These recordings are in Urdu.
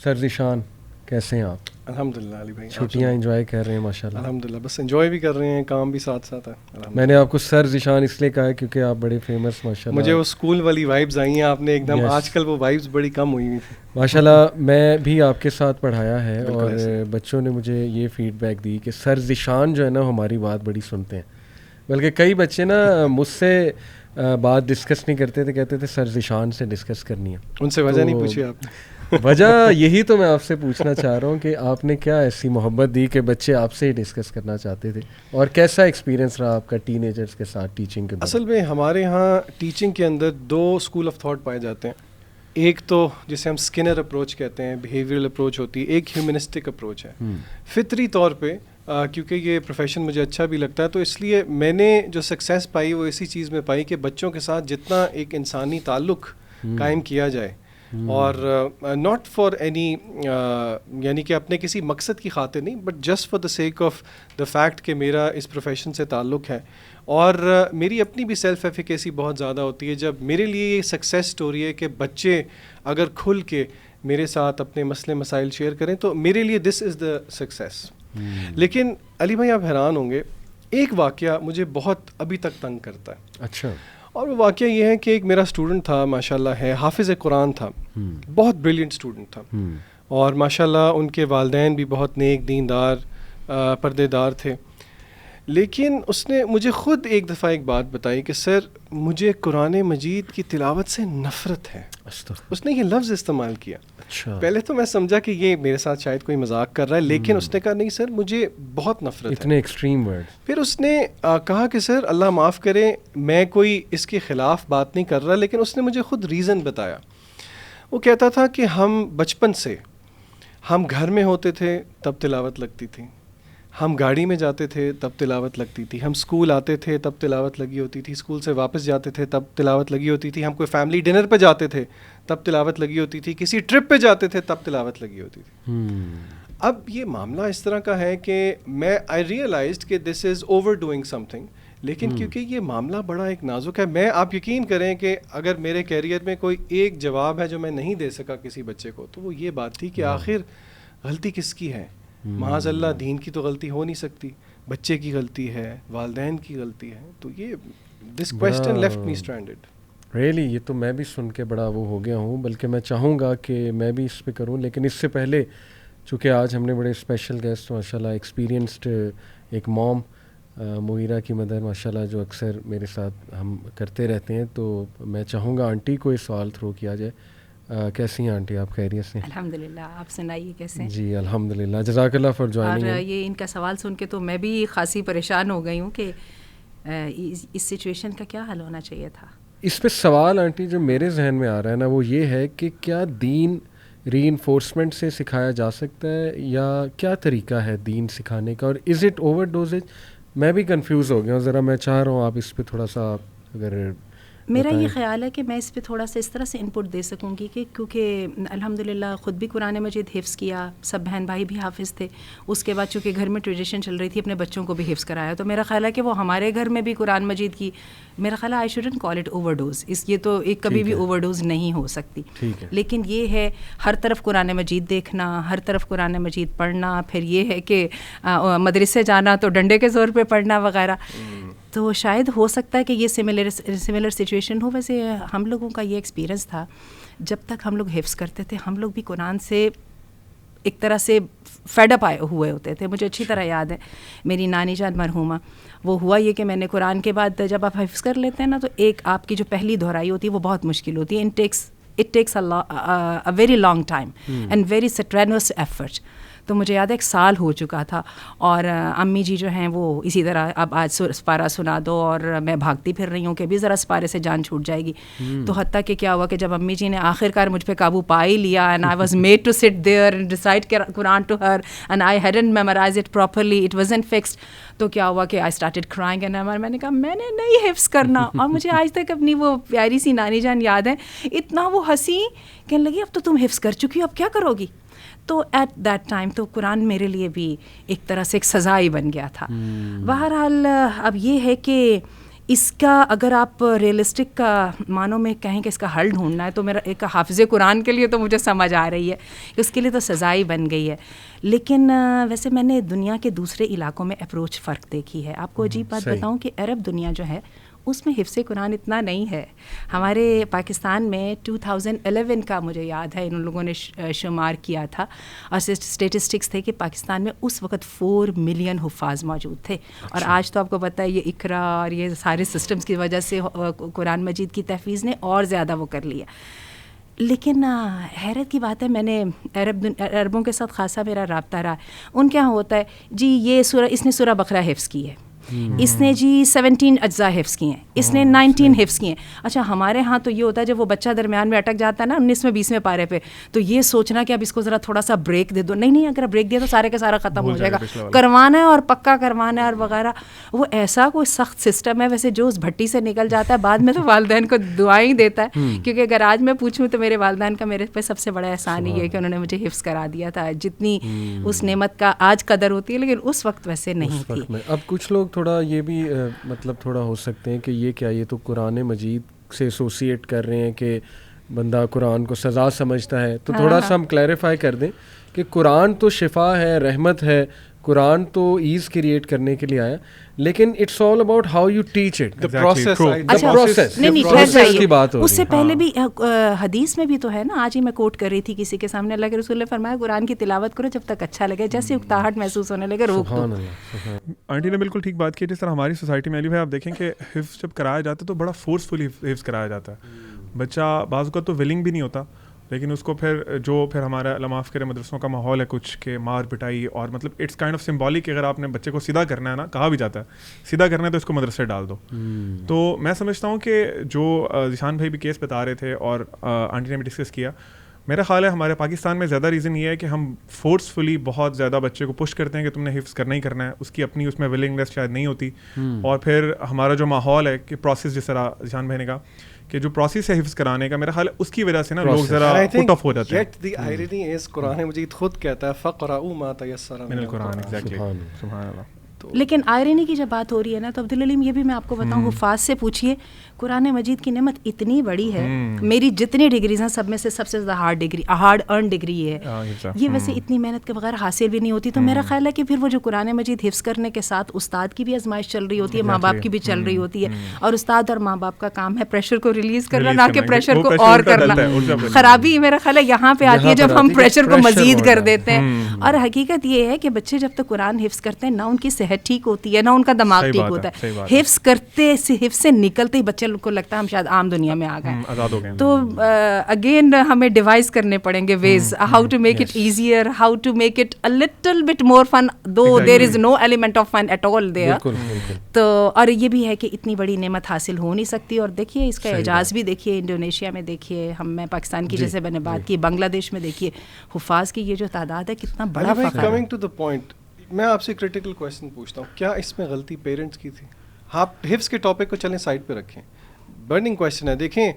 سر ذیشان کیسے ہیں آپ؟ الحمدللہ علی بھائی چھٹیاں انجوائے کر رہے ہیں ماشاءاللہ؟ الحمدللہ بس انجوائے بھی کر رہے ہیں, کام بھی ساتھ ساتھ ہے. میں نے آپ کو سر ذیشان اس لیے کہا ہے کیونکہ آپ بڑے فیمس ماشاءاللہ. مجھے وہ اسکول والی وائبز آئی ہیں آپ نے ایک دم. آج کل وہ وائبز بڑی کم ہوئی ہوئی تھی ماشاءاللہ. میں بھی آپ کے ساتھ پڑھایا ہے اور بچوں نے مجھے یہ فیڈ بیک دی کہ سر ذیشان جو ہے نا ہماری بات بڑی سنتے ہیں. بلکہ کئی بچے نا مجھ سے بات ڈسکس نہیں کرتے تھے, کہتے تھے سر ذیشان سے ڈسکس کرنی ہے. ان سے وجہ نہیں پوچھی آپ نے؟ وجہ یہی تو میں آپ سے پوچھنا چاہ رہا ہوں کہ آپ نے کیا ایسی محبت دی کہ بچے آپ سے ہی ڈسکس کرنا چاہتے تھے, اور کیسا ایکسپیرینس رہا آپ کا ٹین ایجرز کے ساتھ ٹیچنگ کے؟ اصل میں ہمارے یہاں ٹیچنگ کے اندر 2 اسکول آف تھاٹ پائے جاتے ہیں. ایک تو جسے ہم اسکنر اپروچ کہتے ہیں, بیہیویئرل اپروچ ہوتی ہے. ایک ہیومنسٹک اپروچ ہے. فطری طور پہ کیونکہ یہ پروفیشن مجھے اچھا بھی لگتا ہے تو اس لیے میں نے جو سکسیس پائی وہ اسی چیز میں پائی کہ بچوں کے ساتھ جتنا ایک انسانی تعلق قائم کیا جائے, اور ناٹ فار اینی یعنی کہ اپنے کسی مقصد کی خاطر نہیں, but just for the sake of the fact کہ میرا اس پروفیشن سے تعلق ہے. اور میری اپنی بھی سیلف ایفیکیسی بہت زیادہ ہوتی ہے جب میرے لیے یہ سکسیس سٹوری ہے کہ بچے اگر کھل کے میرے ساتھ اپنے مسئلے مسائل شیئر کریں تو میرے لیے دس از دا سکسیس. لیکن علی بھائی آپ حیران ہوں گے, ایک واقعہ مجھے بہت ابھی تک تنگ کرتا ہے. اچھا. اور وہ واقعہ یہ ہے کہ ایک میرا اسٹوڈنٹ تھا ماشاءاللہ ہے, حافظ قرآن تھا, بہت بریلینٹ اسٹوڈنٹ تھا, اور ماشاءاللہ ان کے والدین بھی بہت نیک دیندار پردے دار تھے. لیکن اس نے مجھے خود ایک دفعہ ایک بات بتائی کہ سر مجھے قرآن مجید کی تلاوت سے نفرت ہے. اس نے یہ لفظ استعمال کیا. پہلے تو میں سمجھا کہ یہ میرے ساتھ شاید کوئی مذاق کر رہا ہے, لیکن اس نے کہا نہیں سر مجھے بہت نفرت ہے. اتنے ایکسٹریم ورڈ. پھر اس نے کہا کہ سر اللہ معاف کرے میں کوئی اس کے خلاف بات نہیں کر رہا, لیکن اس نے مجھے خود ریزن بتایا. وہ کہتا تھا کہ ہم بچپن سے ہم گھر میں ہوتے تھے تب تلاوت لگتی تھی, ہم گاڑی میں جاتے تھے تب تلاوت لگتی تھی, ہم اسکول آتے تھے تب تلاوت لگی ہوتی تھی, اسکول سے واپس جاتے تھے تب تلاوت لگی ہوتی تھی, ہم کوئی فیملی ڈنر پہ جاتے تھے تب تلاوت لگی ہوتی تھی, کسی ٹرپ پہ جاتے تھے تب تلاوت لگی ہوتی تھی. اب یہ معاملہ اس طرح کا ہے کہ میں آئی ریئلائزڈ کہ دس از اوور ڈوئنگ سم تھنگ, لیکن کیونکہ یہ معاملہ بڑا ایک نازک ہے, میں آپ یقین کریں کہ اگر میرے کیریئر میں کوئی ایک جواب ہے جو میں نہیں دے سکا کسی بچے کو تو وہ یہ بات تھی کہ آخر غلطی کس کی ہے. معاذ اللہ دین کی تو غلطی ہو نہیں سکتی, بچے کی غلطی ہے, والدین کی غلطی ہے. تو یہ دس کویسچن لیفٹ می اسٹرینڈڈ. ریئلی یہ تو میں بھی سن کے بڑا وہ ہو گیا ہوں, بلکہ میں چاہوں گا کہ میں بھی اس پہ کروں. لیکن اس سے پہلے چونکہ آج ہم نے بڑے اسپیشل گیسٹ ماشاءاللہ ایکسپیرینسڈ ایک موم مغیرہ کی مدر ماشاءاللہ جو اکثر میرے ساتھ ہم کرتے رہتے ہیں, تو میں چاہوں گا آنٹی کو یہ سوال تھرو کیا جائے. کیسی ہیں آنٹی آپ؟ خیریت سے؟ الحمدللہ, آپ سنائیے کیسے ہیں؟ جی الحمدللہ, جزاک اللہ فار جوائننگ. اور یہ ان کا سوال سن کے تو میں بھی خاصی پریشان ہو گئی ہوں کہ اس سچویشن کا کیا حل ہونا چاہیے تھا. اس پہ سوال آنٹی جو میرے ذہن میں آ رہا ہے نا وہ یہ ہے کہ کیا دین ری انفورسمنٹ سے سکھایا جا سکتا ہے یا کیا طریقہ ہے دین سکھانے کا, اور از اٹ اوور ڈوزیج؟ میں بھی کنفیوز ہو گیا ہوں, ذرا میں چاہ رہا ہوں آپ اس پہ تھوڑا سا اگر میرا یہ خیال ہے کہ میں اس پہ تھوڑا سا اس طرح سے انپٹ دے سکوں گی کہ کیونکہ الحمدللہ خود بھی قرآن مجید حفظ کیا, سب بہن بھائی بھی حافظ تھے, اس کے بعد چونکہ گھر میں ٹریڈیشن چل رہی تھی اپنے بچوں کو بھی حفظ کرایا, تو میرا خیال ہے کہ وہ ہمارے گھر میں بھی قرآن مجید کی میرا خیال ہے I shouldn't call it overdose. یہ تو ایک کبھی بھی اوور ڈوز نہیں ہو سکتی, لیکن یہ ہے ہر طرف قرآن مجید دیکھنا, ہر طرف قرآن مجید پڑھنا, پھر یہ ہے کہ مدرسے جانا تو ڈنڈے کے زور پہ پڑھنا وغیرہ. تو شاید ہو سکتا ہے کہ یہ سملر سچویشن ہو. ویسے ہم لوگوں کا یہ ایکسپیرئنس تھا جب تک ہم لوگ حفظ کرتے تھے ہم لوگ بھی قرآن سے ایک طرح سے فیڈ اپ ہوئے ہوتے تھے. مجھے اچھی طرح یاد ہے میری نانی جان مرحومہ, وہ ہوا یہ کہ میں نے قرآن کے بعد جب آپ حفظ کر لیتے ہیں نا تو ایک آپ کی جو پہلی دہرائی ہوتی ہے وہ بہت مشکل ہوتی ہے. It takes a very long time and very strenuous effort. تو مجھے یاد ہے 1 سال ہو چکا تھا, اور امی جی جو ہیں وہ اسی طرح اب آج سپارہ سنا دو, اور میں بھاگتی پھر رہی ہوں کہ بھی ذرا سپارے سے جان چھوٹ جائے گی. تو حتیٰ کہ کیا ہوا کہ جب امی جی نے آخر کار مجھ پہ قابو پا ہی لیا, and I was made to sit there and recite Quran to her and I hadn't memorized it properly, it wasn't fixed. تو کیا ہوا کہ I started crying and میں نے کہا میں نے نہیں حفظ کرنا. اور مجھے آج تک اپنی وہ پیاری سی نانی جان یاد ہے, اتنا وہ ہنسی, کہنے لگی اب تو تم حفظ کر چکی ہو اب کیا کرو گی. تو ایٹ دیٹ ٹائم تو قرآن میرے لیے بھی ایک طرح سے ایک سزا ہی بن گیا تھا. بہرحال اب یہ ہے کہ اس کا اگر آپ ریئلسٹک کا معنوں میں کہیں کہ اس کا حل ڈھونڈنا ہے تو میرا ایک حافظ قرآن کے لیے تو مجھے سمجھ آ رہی ہے کہ اس کے لیے تو سزا ہی بن گئی ہے. لیکن ویسے میں نے دنیا کے دوسرے علاقوں میں اپروچ فرق دیکھی ہے. آپ کو عجیب بات بتاؤں کہ عرب دنیا جو ہے اس میں حفظ قرآن اتنا نہیں ہے. ہمارے پاکستان میں 2011 کا مجھے یاد ہے ان لوگوں نے شمار کیا تھا اور اسٹیٹسٹکس تھے کہ پاکستان میں اس وقت 4 ملین حفاظ موجود تھے. اور آج تو آپ کو پتہ ہے یہ اقرا اور یہ سارے سسٹمز کی وجہ سے قرآن مجید کی تحفیظ نے اور زیادہ وہ کر لیا. لیکن حیرت کی بات ہے, میں نے عربوں کے ساتھ خاصا میرا رابطہ رہا. ان کے یہاں ہوتا ہے جی یہ سورہ, اس نے سورہ بقرہ حفظ کی ہے, اس نے جی 17 اجزاء حفظ کیے ہیں, اس نے 19 حفظ کیے ہیں. اچھا ہمارے ہاں تو یہ ہوتا ہے جب وہ بچہ درمیان میں اٹک جاتا ہے نا 19ویں 20ویں پارے پہ, تو یہ سوچنا کہ اب اس کو ذرا تھوڑا سا بریک دے دو. نہیں, اگر بریک دیا تو سارے کا سارا ختم ہو جائے گا. کروانا ہے اور پکا کروانا ہے اور وغیرہ. وہ ایسا کوئی سخت سسٹم ہے ویسے جو اس بھٹی سے نکل جاتا ہے بعد میں تو والدین کو دعائیں دیتا ہے. کیونکہ اگر آج میں پوچھوں تو میرے والدین کا میرے پہ سب سے بڑا احسان یہ ہے کہ انہوں نے مجھے حفظ کرا دیا تھا. جتنی اس نعمت کا آج قدر ہوتی ہے لیکن اس وقت ویسے نہیں تھی. اب کچھ لوگ تھوڑا یہ بھی مطلب تھوڑا ہو سکتے ہیں کہ یہ کیا, یہ تو قرآن مجید سے ایسوسیٹ کر رہے ہیں کہ بندہ قرآن کو سزا سمجھتا ہے. تو تھوڑا سا ہم کلیریفائی کر دیں کہ قرآن تو شفا ہے, رحمت ہے, قرآن تو ایز کریٹ کرنے کے لیے آیا, لیکن it's all about how you teach it, کی بات. اس سے پہلے بھی حدیث میں بھی تو ہے نا, آج ہی میں کوٹ کر رہی تھی کسی کے سامنے, اللہ کے رسول نے فرمایا قرآن کی تلاوت کرو جب تک اچھا لگے, جیسے اکتاہٹ محسوس ہونے لگے روک دو. آنٹی نے بالکل ٹھیک بات کی. جس طرح ہماری سوسائٹی میں علی بھائی آپ دیکھیں کہ حفظ جب کرایا جاتا ہے تو بڑا فورسفلی حفظ کرایا جاتا ہے. بچہ بعض اوقات تو ولنگ بھی نہیں ہوتا, لیکن اس کو پھر ہمارا اللہ معاف کرے مدرسوں کا ماحول ہے کچھ کہ مار پٹائی, اور مطلب اٹس کائنڈ آف سمبولک. اگر آپ نے بچے کو سیدھا کرنا ہے نا, کہا بھی جاتا ہے سیدھا کرنا ہے تو اس کو مدرسے ڈال دو. تو میں سمجھتا ہوں کہ جو ذیشان بھائی بھی کیس بتا رہے تھے اور آنٹی نے بھی ڈسکس کیا, میرا خیال ہے ہمارے پاکستان میں زیادہ ریزن یہ ہے کہ ہم فورسفلی بہت زیادہ بچے کو پش کرتے ہیں کہ تم نے حفظ کرنا ہی کرنا ہے. اس کی اپنی اس میں ولنگنیس شاید نہیں ہوتی, اور پھر ہمارا جو ماحول ہے کہ پروسیس, جس طرح ذیشان بھائی نے کہا کہ جو پروسیس ہے حفظ کرانے کا, میرا خیال ہے اس کی وجہ سے نا لوگ ذرا پٹ آف ہو جاتے ہیں. دی آئرنی از قرآن مجید خود کہتا ہے فقرؤوا ما تیسر من القرآن. ایگزیکٹلی, سبحان اللہ. لیکن آئرنی کی جب بات ہو رہی ہے نا تو عبدالعلیم یہ بھی میں آپ کو بتاؤں, حفاظ سے پوچھیے قرآن مجید کی نعمت اتنی بڑی ہے. میری جتنی ڈگریز ہیں سب میں سے سب سے زیادہ ہارڈ ارن ڈگری ہے. یہ ویسے اتنی محنت کے بغیر حاصل بھی نہیں ہوتی. تو میرا خیال ہے کہ پھر وہ جو قرآن مجید حفظ کرنے کے ساتھ استاد کی بھی آزمائش چل رہی ہوتی ہے, ماں باپ کی بھی چل رہی ہوتی ہے, اور استاد اور ماں باپ کا کام ہے پریشر کو ریلیز کرنا, نہ کہ پریشر کو اور کرنا. خرابی میرا خیال ہے یہاں پہ آتی ہے جب ہم پریشر کو مزید کر دیتے ہیں. اور حقیقت یہ ہے کہ بچے جب تک قرآن حفظ کرتے ہیں نہ ان کی صحت ٹھیک ہوتی ہے نہ ان کا دماغ ٹھیک ہوتا ہے. حفظ کرتے حفظ سے نکلتے ہی بچے کو لگتا ہے ہم شاید عام دنیا میں آ گئے. تو اگین ہمیں ڈیوائز کرنے پڑیں گے ways how to make it easier, how to make it a little bit more fun, دو there is no element of fun at all there. تو اور یہ بھی ہے کہ اتنی بڑی نعمت حاصل ہو نہیں سکتی. اور دیکھیے اس کا اعجاز بھی دیکھیے, انڈونیشیا میں دیکھیے, میں پاکستان کی جیسے میں نے بات کی, بنگلہ دیش میں دیکھیے حفاظ کی یہ جو تعداد ہے کتنا بڑا فخر ہے. کمنگ ٹو دا پوائنٹ, میں آپ سے کریٹیکل کویشچن پوچھتا ہوں, کیا اس میں غلطی پیرنٹس کی تھی؟ آپ حفظ کے ٹاپک کو چلیں سائڈ پہ رکھیں, برننگ کویشچن ہے. دیکھیں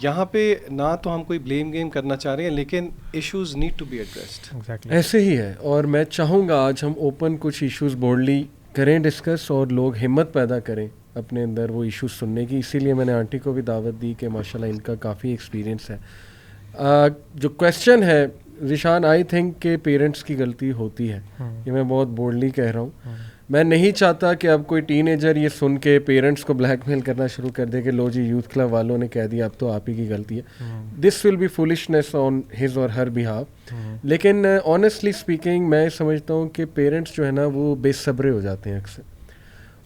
یہاں پہ نہ تو ہم کوئی بلیم گیم کرنا چاہ رہے ہیں, لیکن issues need to be addressed. ایسے ہی ہے, اور میں چاہوں گا آج ہم اوپن کچھ ایشوز بورڈلی کریں ڈسکس, اور لوگ ہمت پیدا کریں اپنے اندر وہ ایشوز سننے کی. اسی لیے میں نے آنٹی کو بھی دعوت دی کہ ماشاءاللہ ان کا کافی ایکسپیرینس ہے. جو کویشچن ہے ذیشان, آئی تھنک کہ پیرنٹس کی غلطی ہوتی ہے, یہ میں بہت بولڈلی کہہ رہا ہوں. میں نہیں چاہتا کہ اب کوئی ٹین ایجر یہ سن کے پیرنٹس کو بلیک میل کرنا شروع کر دے کہ لو جی یوتھ کلب والوں نے کہہ دیا اب تو آپ ہی کی غلطی ہے. دس will be فولشنیس on his or Hare behalf. لیکن آنیسٹلی اسپیکنگ میں سمجھتا ہوں کہ پیرنٹس جو ہے نا وہ بے صبرے ہو جاتے ہیں اکثر,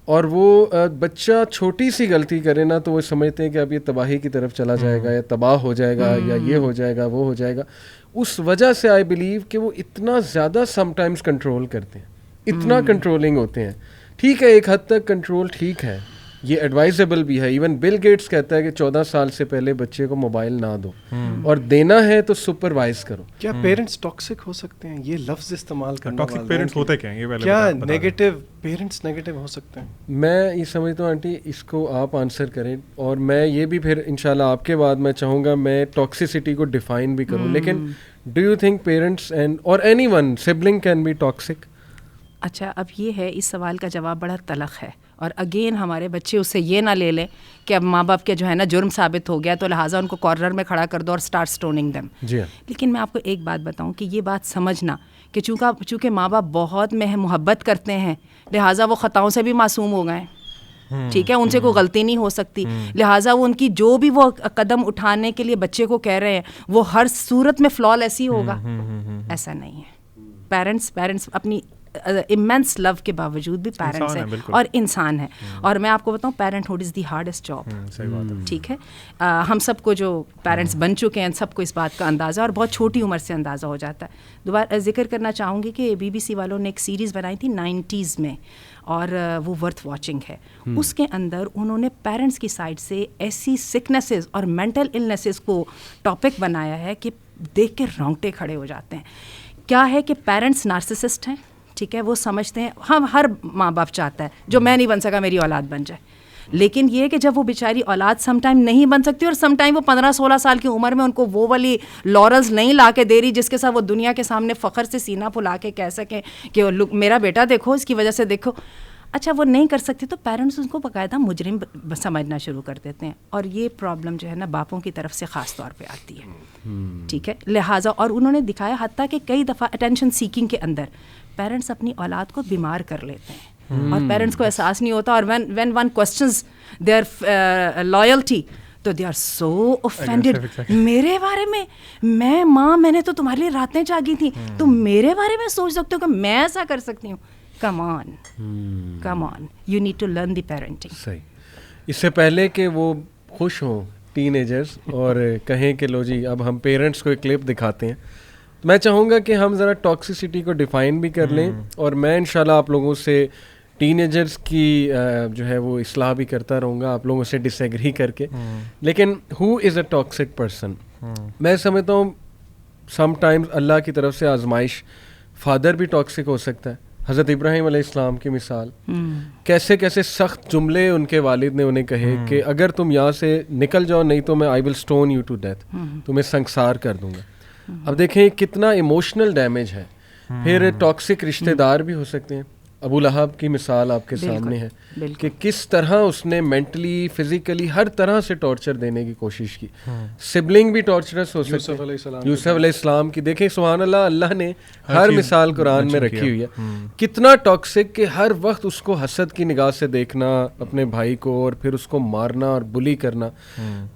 اور وہ بچہ چھوٹی سی غلطی کرے نا تو وہ سمجھتے ہیں کہ اب یہ تباہی کی طرف چلا جائے گا, یا تباہ ہو جائے گا, یا یہ ہو جائے گا, وہ ہو جائے گا. اس وجہ سے آئی بلیو کہ وہ اتنا زیادہ سم ٹائمز کنٹرول کرتے ہیں, اتنا کنٹرولنگ ہوتے ہیں. ٹھیک ہے, ایک حد تک کنٹرول ٹھیک ہے, یہ ایڈوائزیبل بھی ہے. ایون بل گیٹس کہتا ہے کہ 14 سال سے پہلے بچے کو موبائل نہ دو, اور دینا ہے تو سپروائز کرو. کیا پیرنٹس ٹاکسک ہو سکتے ہیں؟ یہ لفظ استعمال کرنا, ٹاکسک پیرنٹس ہوتے کیا نیگیٹو پیرنٹس نیگیٹو ہو سکتے ہیں؟ میں یہ سمجھتا ہوں آنٹی اس کو آپ آنسر کریں, اور میں یہ بھی پھر انشاءاللہ آپ کے بعد میں چاہوں گا میں ٹاکسیسٹی کو ڈیفائن بھی کروں. لیکن do you think parents and اور any one sibling can be toxic? اچھا, اب یہ ہے اس سوال کا جواب بڑا تلخ ہے, اور اگین ہمارے بچے اس سے یہ نہ لے لیں کہ اب ماں باپ کے جو ہے نا جرم ثابت ہو گیا تو لہٰذا ان کو کارنر میں کھڑا کر دو اور اسٹارٹ اسٹوننگ دیم. لیکن میں آپ کو ایک بات بتاؤں کہ یہ بات سمجھنا کہ چونکہ ماں باپ بہت محبت کرتے ہیں لہٰذا وہ خطاؤں سے بھی معصوم ہو گئے, ٹھیک ہے, ان سے کوئی غلطی نہیں ہو سکتی, لہٰذا وہ ان کی جو بھی وہ قدم اٹھانے کے لیے بچے کو کہہ رہے ہیں وہ ہر صورت میں فلا لیس ہی ہوگا. ایسا نہیں ہے. پیرنٹس اپنی امینس لو کے باوجود بھی پیرنٹس ہیں اور انسان ہیں. اور میں آپ کو بتاؤں پیرنٹ ہوڈ از دی ہارڈسٹ جاب. ٹھیک ہے, ہم سب کو جو پیرنٹس بن چکے ہیں سب کو اس بات کا اندازہ اور بہت چھوٹی عمر سے اندازہ ہو جاتا ہے. دوبارہ ذکر کرنا چاہوں گی کہ BBC والوں نے ایک سیریز بنائی تھی 90s میں اور وہ ورتھ واچنگ ہے. اس کے اندر انہوں نے پیرنٹس کی سائڈ سے ایسی سکنسز اور مینٹل النیسز کو ٹاپک بنایا ہے کہ دیکھ کے رونگٹے کھڑے ہو جاتے ہیں. کیا ہے کہ پیرنٹس نارسسسٹ ہیں, ٹھیک ہے, وہ سمجھتے ہیں ہم ہر ماں باپ چاہتا ہے جو میں نہیں بن سکا میری اولاد بن جائے, لیکن یہ کہ جب وہ بیچاری اولاد سم ٹائم نہیں بن سکتی اور سم ٹائم وہ 15-16 سال کی عمر میں ان کو وہ والی لورلز نہیں لا کے دے رہی جس کے ساتھ وہ دنیا کے سامنے فخر سے سینہ پھلا کے کہہ سکیں کہ میرا بیٹا دیکھو اس کی وجہ سے دیکھو. اچھا وہ نہیں کر سکتی تو پیرنٹس ان کو باقاعدہ مجرم سمجھنا شروع کر دیتے ہیں اور یہ پرابلم جو ہے نا باپوں کی طرف سے خاص طور پہ آتی ہے. ٹھیک ہے, لہٰذا اور انہوں نے دکھایا حتیٰ کہ کئی دفعہ اٹینشن سیکنگ کے اندر پیرنٹس اپنی اولاد کو بیمار کر لیتے ہیں اور پیرنٹس کو احساس نہیں ہوتا اور when one questions their loyalty تو دے آر سو اوفینڈیڈ. میرے بارے میں ماں میں نے تو تمہارے لیے راتیں جاگی تھیں, تم میرے بارے میں سوچ سکتے ہو کہ میں ایسا کر سکتی ہوں. Come on you need to learn the parenting. صحیح. اس سے پہلے کہ وہ خوش ہوں ٹین ایجرز اور کہیں کہ لو جی اب ہم پیرنٹس کو ایک کلپ دکھاتے ہیں, میں چاہوں گا کہ ہم ذرا ٹاکسیسٹی کو ڈیفائن بھی کر لیں اور میں انشاءاللہ آپ لوگوں سے ٹین ایجرز کی جو ہے وہ اصلاح بھی کرتا رہوں گا آپ لوگوں سے ڈس ایگری کر کے. لیکن ہو از اے ٹاکسک پرسن, میں سمجھتا ہوں سم ٹائمز اللہ کی طرف سے آزمائش. فادر بھی ٹاکسک ہو سکتا ہے. حضرت ابراہیم علیہ السلام کی مثال, کیسے کیسے سخت جملے ان کے والد نے انہیں کہے کہ اگر تم یہاں سے نکل جاؤ نہیں تو میں آئی ول اسٹون یو ٹو ڈیتھ, تمہیں سنگسار کر دوں گا. اب دیکھیں کتنا ایموشنل ڈیمیج ہے. پھر ٹاکسک رشتہ دار بھی ہو سکتے ہیں. ابو لہب کی مثال آپ کے سامنے ہے کہ کس طرح اس نے مینٹلی فزیکلی ہر طرح سے ٹارچر دینے کی کوشش کی. سبلنگ بھی ٹارچرس ہو سکتے ہیں. یوسف علیہ السلام کی دیکھیں سبحان اللہ, اللہ نے ہر مثال قرآن میں رکھی ہوئی ہے. کتنا ٹاکسک کہ ہر وقت اس کو حسد کی نگاہ سے دیکھنا اپنے بھائی کو اور پھر اس کو مارنا اور بلی کرنا.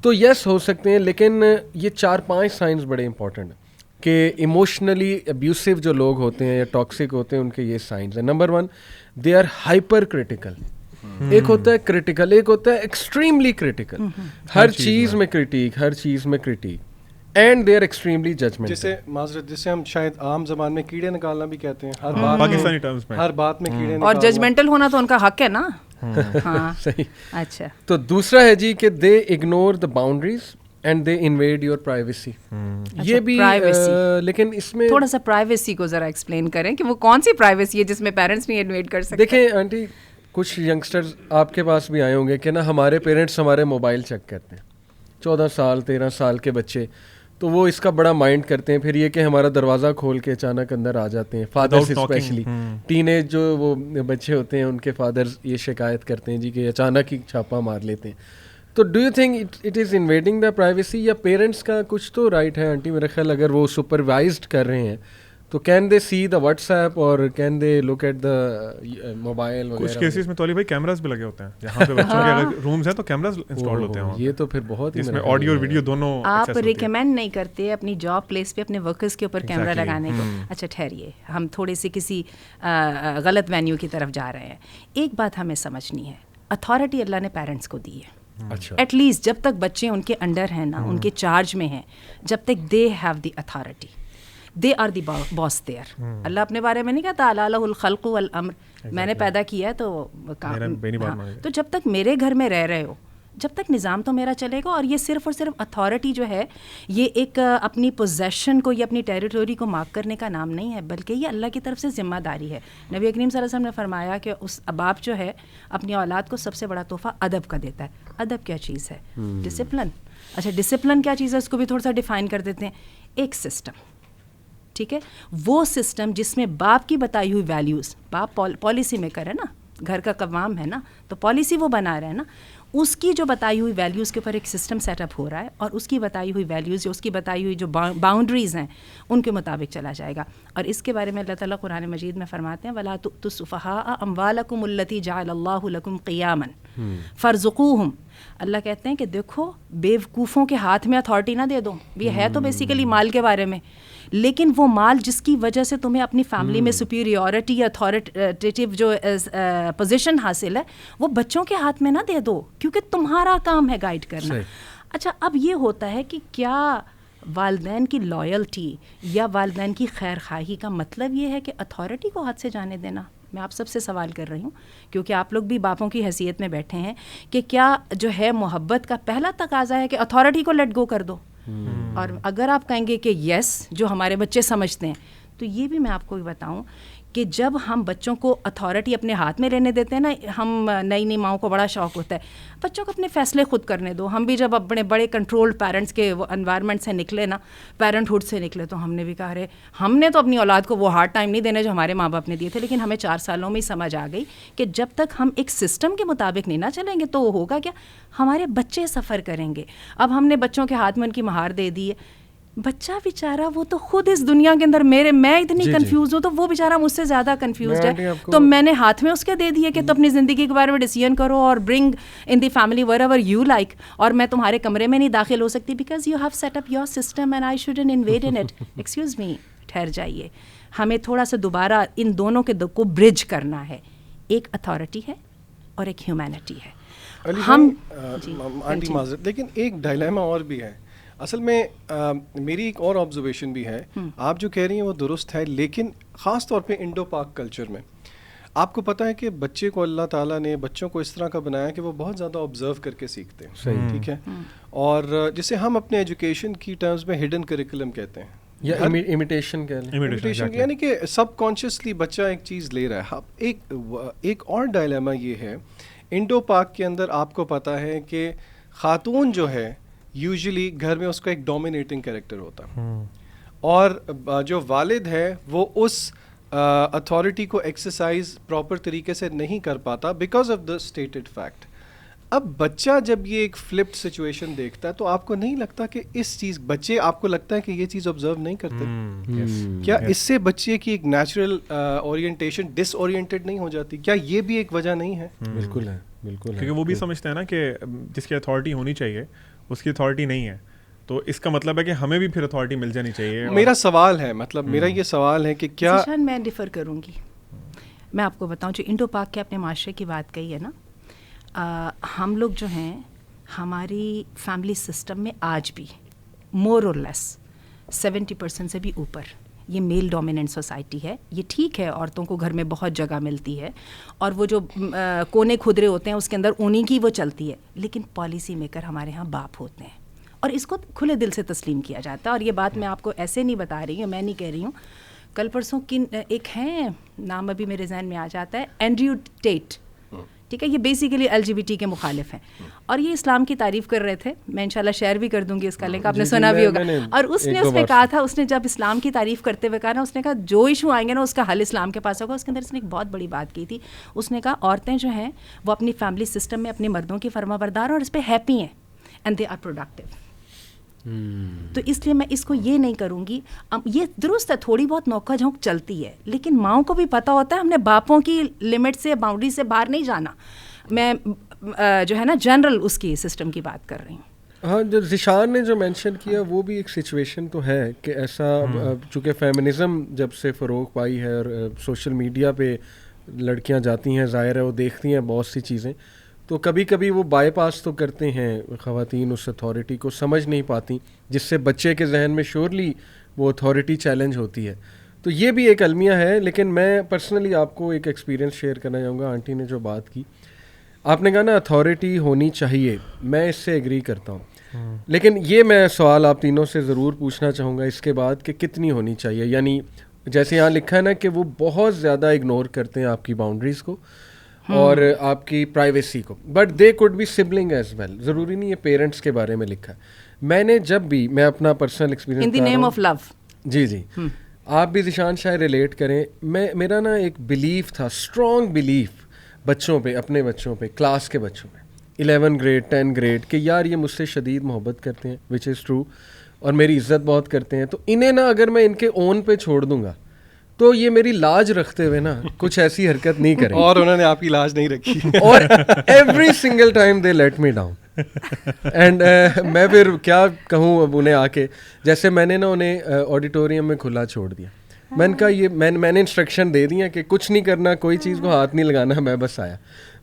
تو یس ہو سکتے ہیں, لیکن یہ 4-5 سائنس بڑے امپورٹنٹ ہیں کہ ایموشنلی ابیوسو جو لوگ ہوتے ہیں یا ٹاکسک ہوتے ہیں ان کے یہ سائنس ہیں. Number 1 they are hyper critical. ایک ہوتا ہے کریٹیکل, ایک ہوتا ہے ایکسٹریملی کریٹیکل. ہر چیز میں critic and they are extremely judgment. جیسے معذرت جسے ہم شاید عام زبان میں کیڑے نکالنا بھی کہتے ہیں, ہر بات میں کیڑے اور ججمنٹل ہونا تو ان کا حق ہے نا. ہاں صحیح. اچھا تو دوسرا ہے جی کہ they ignore the boundaries and they invade your privacy. یہ بھی لیکن اس میں تھوڑا سا پرائیویسی کو ذرا ایکسپلین کریں کہ وہ کون سی پرائیویسی ہے جس میں پیرنٹس نہیں انویڈ کر سکتے. دیکھیں آنٹی کچھ ینگسٹرز آپ کے پاس بھی آئے ہوں گے کہ نا ہمارے پیرنٹس ہمارے موبائل چیک کرتے ہیں. 14 سال 13 سال کے بچے تو وہ اس کا بڑا مائنڈ کرتے ہیں. پھر یہ کہ ہمارا دروازہ کھول کے اچانک اندر آ جاتے ہیں. فادرز اسپیشلی ٹین ایج جو وہ بچے ہوتے ہیں ان کے فادرز یہ شکایت کرتے ہیں جی کہ اچانک ہی چھاپا مار لیتے ہیں. تو do you think it is invading the privacy یا پیرنٹس کا کچھ تو رائٹ ہے آنٹی میرا خیال اگر وہ سپروائزڈ کر رہے ہیں تو can they see the WhatsApp اور can they look at the mobile وغیرہ. کچھ کیسز میں تولی بھائی کیمراز بھی لگے ہوتے ہیں جہاں پہ بچوں کے اگر رومز ہیں تو کیمراز انسٹال ہوتے ہیں. یہ تو پھر بہت اس میں آڈیو اور ویڈیو دونوں. آپ ریکمینڈ نہیں کرتے اپنی جاب پلیس پہ اپنے ورکرز کے اوپر کیمرہ لگانے کو. اچھا ٹھہریے, ہم تھوڑے سے کسی غلط وینیو کی طرف جا رہے ہیں. ایک بات ہمیں سمجھنی ہے, اتھارٹی اللہ نے پیرنٹس کو دی ہے. ایٹ لیسٹ جب تک بچے ان کے انڈر ہیں نا, ان کے چارج میں ہیں, جب تک they have the authority, they are the boss there. اللہ اپنے بارے میں نہیں کہتا الا لہ الخلق والامر, میں نے پیدا کیا ہے تو تو جب تک میرے گھر میں رہ رہے ہو جب تک نظام تو میرا چلے گا. اور یہ صرف اور صرف اتھارٹی جو ہے یہ ایک اپنی پوزیشن کو یا اپنی ٹیریٹوری کو مارک کرنے کا نام نہیں ہے, بلکہ یہ اللہ کی طرف سے ذمہ داری ہے. نبی کریم صلی اللہ علیہ وسلم نے فرمایا کہ اس باپ جو ہے اپنی اولاد کو سب سے بڑا تحفہ ادب کا دیتا ہے. ادب کیا چیز ہے؟ ڈسپلن. اچھا ڈسپلن کیا چیز ہے اس کو بھی تھوڑا سا ڈیفائن کر دیتے ہیں. ایک سسٹم, ٹھیک ہے, وہ سسٹم جس میں باپ کی بتائی ہوئی ویلیوز, باپ پالیسی میکر ہے نا, گھر کا قوام ہے نا, تو پالیسی وہ بنا رہے ہیں نا, اس کی جو بتائی ہوئی ویلیوز کے اوپر ایک سسٹم سیٹ اپ ہو رہا ہے, اور اس کی بتائی ہوئی ویلیوز یا اس کی بتائی ہوئی جو باؤنڈریز ہیں ان کے مطابق چلا جائے گا. اور اس کے بارے میں اللہ تعالیٰ قرآن مجید میں فرماتے ہیں وَلَا تُؤْتُوا السُّفَهَاءَ أَمْوَالَكُمُ الَّتِي جَعَلَ اللَّهُ لَكُمْ قِيَامًا فَارْزُقُوهُمْ. اللہ کہتے ہیں کہ دیکھو بیوقوفوں کے ہاتھ میں اتھارٹی نہ دے دو. یہ ہے تو بیسیکلی مال کے بارے میں, لیکن وہ مال جس کی وجہ سے تمہیں اپنی فیملی میں سپیریورٹی یا اتھارٹیٹیو جو پوزیشن حاصل ہے وہ بچوں کے ہاتھ میں نہ دے دو, کیونکہ تمہارا کام ہے گائیڈ کرنا. اچھا, اب یہ ہوتا ہے کہ کیا والدین کی لائلٹی یا والدین کی خیر خواہی کا مطلب یہ ہے کہ اتھارٹی کو ہاتھ سے جانے دینا؟ میں آپ سب سے سوال کر رہی ہوں, کیونکہ آپ لوگ بھی باپوں کی حیثیت میں بیٹھے ہیں, کہ کیا جو ہے محبت کا پہلا تقاضا ہے کہ اتھارٹی کو لیٹ گو کر دو؟ اور اگر آپ کہیں گے کہ یس, جو ہمارے بچے سمجھتے ہیں, تو یہ بھی میں آپ کو بتاؤں کہ جب ہم بچوں کو اتھارٹی اپنے ہاتھ میں لینے دیتے ہیں نا, ہم نئی ماؤں کو بڑا شوق ہوتا ہے بچوں کو اپنے فیصلے خود کرنے دو. ہم بھی جب اپنے بڑے کنٹرولڈ پیرنٹس کے انوائرمنٹ سے نکلے نا, پیرنٹ ہوڈ سے نکلے, تو ہم نے بھی کہا رہے ہم نے تو اپنی اولاد کو وہ ہارڈ ٹائم نہیں دینے جو ہمارے ماں باپ نے دیے تھے, لیکن ہمیں 4 سالوں میں ہی سمجھ آ گئی کہ جب تک ہم ایک سسٹم کے مطابق نہیں نہ چلیں گے تو وہ ہوگا کیا, ہمارے بچے سفر کریں گے. اب ہم نے بچوں کے ہاتھ میں ان کی مہار دے دی ہے, بچہ بیچارہ وہ تو خود اس دنیا کے اندر میں اتنی کنفیوز ہوں, تو وہ بیچارہ مجھ سے زیادہ کنفیوزڈ ہے, تو میں نے ہاتھ میں اس کے دے دیے کہ تو اپنی زندگی کے بارے میں ڈیسیژن کرو اور bring in the family wherever you like, اور میں تمہارے کمرے میں نہیں داخل ہو سکتی because you have set up your system and I shouldn't invade in it. Excuse me, ٹھہر جائیے, ہمیں تھوڑا سا دوبارہ ان دونوں کے کو برج کرنا ہے. ایک اتھارٹی ہے اور ایک ہیومینٹی ہے. ہم آنٹی معذرت, لیکن ایک ڈائلیما اور بھی ہے اصل میں. میری ایک اور آبزرویشن بھی ہے, آپ جو کہہ رہی ہیں وہ درست ہے, لیکن خاص طور پہ انڈو پاک کلچر میں آپ کو پتہ ہے کہ بچے کو اللہ تعالیٰ نے بچوں کو اس طرح کا بنایا کہ وہ بہت زیادہ آبزرو کر کے سیکھتے ہیں. ٹھیک ہے, اور جسے ہم اپنے ایجوکیشن کی ٹرمز میں ہڈن کریکولم کہتے ہیں, یا امیٹیشن یعنی کہ سب کانشیسلی بچہ ایک چیز لے رہا ہے. ایک اور ڈائلیما یہ ہے, انڈو پاک کے اندر آپ کو پتہ ہے کہ خاتون جو ہے یوزلی گھر میں اس کا ایک ڈومینیٹنگ کریکٹر ہوتا ہے, اور جو والد ہے وہ اس اتھارٹی کو ایکسرسائز پراپر طریقے سے نہیں کر پاتا because of the stated fact. اب بچہ جب یہ ایک فلپڈ سچویشن دیکھتا ہے تو آپ کو نہیں لگتا کہ اس چیز, بچے آپ کو لگتا ہے کہ یہ چیز آبزرو نہیں کرتے, کیا اس سے بچے کی ایک نیچرل اورینٹیشن ڈس اورینٹیڈ نہیں ہو جاتی؟ کیا یہ بھی ایک وجہ نہیں ہے؟ بالکل ہے, بالکل, کیونکہ وہ بھی سمجھتے ہیں نا کہ جس کی اتھارٹی ہونی چاہیے اس کی اتھارٹی نہیں ہے, تو اس کا مطلب ہے کہ ہمیں بھی پھر اتھارٹی مل جانی چاہیے. میرا سوال ہے, مطلب میرا یہ سوال ہے کہ کیا میں ڈیفر کروں گی. میں آپ کو بتاؤں, جو انڈو پاک کے اپنے معاشرے کی بات کہی ہے نا, ہم لوگ جو ہیں ہماری فیملی سسٹم میں آج بھی مور اور لیس 70% سے بھی اوپر یہ میل ڈومیننٹ سوسائٹی ہے. یہ ٹھیک ہے عورتوں کو گھر میں بہت جگہ ملتی ہے اور وہ جو کونے کھدرے ہوتے ہیں اس کے اندر انہی کی وہ چلتی ہے, لیکن پالیسی میکر ہمارے ہاں باپ ہوتے ہیں اور اس کو کھلے دل سے تسلیم کیا جاتا ہے. اور یہ بات میں آپ کو ایسے نہیں بتا رہی ہوں, میں نہیں کہہ رہی ہوں. کل پرسوں ایک ہیں, نام ابھی میرے ذہن میں آ جاتا ہے, اینڈریو ٹیٹ, ٹھیک ہے, یہ بیسیکلی LGBT کے مخالف ہیں اور یہ اسلام کی تعریف کر رہے تھے. میں انشاءاللہ شیئر بھی کر دوں گی اس کا لنک, آپ نے سنا بھی ہوگا. اور اس نے اس پہ کہا تھا, اس نے جب اسلام کی تعریف کرتے ہوئے کہا نا, اس نے کہا جو ایشو آئیں گے نا اس کا حل اسلام کے پاس ہوگا. اس کے اندر اس نے ایک بہت بڑی بات کی تھی. اس نے کہا عورتیں جو ہیں وہ اپنی فیملی سسٹم میں اپنے مردوں کی فرما بردار اور اس پہ ہیپی ہیں اینڈ دے آر پروڈکٹیو. تو اس لیے میں اس کو یہ نہیں کروں گی. یہ درست ہے تھوڑی بہت نوکا جھونک چلتی ہے, لیکن ماؤں کو بھی پتہ ہوتا ہے ہم نے باپوں کی لمٹ سے باؤنڈری سے باہر نہیں جانا. میں جو ہے نا جنرل اس کی سسٹم کی بات کر رہی ہوں. ہاں, جو ذیشان نے جو مینشن کیا وہ بھی ایک سچویشن تو ہے کہ ایسا, چونکہ فیمنزم جب سے فروغ پائی ہے اور سوشل میڈیا پہ لڑکیاں جاتی ہیں, ظاہر ہے وہ دیکھتی ہیں بہت سی چیزیں, تو کبھی کبھی وہ بائی پاس تو کرتے ہیں خواتین اس اتھارٹی کو, سمجھ نہیں پاتی, جس سے بچے کے ذہن میں شیورلی وہ اتھارٹی چیلنج ہوتی ہے. تو یہ بھی ایک المیہ ہے. لیکن میں پرسنلی آپ کو ایک ایکسپیرینس شیئر کرنا چاہوں گا. آنٹی نے جو بات کی, آپ نے کہا نا اتھارٹی ہونی چاہیے, میں اس سے ایگری کرتا ہوں, لیکن یہ میں سوال آپ تینوں سے ضرور پوچھنا چاہوں گا اس کے بعد کہ کتنی ہونی چاہیے. یعنی جیسے یہاں لکھا ہے نا کہ وہ بہت زیادہ اگنور کرتے ہیں آپ کی باؤنڈریز کو اور آپ کی پرائیویسی کو, but they could be sibling as well. ضروری نہیں ہے پیرنٹس کے بارے میں لکھا ہے. میں نے جب بھی, میں اپنا personal experience in the name of love, جی آپ بھی ذیشان شاید ریلیٹ کریں, میرا نا ایک بلیف تھا, اسٹرانگ بلیف, بچوں پہ, اپنے بچوں پہ, کلاس کے بچوں پہ 11 گریڈ 10 گریڈ کہ یار یہ مجھ سے شدید محبت کرتے ہیں, وچ از ٹرو, اور میری عزت بہت کرتے ہیں, تو انہیں نا اگر میں ان کے اون پہ چھوڑ دوں گا تو یہ میری لاج رکھتے ہوئے نا کچھ ایسی حرکت نہیں کریں. اور انہوں نے آپ کی لاج نہیں رکھی, اور every single time they let me down. And میں پھر کیا کہوں اب انہیں آ کے, جیسے میں نے نا انہیں آڈیٹوریم میں کھلا چھوڑ دیا. میں نے کہا یہ میں نے انسٹرکشن دے دی ہیں کہ کچھ نہیں کرنا, کوئی چیز کو ہاتھ نہیں لگانا. میں بس آیا,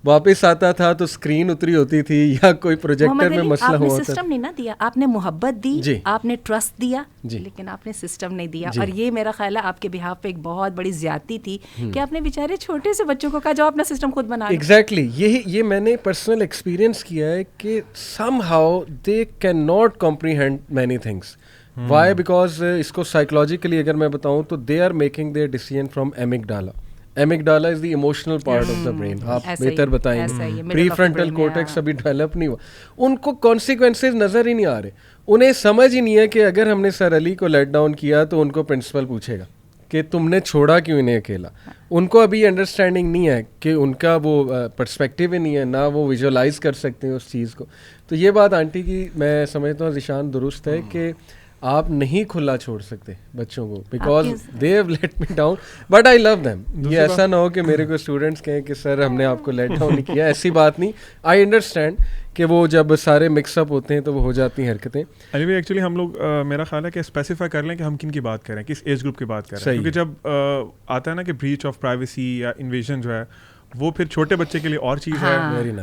واپس آتا تھا تو اسکرین اتری ہوتی تھی یا کوئی پروجیکٹر میں مسئلہ ہوا ہوتا. سسٹم نہیں نا دیا آپ نے, محبت دی, جی, آپ نے ٹرسٹ دیا, جی, لیکن آپ نے سسٹم نہیں دیا. اور یہ میرا خیال ہے آپ کے بہاف پہ ایک بہت بڑی زیادتی تھی کہ آپ نے بیچارے چھوٹے سے بچوں کو کہا جاؤ اپنا سسٹم خود بنا لو. ایگزیکٹلی, یہ میں نے پرسنل ایکسپیرینس کیا ہے کہ somehow they can not comprehend many things. Why? Because اس کو سائیکولوجیکلی اگر میں بتاؤں تو they are making their decision from amygdala. Amygdala is the emotional part of the brain. آپ بہتر بتائیں, پری فرنٹل کورٹیکس ابھی ڈیولپ نہیں ہوا. ان کو کانسیکوینسز نظر ہی نہیں آ رہے. انہیں سمجھ ہی نہیں ہے کہ اگر ہم نے سر علی کو لیٹ ڈاؤن کیا تو ان کو پرنسپل پوچھے گا کہ تم نے چھوڑا کیوں انہیں اکیلا. ان کو ابھی انڈرسٹینڈنگ نہیں ہے کہ ان کا وہ پرسپیکٹیو ہی نہیں ہے, نہ وہ ویژولائز کر سکتے ہیں اس چیز کو. تو یہ بات آنٹی کی میں سمجھتا ہوں ذیشان درست ہے کہ آپ نہیں کھلا چھوڑ سکتے بچوں کو, because they have let me down, but I love them. یہ ایسا نہ ہو کہ میرے کو اسٹوڈنٹس کہیں کہ سر ہم نے آپ کو لیٹ ڈاؤن نہیں کیا, ایسی بات نہیں. آئی انڈرسٹینڈ کہ وہ جب سارے مکس اپ ہوتے ہیں تو وہ ہو جاتی ہیں حرکتیں. علی بھائی ایکچولی ہم لوگ میرا خیال ہے کہ اسپیسیفائی کر لیں کہ ہم کن کی بات کریں, کس ایج گروپ کی بات کریں, کیونکہ جب آتا ہے نا کہ بریچ آف پرائیویسی یا انویژن جو ہے وہ پھر چھوٹے بچے کے لیے اور چیز ہے,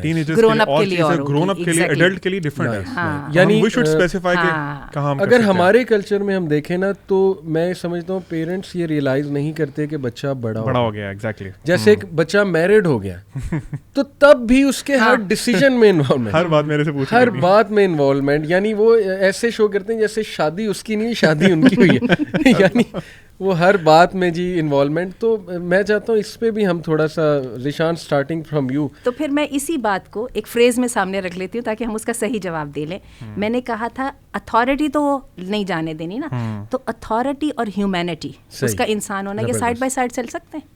ٹین ایجرز کے لیے اور چیز ہے, گرون اپ کے لیے, ایڈلٹ کے لیے ڈفرنٹ ہے. یعنی وی شوڈ اسپیسیفائی کہ کہاں ہم اگر ہمارے کلچر میں ہم دیکھیں نا تو میں سمجھتا ہوں پیرنٹس یہ ریئلائز نہیں کرتے کہ بچہ بڑا ہو گیا. ایگزیکٹلی, جیسے ایک بچہ میرڈ ہو گیا تو تب بھی اس کے ہر ڈیسیژن میں انوالومنٹ, ہر بات میرے سے پوچھ, ہر بات میں انوالومنٹ. یعنی وہ ایسے شو کرتے ہیں جیسے شادی اس کی نہیں, شادی ان کی ہوئی ہے. یعنی وہ ہر بات میں جی انوالومنٹ. تو میں چاہتا ہوں اس پہ بھی ہم تھوڑا سا, ذیشان اسٹارٹنگ فرام یو. تو پھر میں اسی بات کو ایک فریز میں سامنے رکھ لیتی ہوں تاکہ ہم اس کا صحیح جواب دے لیں. میں نے کہا تھا اتھارٹی تو وہ نہیں جانے دینی نا, تو اتھارٹی اور ہیومینٹی, اس کا انسان ہونا, یہ سائڈ بائی سائڈ چل سکتے ہیں.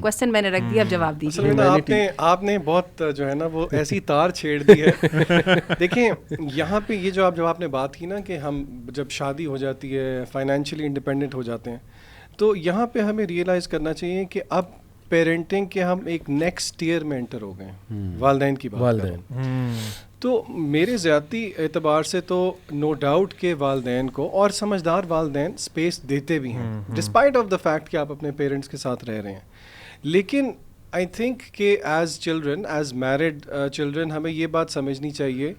کوسچن میں نے رکھ دیا, اب جواب دیجیے. آپ نے بہت جو ہے نا وہ ایسی تار چھیڑ دی ہے. دیکھیں یہاں پہ یہ جو آپ نے بات کی نا کہ ہم جب شادی ہو جاتی ہے فائنینشلی انڈیپینڈنٹ ہو جاتے ہیں, تو یہاں پہ ہمیں ریئلائز کرنا چاہیے کہ اب پیرنٹنگ کے ہم ایک نیکسٹ ٹیئر میں انٹر ہو گئے ہیں. والدین کی بات تو میرے ذاتی اعتبار سے تو نو ڈاؤٹ کہ والدین کو, اور سمجھدار والدین اسپیس دیتے بھی ہیں ڈسپائٹ آف دا فیکٹ کہ آپ اپنے پیرنٹس کے ساتھ رہ رہے ہیں. لیکن آئی تھنک کہ as children, as married children, ہمیں یہ بات سمجھنی چاہیے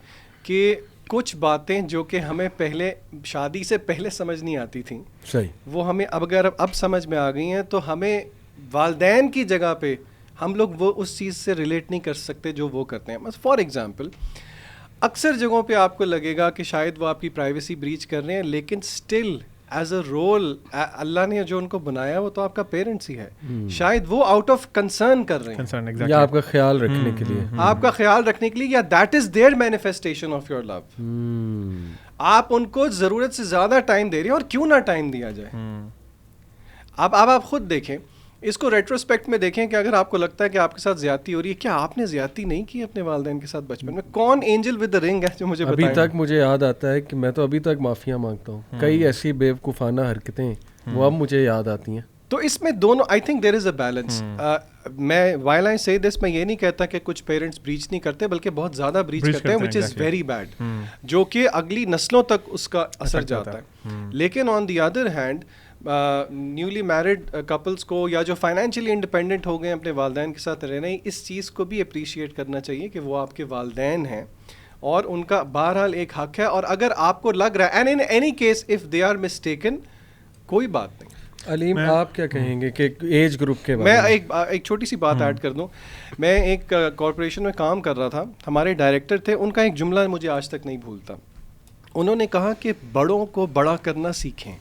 کہ کچھ باتیں جو کہ ہمیں پہلے شادی سے پہلے سمجھ نہیں آتی تھیں, صحیح, وہ ہمیں اگر اب سمجھ میں آ گئی ہیں, تو ہمیں والدین کی جگہ پہ ہم لوگ وہ اس چیز سے ریلیٹ نہیں کر سکتے جو وہ کرتے ہیں. فار ایگزامپل اکثر جگہوں پہ آپ کو لگے گا کہ شاید وہ آپ کی پرائیویسی بریچ کر رہے ہیں, لیکن اسٹل ایز اے رول اللہ نے جو ان کو بنایا وہ تو آپ کا پیرنٹس ہی ہے. شاید وہ آؤٹ آف کنسرن کر رہے ہیں, یا آپ کا خیال رکھنے کے لیے, آپ کا خیال رکھنے کے لیے, یا that is their manifestation of your love. آپ ان کو ضرورت سے زیادہ ٹائم دے رہے ہیں, اور کیوں نہ ٹائم دیا جائے. اب آپ خود دیکھیں, اس کو ریٹروسپیکٹ میں دیکھیں کہ اگر آپ کو لگتا ہے کہ آپ کے ساتھ زیادتی ہو رہی ہے, کیا آپ نے زیادتی نہیں کی اپنے والدین کے ساتھ بچپن میں؟ کون اینجل ود دا رنگ ہے جو مجھے ابھی تک مجھے یاد آتا ہے کہ میں تو ابھی تک معافیاں مانگتا ہوں. کئی ایسی بیوقوفانہ حرکتیں وہ اب مجھے یاد آتی ہیں. تو اس میں دونوں, I think there is a balance. میں وائل آئی سے دس, میں یہ نہیں کہتا کہ کچھ پیرنٹس بریچ نہیں کرتے, بلکہ بہت زیادہ بریچ کرتے ہیں, وچ از ویری بیڈ, جو کہ اگلی نسلوں تک اس کا اثر جاتا ہے. لیکن on the other hand newly married couples کو, یا جو فائنینشلی انڈیپینڈنٹ ہو گئے اپنے والدین کے ساتھ رہنا, اس چیز کو بھی اپریشیٹ کرنا چاہیے کہ وہ آپ کے والدین ہیں اور ان کا بہرحال ایک حق ہے. اور اگر آپ کو لگ رہا ہے, and in any case if they are mistaken, کوئی بات نہیں. علیم آپ کیا کہیں گے کہ ایج گروپ کے بارے میں ایک چھوٹی سی بات ایڈ کر دوں. میں ایک کارپوریشن میں کام کر رہا تھا, ہمارے ڈائریکٹر تھے, ان کا ایک جملہ مجھے آج تک نہیں بھولتا. انہوں نے کہا کہ بڑوں کو بڑا کرنا سیکھیں.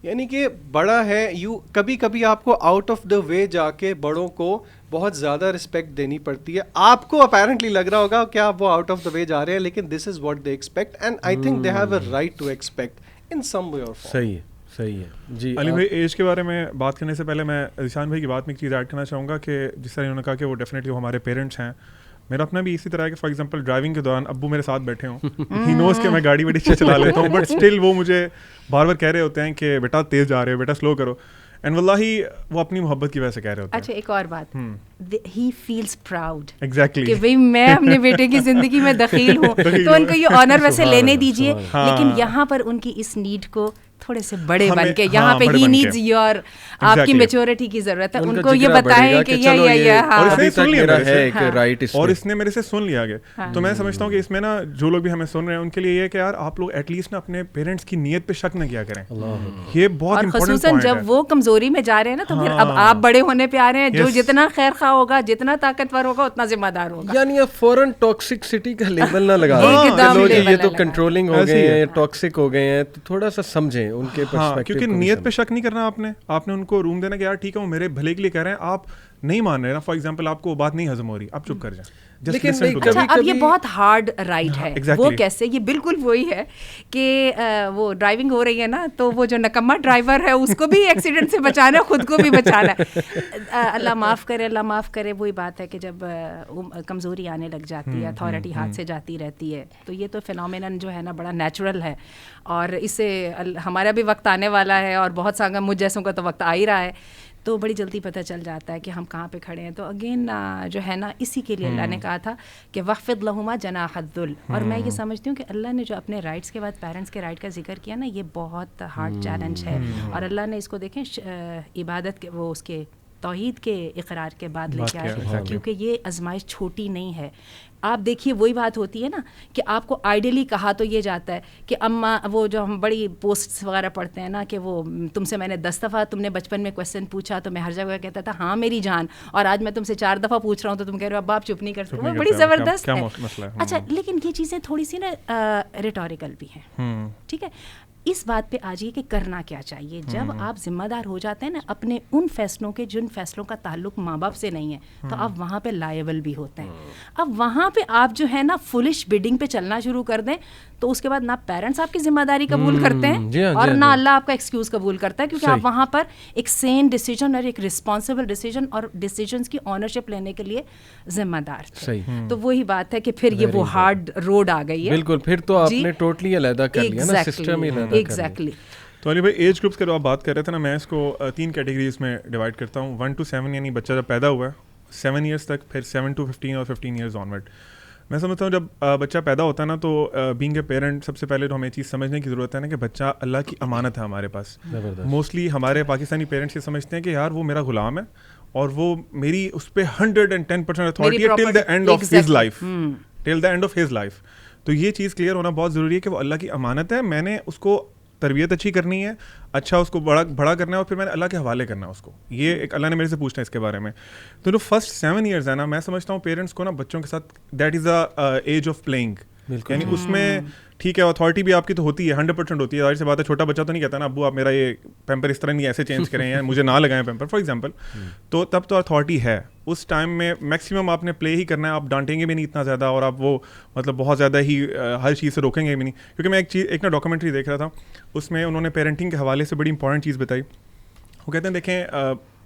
یعنی کہ بڑا ہے, کبھی کبھی آپ کو آؤٹ آف دا وے جا کے بڑوں کو بہت زیادہ رسپیکٹ دینی پڑتی ہے. آپ کو اپیرنٹلی لگ رہا ہوگا کہ آپ وہ آؤٹ آف دا وے جا رہے ہیں, لیکن this is what they expect, and I think they have a right to expect in some way or form. صحیح ہے, صحیح ہے جی. علی بھائی ایج کے بارے میں بات کرنے سے پہلے میں ذیشان بھائی کی بات میں ایک چیز ایڈ کرنا چاہوں گا کہ جس طرح انہوں نے کہا کہ وہ ڈیفینیٹلی ہمارے پیرنٹس ہیں. میرا اپنا بھی اسی طرح ہے کہ فار ایگزامپل ڈرائیونگ کے دوران ابو میرے ساتھ بیٹھے ہوں, ہی نوز کہ میں گاڑی بڑی اچھی چلا لیتا ہوں, بٹ اسٹل وہ مجھے بار بار کہہ رہے ہوتے ہیں کہ بیٹا تیز جا رہے ہو, بیٹا سلو کرو, اینڈ واللہ وہ اپنی محبت کی وجہ سے کہہ رہے ہوتے ہیں. اچھا ایک اور بات, ہی فیلز پراؤڈ ایگزیکٹلی کہ بھائی میں اپنے بیٹے کی زندگی میں دخیل ہوں, تو ان کو یہ آنر ویسے لینے دیجیے, لیکن یہاں پر ان کی اس نیڈ کو تھوڑے سے بڑے بن کے, یہاں پہ ہی نیڈز یور آپ کی میچورٹی کی ضرورت ہے, ان کو یہ بتائیں کہ اور اس نے میرے سے سن لیا گیا. تو میں سمجھتا ہوں کہ اس میں نا جو لوگ بھی ہمیں سن رہے ہیں ان کے لیے یہ کہ یار آپ لوگ ایٹ لیسٹ نا اپنے پیرنٹس کی نیت پہ شک نہ کیا کریں, یہ بہت اور خصوصاً جب وہ کمزوری میں جا رہے ہیں نا, تو پھر اب آپ بڑے ہونے پہ آ رہے ہیں, جو جتنا خیر خواہ ہوگا, جتنا طاقتور ہوگا, اتنا ذمہ دار ہوگا. یعنی اب فوراً ٹاکسکسٹی کا لیبل نہ لگا یہ تو کنٹرولنگ ہو گئے ہیں, ٹاکسک ہو گئے ہیں, تو تھوڑا سا سمجھیں ان کے پرسپیکٹو. کیونکہ نیت پہ شک نہیں کرنا آپ نے ان کو روم دینا کہ یار ٹھیک ہے وہ میرے بھلے کے لیے کہہ رہے ہیں, آپ نہیں مان رہے نا, فار ایگزامپل آپ کو وہ بات نہیں ہضم ہو رہی, آپ چپ کر جائیں. اب یہ بہت ہارڈ رائٹ ہے, وہ کیسے, یہ بالکل وہی ہے کہ وہ ڈرائیونگ ہو رہی ہے نا, تو وہ جو نکما ڈرائیور ہے اس کو بھی ایکسیڈنٹ سے بچانا ہے, خود کو بھی بچانا ہے. اللہ معاف کرے, اللہ معاف کرے. وہی بات ہے کہ جب کمزوری آنے لگ جاتی ہے, اتھارٹی ہاتھ سے جاتی رہتی ہے, تو یہ تو فینومینن جو ہے نا بڑا نیچرل ہے, اور اس سے ہمارا بھی وقت آنے والا ہے, اور بہت سا مجھ جیسوں کا تو وقت آ ہی رہا ہے, تو بڑی جلدی پتہ چل جاتا ہے کہ ہم کہاں پہ کھڑے ہیں. تو اگین جو ہے نا, اسی کے لیے اللہ نے کہا تھا کہ وخفض لہما جناح الذل, اور میں یہ سمجھتی ہوں کہ اللہ نے جو اپنے رائٹس کے بعد پیرنٹس کے رائٹ کا ذکر کیا نا, یہ بہت ہارڈ چیلنج ہے, اور اللہ نے اس کو دیکھیں عبادت کے وہ اس کے توحید کے اقرار کے بعد لے کے آئے, کیونکہ یہ آزمائش چھوٹی نہیں ہے. آپ دیکھیے وہی بات ہوتی ہے نا کہ آپ کو آئیڈیلی کہا تو یہ جاتا ہے کہ اماں, وہ جو ہم بڑی پوسٹس وغیرہ پڑھتے ہیں نا کہ وہ تم سے میں نے 10 دفعہ تم نے بچپن میں کویسچن پوچھا تو میں ہر جگہ کہتا تھا ہاں میری جان, اور آج میں تم سے 4 دفعہ پوچھ رہا ہوں تو تم کہہ رہے ہو اب آپ چپ نہیں کر سکتے. وہ بڑی زبردست ہے. اچھا لیکن یہ چیزیں تھوڑی سی نا ریٹوریکل بھی ہیں, ٹھیک ہے. اس بات پہ آ جائیے کہ کرنا کیا چاہیے جب آپ ذمہ دار ہو جاتے ہیں نا اپنے ان فیصلوں کے جن فیصلوں کا تعلق ماں باپ سے نہیں ہے, تو آپ وہاں پہ لائبل بھی ہوتے ہیں. اب وہاں پہ آپ جو ہے نا فولش بیڈنگ پہ چلنا شروع کر دیں, تو اس کے بعد نہ پیرنٹس آپ کی ذمہ داری قبول کرتے ہیں اور نہ اللہ آپ کا ایکسکیوز قبول کرتا ہے, کیونکہ آپ وہاں پر ایک سین ڈیسیجن اور ایک رسپانسبل ڈیسیجن اور ڈیسیجنس کی آنرشپ لینے کے لیے ذمہ دار تھے. تو وہی بات ہے کہ پھر یہ وہ ہارڈ روڈ آ گئی ہے. بالکل, پھر تو آپ نے ٹوٹلی علیحدہ کر لیا نا, سسٹم ہی علیحدہ کر لیا. ایگزیکٹلی. تو علی بھائی ایج گروپس کے جو آپ بات کر رہے تھے نا, میں اس کو 3 کیٹیگریز میں ڈیوائڈ کرتا ہوں. 1 to 7 یعنی بچہ جب پیدا ہوا ہے 7 ایئرس تک, پھر 7 to 15 اور 15 ایئرز آنورڈ. میں سمجھتا ہوں جب بچہ پیدا ہوتا ہے نا, تو بینگ اے پیرنٹ سب سے پہلے تو ہمیں چیز سمجھنے کی ضرورت ہے نا کہ بچہ اللہ کی امانت ہے ہمارے پاس. موسٹلی ہمارے پاکستانی پیرنٹس یہ سمجھتے ہیں کہ یار وہ میرا غلام ہے اور وہ میری اس پہ 110% اتھارٹی ہے till the end of his life, till the end of his life. تو یہ چیز کلیئر ہونا بہت ضروری ہے کہ وہ اللہ کی امانت ہے, میں نے اس کو تربیت اچھی کرنی ہے, اچھا اس کو بڑا کرنا ہے, اور پھر میں نے اللہ کے حوالے کرنا ہے اس کو. یہ ایک اللہ نے میرے سے پوچھنا ہے اس کے بارے میں. تو جو فرسٹ 7 ایئرز ہے نا, میں سمجھتا ہوں پیرنٹس کو نا بچوں کے ساتھ that is a age of playing, یعنی اس میں ٹھیک ہے اتھارٹی بھی آپ کی تو ہوتی ہے, 100% ہوتی ہے. ظاہر سی بات ہے, چھوٹا بچہ تو نہیں کہتا نا ابو آپ میرا یہ پیمپر اس طرح نہیں ایسے چینج کریں یا مجھے نہ لگائیں پیمپر فار ایگزامپل. تو تب تو اتھارٹی ہے. اس ٹائم میں میکسیمم آپ نے پلے ہی کرنا ہے, آپ ڈانٹیں گے بھی نہیں اتنا زیادہ, اور آپ وہ مطلب بہت زیادہ ہی ہر چیز سے روکیں گے بھی نہیں. کیونکہ میں ایک نا ڈاکومنٹری دیکھ رہا تھا, اس میں انہوں نے پیرنٹنگ کے حوالے سے بڑی امپورٹنٹ چیز بتائی. وہ کہتے ہیں دیکھیں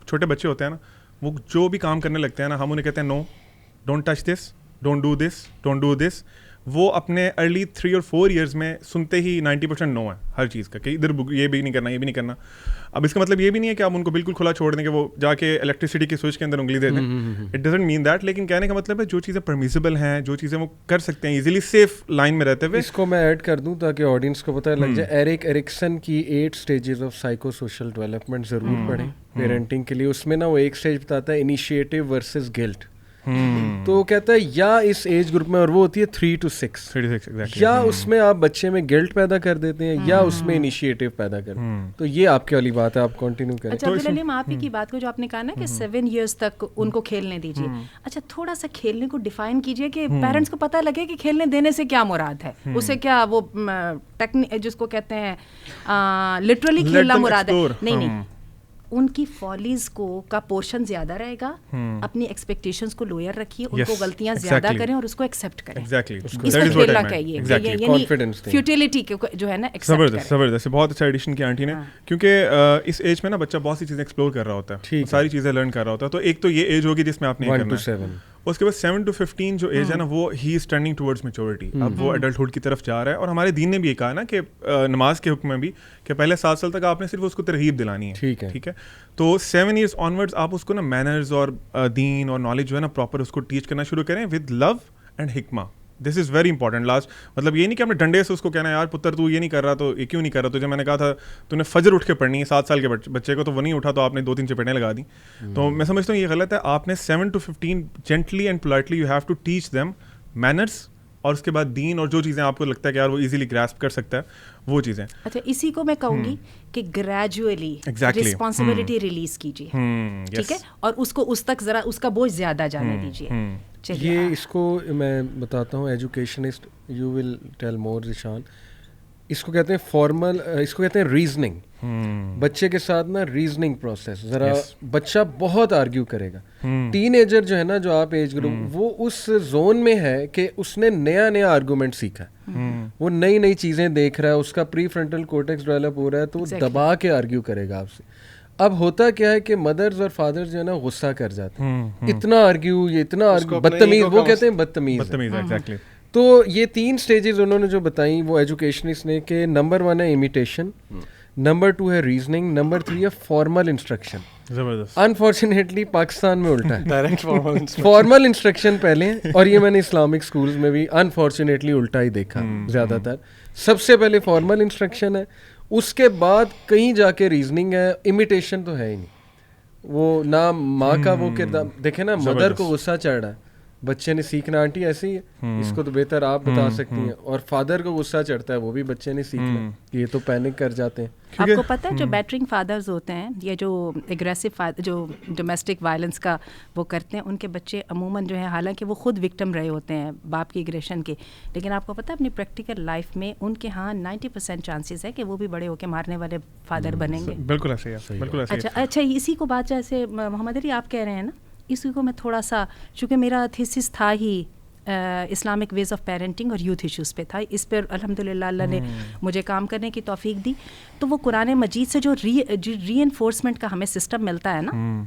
چھوٹے بچے ہوتے ہیں نا, وہ جو بھی کام کرنے لگتے ہیں نا, ہم انہیں کہتے ہیں no, don't touch this, don't do this, don't do this. وہ اپنے ارلی 3 اور 4 ایئرز میں سنتے ہی 90% نو ہے ہر چیز کا, کہ ادھر یہ بھی نہیں کرنا, یہ بھی نہیں کرنا. اب اس کا مطلب یہ بھی نہیں ہے کہ آپ ان کو بالکل کھلا چھوڑ دیں کہ وہ جا کے الیکٹریسٹی کے سوئچ کے اندر انگلی دے دیں. It doesn't mean that. لیکن کہنے کا مطلب ہے جو چیزیں پرمیسیبل ہیں, جو چیزیں وہ کر سکتے ہیں ایزیلی سیف لائن میں رہتے ہوئے. اس کو میں ایڈ کر دوں تاکہ آڈینس کو پتہ لگ جائے. ایرک ایرکسن کی 8 stages of psycho social development ضرور پڑھیں پیرنٹنگ کے لیے. اس میں نا وہ ایک اسٹیج بتاتا ہے انیشیٹو ورسز گلٹ. تو وہ کہتا ہے یا اس ایج گروپ میں, اور وہ ہوتی ہے 3 to 6, یا اس میں آپ بچے میں گلٹ پیدا کر دیتے ہیں یا اس میں انیشیٹو پیدا کرتے ہیں. تو یہ آپ کی والی بات ہے, آپ کنٹینیو کریں. اچھا عبدالعلیم, آپ ہی کی بات کو جو آپ نے کہا نا کہ 7 ایئرس تک ان کو کھیلنے دیجیے, اچھا تھوڑا سا کھیلنے کو ڈیفائن کیجیے کہ پیرنٹس کو پتہ لگے کہ کھیلنے دینے سے کیا مراد ہے. اسے کیا وہ جس کو کہتے ہیں لٹرلی کھیلنا مراد ہے؟ نہیں, ان کی فالیز کو کا پورشن زیادہ رہے گا, اپنی ایکسپیکٹیشنز کو لوئر رکھیے, ان کو غلطیاں زیادہ کریں اور اس کو ایکسیپٹ کریں. اس کو کھیلنا کہیے, یعنی فیوٹیلٹی جو ہے نا زبردست زبردست, بہت اچھا ایڈیشن کیا آنٹی نے, کیونکہ اس ایج میں نا بچہ بہت سی چیزیں ایکسپلور کر رہا ہوتا ہے, ساری چیزیں لرن کر رہا ہوتا ہے. تو ایک تو یہ ایج ہوگی جس میں آپ نے کرنا ہے, اس کے بعد 7 to 15 جو ایج ہے نا وہ ہی از ٹرننگ ٹورڈز میچورٹی, اب وہ ایڈلٹہڈ کی طرف جا رہا ہے. اور ہمارے دین نے بھی یہ کہا نا کہ نماز کے حکم میں بھی کہ پہلے 7 سال تک آپ نے صرف اس کو ترغیب دلانی ہے, ٹھیک ہے. تو 7 years onwards آپ اس کو نا مینرز اور دین اور نالج جو ہے نا پراپر اس کو ٹیچ کرنا شروع کریں ود لو اینڈ حکمہ. This is very important. Last مطلب یہ نہیں کہ ہم نے ڈنڈے سے اس کو کہنا ہے یار پتر تو یہ نہیں کر رہا, تو یہ کیوں نہیں کر رہا, تجھے میں نے کہا تھا تو نے فجر اٹھ کے پڑھنی ہے 7 سال کے بچے کو, تو وہ نہیں اٹھا تو آپ نے 2-3 چپیٹیں لگا دی. تو میں سمجھتا ہوں یہ غلط ہے. آپ نے 7 to 15 gently and politely you have to teach them manners, اور اس کے بعد دین اور جو چیزیں آپ کو لگتا ہے کہ یار وہ ایزیلی گراسپ کر سکتا ہے وہ چیزیں. اچھا اسی کو میں کہوں گی کہ گریجولی رسپانسبلٹی ریلیز کیجیے, ٹھیک ہے, اور اس کو اس تک ذرا اس کا بوجھ زیادہ جانے دیجیے. یہ اس کو میں بتاتا ہوں, ایجوکیشنسٹ یو ول ٹیل مور ذیشان, اس کو کہتے ہیں فارمل, اس کو کہتے ہیں ریزننگ. بچے کے ساتھ نا ریزننگ پروسیس, ذرا بچہ بہت آرگیو کرے گا. ٹین ایجر جو ہے نا, جو آپ ایج گروپ, وہ اس زون میں ہے کہ اس نے نیا نیا آرگومنٹ سیکھا ہے, وہ نئی نئی چیزیں دیکھ رہا ہے, اس کا پری فرنٹل کورٹیکس ڈیولپ ہو رہا ہے, تو وہ دبا کے آرگیو کرے گا آپ سے. اب ہوتا کیا ہے کہ مدرز اور فادرز جو ہے نا غصہ کر جاتے ہیں, اتنا آرگیو, یہ اتنا آرگیو, بدتمیز, وہ کہتے ہیں بدتمیز. تو یہ 3 سٹیجز انہوں نے جو بتائیں وہ ایجوکیشنسٹ نے, کہ نمبر 1 ہے امیٹیشن, نمبر 2 ہے ریزننگ, نمبر 3 ہے فارمل انسٹرکشن. انفارچونیٹلی پاکستان میں الٹا ہے, فارمل انسٹرکشن پہلے, اور یہ میں نے اسلامک اسکولز میں بھی انفارچونیٹلی الٹا ہی دیکھا زیادہ تر. سب سے پہلے فارمل انسٹرکشن ہے, اس کے بعد کہیں جا کے ریزننگ ہے, امیٹیشن تو ہے ہی نہیں. وہ نہ ماں کا وہ کردار دیکھیں نا, مدر کو غصہ چڑھ رہا ہے, بچے نے سیکھنا, آنٹی ایسے ہی ہے, اس کو تو بہتر آپ بتا سکتی ہیں, اور فادر کو غصہ چڑھتا ہے, وہ بھی بچے نے سیکھنا, یہ تو پینک کر جاتے ہیں. آپ کو پتہ ہے جو بیٹرنگ فادرز ہوتے ہیں, یہ جو اگریسو جو ڈومیسٹک وائلنس کا وہ کرتے ہیں, ان کے بچے عموماً جو ہے, حالانکہ وہ خود وکٹم رہے ہوتے ہیں باپ کی اگریشن کے, لیکن آپ کو پتہ ہے اپنی پریکٹیکل لائف میں ان کے ہاں 90% چانسز ہے کہ وہ بھی بڑے ہو کے مارنے والے فادر بنیں گے. بالکل ایسے ہی, بالکل ایسے. اچھا اسی کو بات جیسے محمد علی آپ کہہ رہے ہیں نا, اسی کو میں تھوڑا سا, چونکہ میرا تھیسس تھا ہی اسلامک ویز آف پیرنٹنگ اور یوتھ ایشوز پہ تھا, اس پر الحمدللہ اللہ نے مجھے کام کرنے کی توفیق دی. تو وہ قرآن مجید سے جو ری انفورسمنٹ کا ہمیں سسٹم ملتا ہے نا,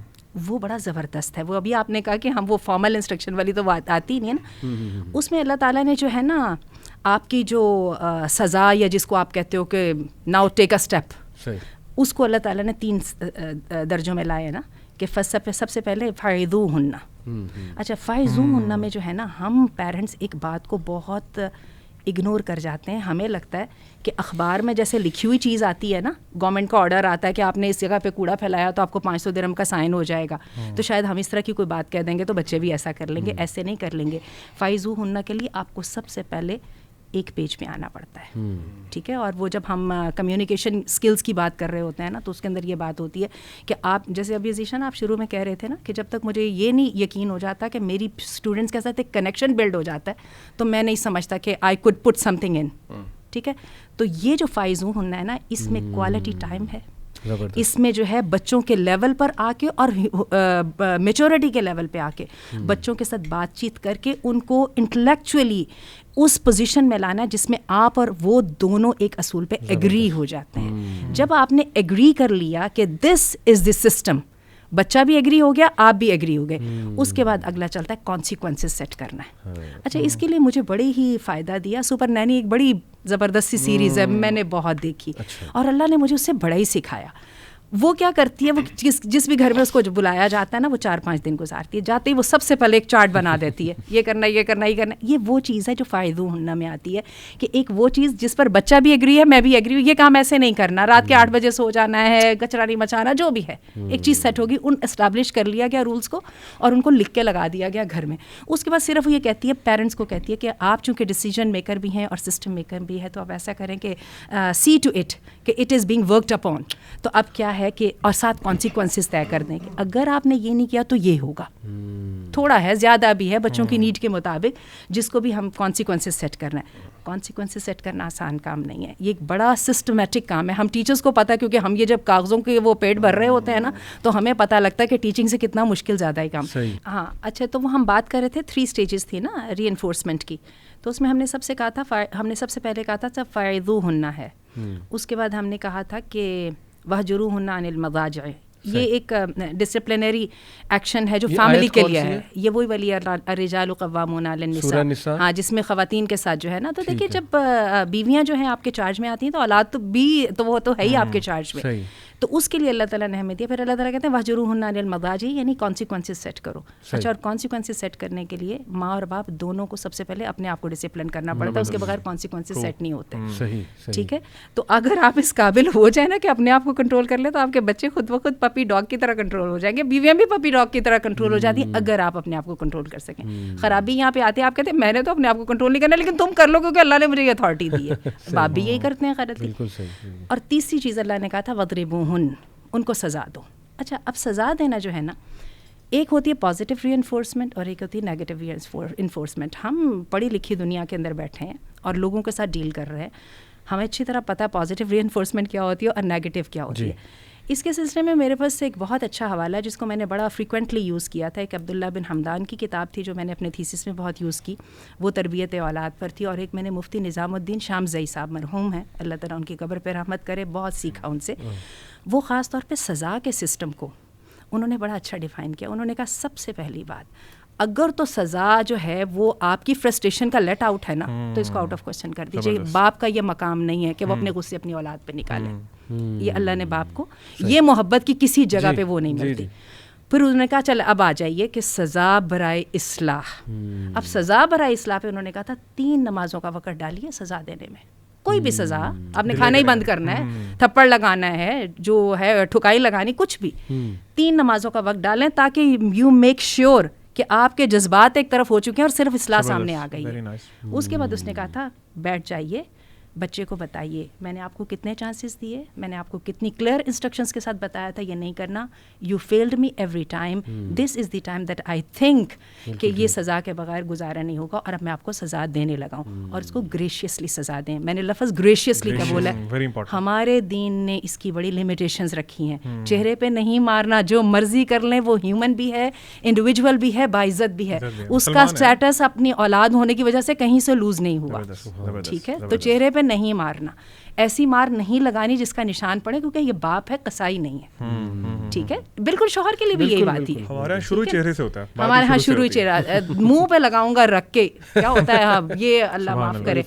وہ بڑا زبردست ہے. وہ ابھی آپ نے کہا کہ ہم وہ فارمل انسٹرکشن والی تو بات آتی نہیں ہے نا, اس میں اللہ تعالیٰ نے جو ہے نا آپ کی جو سزا, یا جس کو آپ کہتے ہو کہ ناؤ ٹیک اے اسٹیپ, اس کو اللہ تعالیٰ نے 3 درجوں میں لائے نا, کہ سب سے پہلے فائدوہن. اچھا فائزوہن میں جو ہے نا, ہم پیرنٹس ایک بات کو بہت اگنور کر جاتے ہیں. ہمیں لگتا ہے کہ اخبار میں جیسے لکھی ہوئی چیز آتی ہے نا, گورنمنٹ کا آرڈر آتا ہے کہ آپ نے اس جگہ پہ کوڑا پھیلایا تو آپ کو 500 درہم کا سائن ہو جائے گا, تو شاید ہم اس طرح کی کوئی بات کہہ دیں گے تو بچے بھی ایسا کر لیں گے. ایسے نہیں کر لیں گے. فائزوہن کے لیے آپ کو سب سے پہلے ایک پیج پہ آنا پڑتا ہے, ٹھیک ہے. اور وہ جب ہم کمیونیکیشن اسکلس کی بات کر رہے ہوتے ہیں نا, تو اس کے اندر یہ بات ہوتی ہے کہ آپ جیسے ابھی ذیشان آپ شروع میں کہہ رہے تھے نا, کہ جب تک مجھے یہ نہیں یقین ہو جاتا کہ میری اسٹوڈنٹس کے ساتھ ایک کنیکشن بلڈ ہو جاتا ہے, تو میں نہیں سمجھتا کہ I could put some thing in, ٹھیک ہے. تو یہ جو فائزوہن ہے نا, اس میں کوالٹی ٹائم ہے, اس میں جو ہے بچوں کے لیول پر آ کے اور میچورٹی کے لیول پہ آ کے بچوں کے ساتھ بات چیت کر کے ان کو انٹلیکچولی اس پوزیشن میں لانا جس میں آپ اور وہ دونوں ایک اصول پہ ایگری ہو جاتے ہیں. جب آپ نے ایگری کر لیا کہ دس از دی سسٹم, بچہ بھی ایگری ہو گیا, آپ بھی ایگری ہو گئے, اس کے بعد اگلا چلتا ہے کانسیکوینسز سیٹ کرنا ہے. اچھا اس کے لیے مجھے بڑی ہی فائدہ دیا سپر نینی, ایک بڑی زبردست سی سیریز ہے, میں نے بہت دیکھی, اور اللہ نے مجھے اس سے بڑا ہی سکھایا. وہ کیا کرتی ہے, وہ جس بھی گھر میں اس کو جو بلایا جاتا ہے نا, وہ 4-5 دن گزارتی ہے. جاتے ہی وہ سب سے پہلے ایک چارٹ بنا دیتی ہے, یہ کرنا یہ کرنا یہ کرنا. یہ وہ چیز ہے جو فائدوہن میں آتی ہے, کہ ایک وہ چیز جس پر بچہ بھی ایگری ہے, میں بھی ایگری ہوں, یہ کام ایسے نہیں کرنا, رات کے 8 بجے سو جانا ہے, کچرا نہیں مچانا, جو بھی ہے ایک چیز سیٹ ہوگی. ان اسٹیبلش کر لیا گیا رولس کو, اور ان کو لکھ کے لگا دیا گیا گھر میں. اس کے بعد صرف وہ یہ کہتی ہے, پیرنٹس کو کہتی ہے کہ آپ چونکہ ڈیسیجن میکر بھی ہیں اور سسٹم میکر بھی ہے, تو آپ ایسا کریں کہ سی ٹو اٹ کہ it is being worked upon. تو اب کیا ہے کہ, اور ساتھ کانسیکوینسز طے کر دیں کہ اگر آپ نے یہ نہیں کیا تو یہ ہوگا. تھوڑا ہے, زیادہ بھی ہے, بچوں کی نیڈ کے مطابق, جس کو بھی ہم کانسیکوینسز سیٹ کرنا ہے. کانسیکوینسز سیٹ کرنا آسان کام نہیں ہے, یہ ایک بڑا سسٹمیٹک کام ہے. ہم ٹیچرس کو پتہ ہے کیونکہ ہم یہ جب کاغذوں کے وہ پیٹ بھر رہے ہوتے ہیں نا تو ہمیں پتہ لگتا ہے کہ ٹیچنگ سے کتنا مشکل زیادہ ہے کام. ہاں اچھا, تو وہ ہم بات کر رہے تھے 3 اسٹیجز تھی نا ری انفورسمنٹ کی, تو اس میں ہم نے سب سے کہا تھا, ہم نے سب سے پہلے کہا تھا فَعِظُوهُنَّ ہے, اس کے بعد ہم نے کہا تھا کہ وَاهْجُرُوهُنَّ عَنِ الْمَضَاجِعِ, یہ ایک ڈسپلنری ایکشن ہے جو فیملی کے لیے ہے. یہ وہی ولی الرجال قوامون علی النساء, ہاں, جس میں خواتین کے ساتھ جو ہے نا, تو دیکھیے جب بیویاں جو ہیں آپ کے چارج میں آتی ہیں تو اولاد تو بھی تو وہ تو ہے ہی آپ کے چارج میں, تو اس کے لیے اللہ تعالیٰ نے ہمیں دیا. پھر اللہ تعالیٰ کہتے ہیں وَاهْجُرُوهُنَّ عَنِ الْمَضَاجِعِ, یعنی کانسیکوینسز سیٹ کرو. اچھا, اور کانسیکوینسز سیٹ کرنے کے لیے ماں اور باپ دونوں کو سب سے پہلے اپنے آپ کو ڈسپلن کرنا پڑتا ہے, اس کے بغیر کانسیکوینسز سیٹ نہیں ہوتے. ٹھیک ہے, تو اگر آپ اس قابل ہو جائیں نا کہ اپنے آپ کو کنٹرول کر لیں تو آپ کے بچے خود بخود پپی ڈاگ کی طرح کنٹرول ہو جائیں گے, بیویاں بھی پپی ڈاگ کی طرح کنٹرول ہو جاتی ہیں اگر آپ اپنے آپ کو کنٹرول کر سکیں. خرابی یہاں پہ آتے ہیں, آپ کہتے ہیں میں نے تو اپنے آپ کو کنٹرول نہیں کرنا, لیکن تم کر لو کیونکہ اللہ نے مجھے یہ اتھارٹی دی ہے. باپ بھی یہی کرتے ہیں غلطی. اور تیسری چیز اللہ نے کہا تھا وَاضْرِبُوهُنَّ, ان کو سزا دو. اچھا, اب سزا دینا جو ہے نا, ایک ہوتی ہے پازیٹیو ری انفورسمنٹ اور ایک ہوتی ہے نیگیٹیو ری انفورسمنٹ. ہم پڑھی لکھی دنیا کے اندر بیٹھے ہیں اور لوگوں کے ساتھ ڈیل کر رہے ہیں, ہمیں اچھی طرح پتہ ہے پازیٹیو ری انفورسمنٹ کیا ہوتی ہے اور نیگیٹیو کیا ہوتی ہے. اس کے سلسلے میں میرے پاس ایک بہت اچھا حوالہ ہے جس کو میں نے بڑا فریکوینٹلی یوز کیا تھا. ایک عبداللہ بن حمدان کی کتاب تھی جو میں نے اپنے تھیسس میں بہت یوز کی, وہ تربیت اولاد پر تھی. اور ایک میں نے مفتی نظام الدین شامزئی صاحب, مرحوم ہیں, اللہ تعالیٰ ان کی قبر پہ رحمت کرے, بہت سیکھا ان سے. وہ خاص طور پہ سزا کے سسٹم کو انہوں نے بڑا اچھا ڈیفائن کیا. انہوں نے کہا سب سے پہلی بات, اگر تو سزا جو ہے وہ آپ کی فرسٹریشن کا لیٹ آؤٹ ہے نا, تو اس کو آؤٹ آف کوسچن کر دیجیے. باپ کا یہ مقام نہیں ہے کہ وہ اپنے غصے اپنی اولاد پہ نکالے. یہ اللہ نے باپ کو یہ محبت کی کسی جگہ پہ وہ نہیں ملتی. پھر انہوں نے کہا چل اب آ جائیے کہ سزا برائے اصلاح. اب سزا برائے اصلاح پہ انہوں نے کہا تھا 3 نمازوں کا وقت ڈالیے سزا دینے میں. کوئی بھی سزا, آپ نے کھانا ہی بند کرنا ہے, تھپڑ لگانا ہے, جو ہے ٹھکائی لگانی, کچھ بھی, 3 نمازوں کا وقت ڈالیں تاکہ یو میک شیور کہ آپ کے جذبات ایک طرف ہو چکے ہیں اور صرف اصلاح سامنے آ گئی ہے. اس کے بعد اس نے کہا تھا بیٹھ جائیے, بچے کو بتائیے میں نے آپ کو کتنے چانسز دیے, میں نے آپ کو کتنی کلیئر انسٹرکشنز کے ساتھ بتایا تھا یہ نہیں کرنا, you field me every time, this is the time that I think کہ یہ سزا کے بغیر گزارا نہیں ہوگا اور اب میں آپ کو سزا دینے لگا ہوں, اور اس کو گریشیسلی سزا دیں. میں نے لفظ گریشیسلی کا بولا ہے. ہمارے دین نے اس کی بڑی لمیٹیشنز رکھی ہیں. چہرے پہ نہیں مارنا, جو مرضی کر لیں, وہ ہیومن بھی ہے, انڈیویجول بھی ہے, باعزت بھی ہے, اس کا اسٹیٹس اپنی اولاد ہونے کی وجہ سے کہیں سے لوز نہیں ہوا. ٹھیک ہے, تو چہرے پہ نہیں مارنا, ایسی مار نہیں لگانی جس کا نشان پڑے, کیونکہ یہ باپ ہے, قصائی نہیں ہے. ٹھیک ہے, بالکل شوہر کے لیے بھی یہی بات ہی ہے. ہمارا شروع چہرے سے ہوتا ہے, ہمارے ہاں شروع چہرہ, منہ پہ لگاؤں گا رکھ کے, کیا ہوتا ہے یہ اللہ معاف کرے.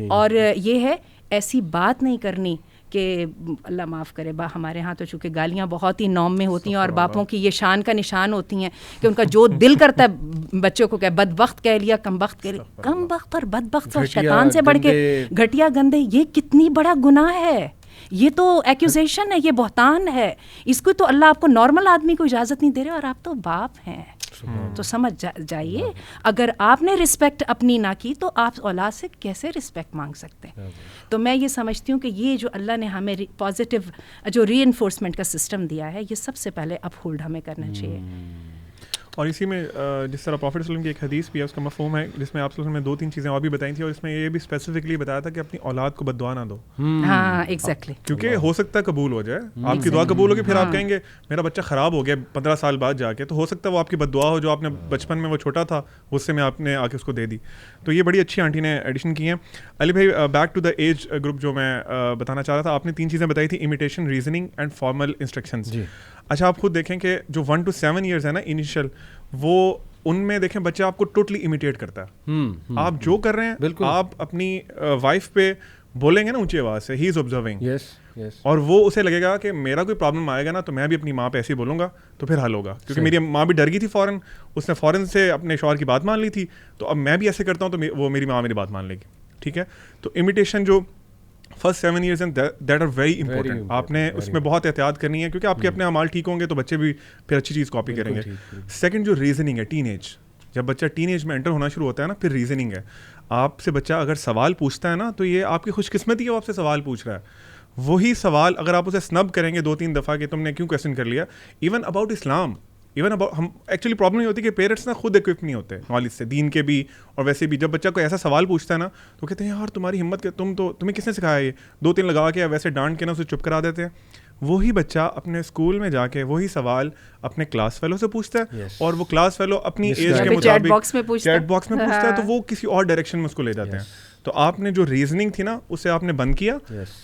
اور یہ ہے ایسی بات نہیں کرنی کہ اللہ معاف کرے, ہمارے ہاں تو چونکہ گالیاں بہت ہی نام میں ہوتی ہیں اور باپوں کی یہ شان کا نشان ہوتی ہیں کہ ان کا جو دل کرتا ہے بچوں کو کہ بدبخت کہہ لیا, کم بخت کہہ لیا. کم بخت اور بدبخت اور شیطان سے بڑھ کے گھٹیا گندے, یہ کتنی بڑا گناہ ہے. یہ تو ایکوزیشن ہے, یہ بہتان ہے. اس کو تو اللہ آپ کو نارمل آدمی کو اجازت نہیں دے رہے, اور آپ تو باپ ہیں. تو سمجھ جائیے, اگر آپ نے رسپیکٹ اپنی نہ کی تو آپ اولاد سے کیسے رسپیکٹ مانگ سکتے ہیں. تو میں یہ سمجھتی ہوں کہ یہ جو اللہ نے ہمیں پازیٹیو جو ری انفورسمنٹ کا سسٹم دیا ہے, یہ سب سے پہلے اپ ہولڈ ہمیں کرنا چاہیے. اور اسی میں جس طرح پروفیٹ صلی اللہ علیہ وسلم کی ایک حدیث بھی ہے, اس کا مفہوم ہے, جس میں آپ صلی اللہ علیہ وسلم نے 2-3 چیزیں اور بھی بتائی تھیں, اور اس میں یہ بھی اسپیسیفکلی بتایا تھا کہ اپنی اولاد کو بد دعا نہ دو. ہاں ایگزیکٹلی, کیونکہ ہو سکتا ہے قبول ہو جائے, آپ کی دعا قبول ہوگی, پھر آپ کہیں گے میرا بچہ خراب ہو گیا 15 سال بعد جا کے, تو ہو سکتا ہے وہ آپ کی بد دعا ہو جو آپ نے بچپن میں وہ چھوٹا تھا اس سے میں آپ نے آ کے اس کو دے دی. تو یہ بڑی اچھی آنٹی نے ایڈیشن کی ہیں. علی بھائی, back to the age group جو میں بتانا چاہ رہا تھا, آپ نے 3 چیزیں بتائی تھیں, imitation, reasoning and formal instructions. اچھا, آپ خود دیکھیں کہ جو 1 to 7 ایئرز ہے نا انیشیل, وہ ان میں دیکھیں بچہ آپ کو ٹوٹلی امیٹیٹ کرتا ہے. آپ جو کر رہے ہیں, آپ اپنی وائف پہ بولیں گے نا اونچی آواز سے, ہی از آبزرونگ, اور وہ اسے لگے گا کہ میرا کوئی پرابلم آئے گا نا تو میں بھی اپنی ماں پہ ایسے ہی بولوں گا تو پھر حل ہوگا, کیونکہ میری ماں بھی ڈر گئی تھی فوراً, اس نے فوراً سے اپنے شوہر کی بات مان لی تھی, تو اب میں بھی ایسے کرتا ہوں تو وہ میری ماں میری بات مان لے گی. ٹھیک ہے, تو امیٹیشن جو first 7 years and that are very important. آپ نے اس میں بہت احتیاط کرنی ہے, کیونکہ آپ کے اپنے اعمال ٹھیک ہوں گے تو بچے بھی پھر اچھی چیز کاپی کریں گے. سیکنڈ جو ریزننگ ہے, ٹین ایج, جب بچہ ٹین ایج میں انٹر ہونا شروع ہوتا ہے نا, پھر ریزننگ ہے. آپ سے بچہ اگر سوال پوچھتا ہے نا, تو یہ آپ کی خوش قسمتی ہے وہ آپ سے سوال پوچھ رہا ہے. وہی سوال اگر آپ اسے سنب کریں گے 2-3 دفعہ کہ تم نے کیوں کویسچن کر لیا, ایون اباؤٹ اسلام, ایون اب ہم ایکچولی پرابلم یہ ہوتی ہے کہ پیرنٹس نا خود ایکوپ نہیں ہوتے نالج سے, دین کے بھی اور ویسے بھی. جب بچہ کوئی ایسا سوال پوچھتا ہے نا تو کہتے ہیں یار تمہاری ہمت کہ تمہیں کس نے سکھایا یہ, 2-3 لگا کے ویسے ڈانٹ کے نا اسے چپ کرا دیتے ہیں. وہی بچہ اپنے اسکول میں جا کے وہی سوال اپنے کلاس فیلو سے پوچھتا ہے, اور وہ کلاس فیلو اپنی ایج کے مطابق چیٹ باکس میں پوچھتا ہے, تو وہ کسی اور ڈائریکشن میں اس کو لے جاتے ہیں. تو آپ نے جو ریزننگ تھی نا اسے آپ نے بند کیا,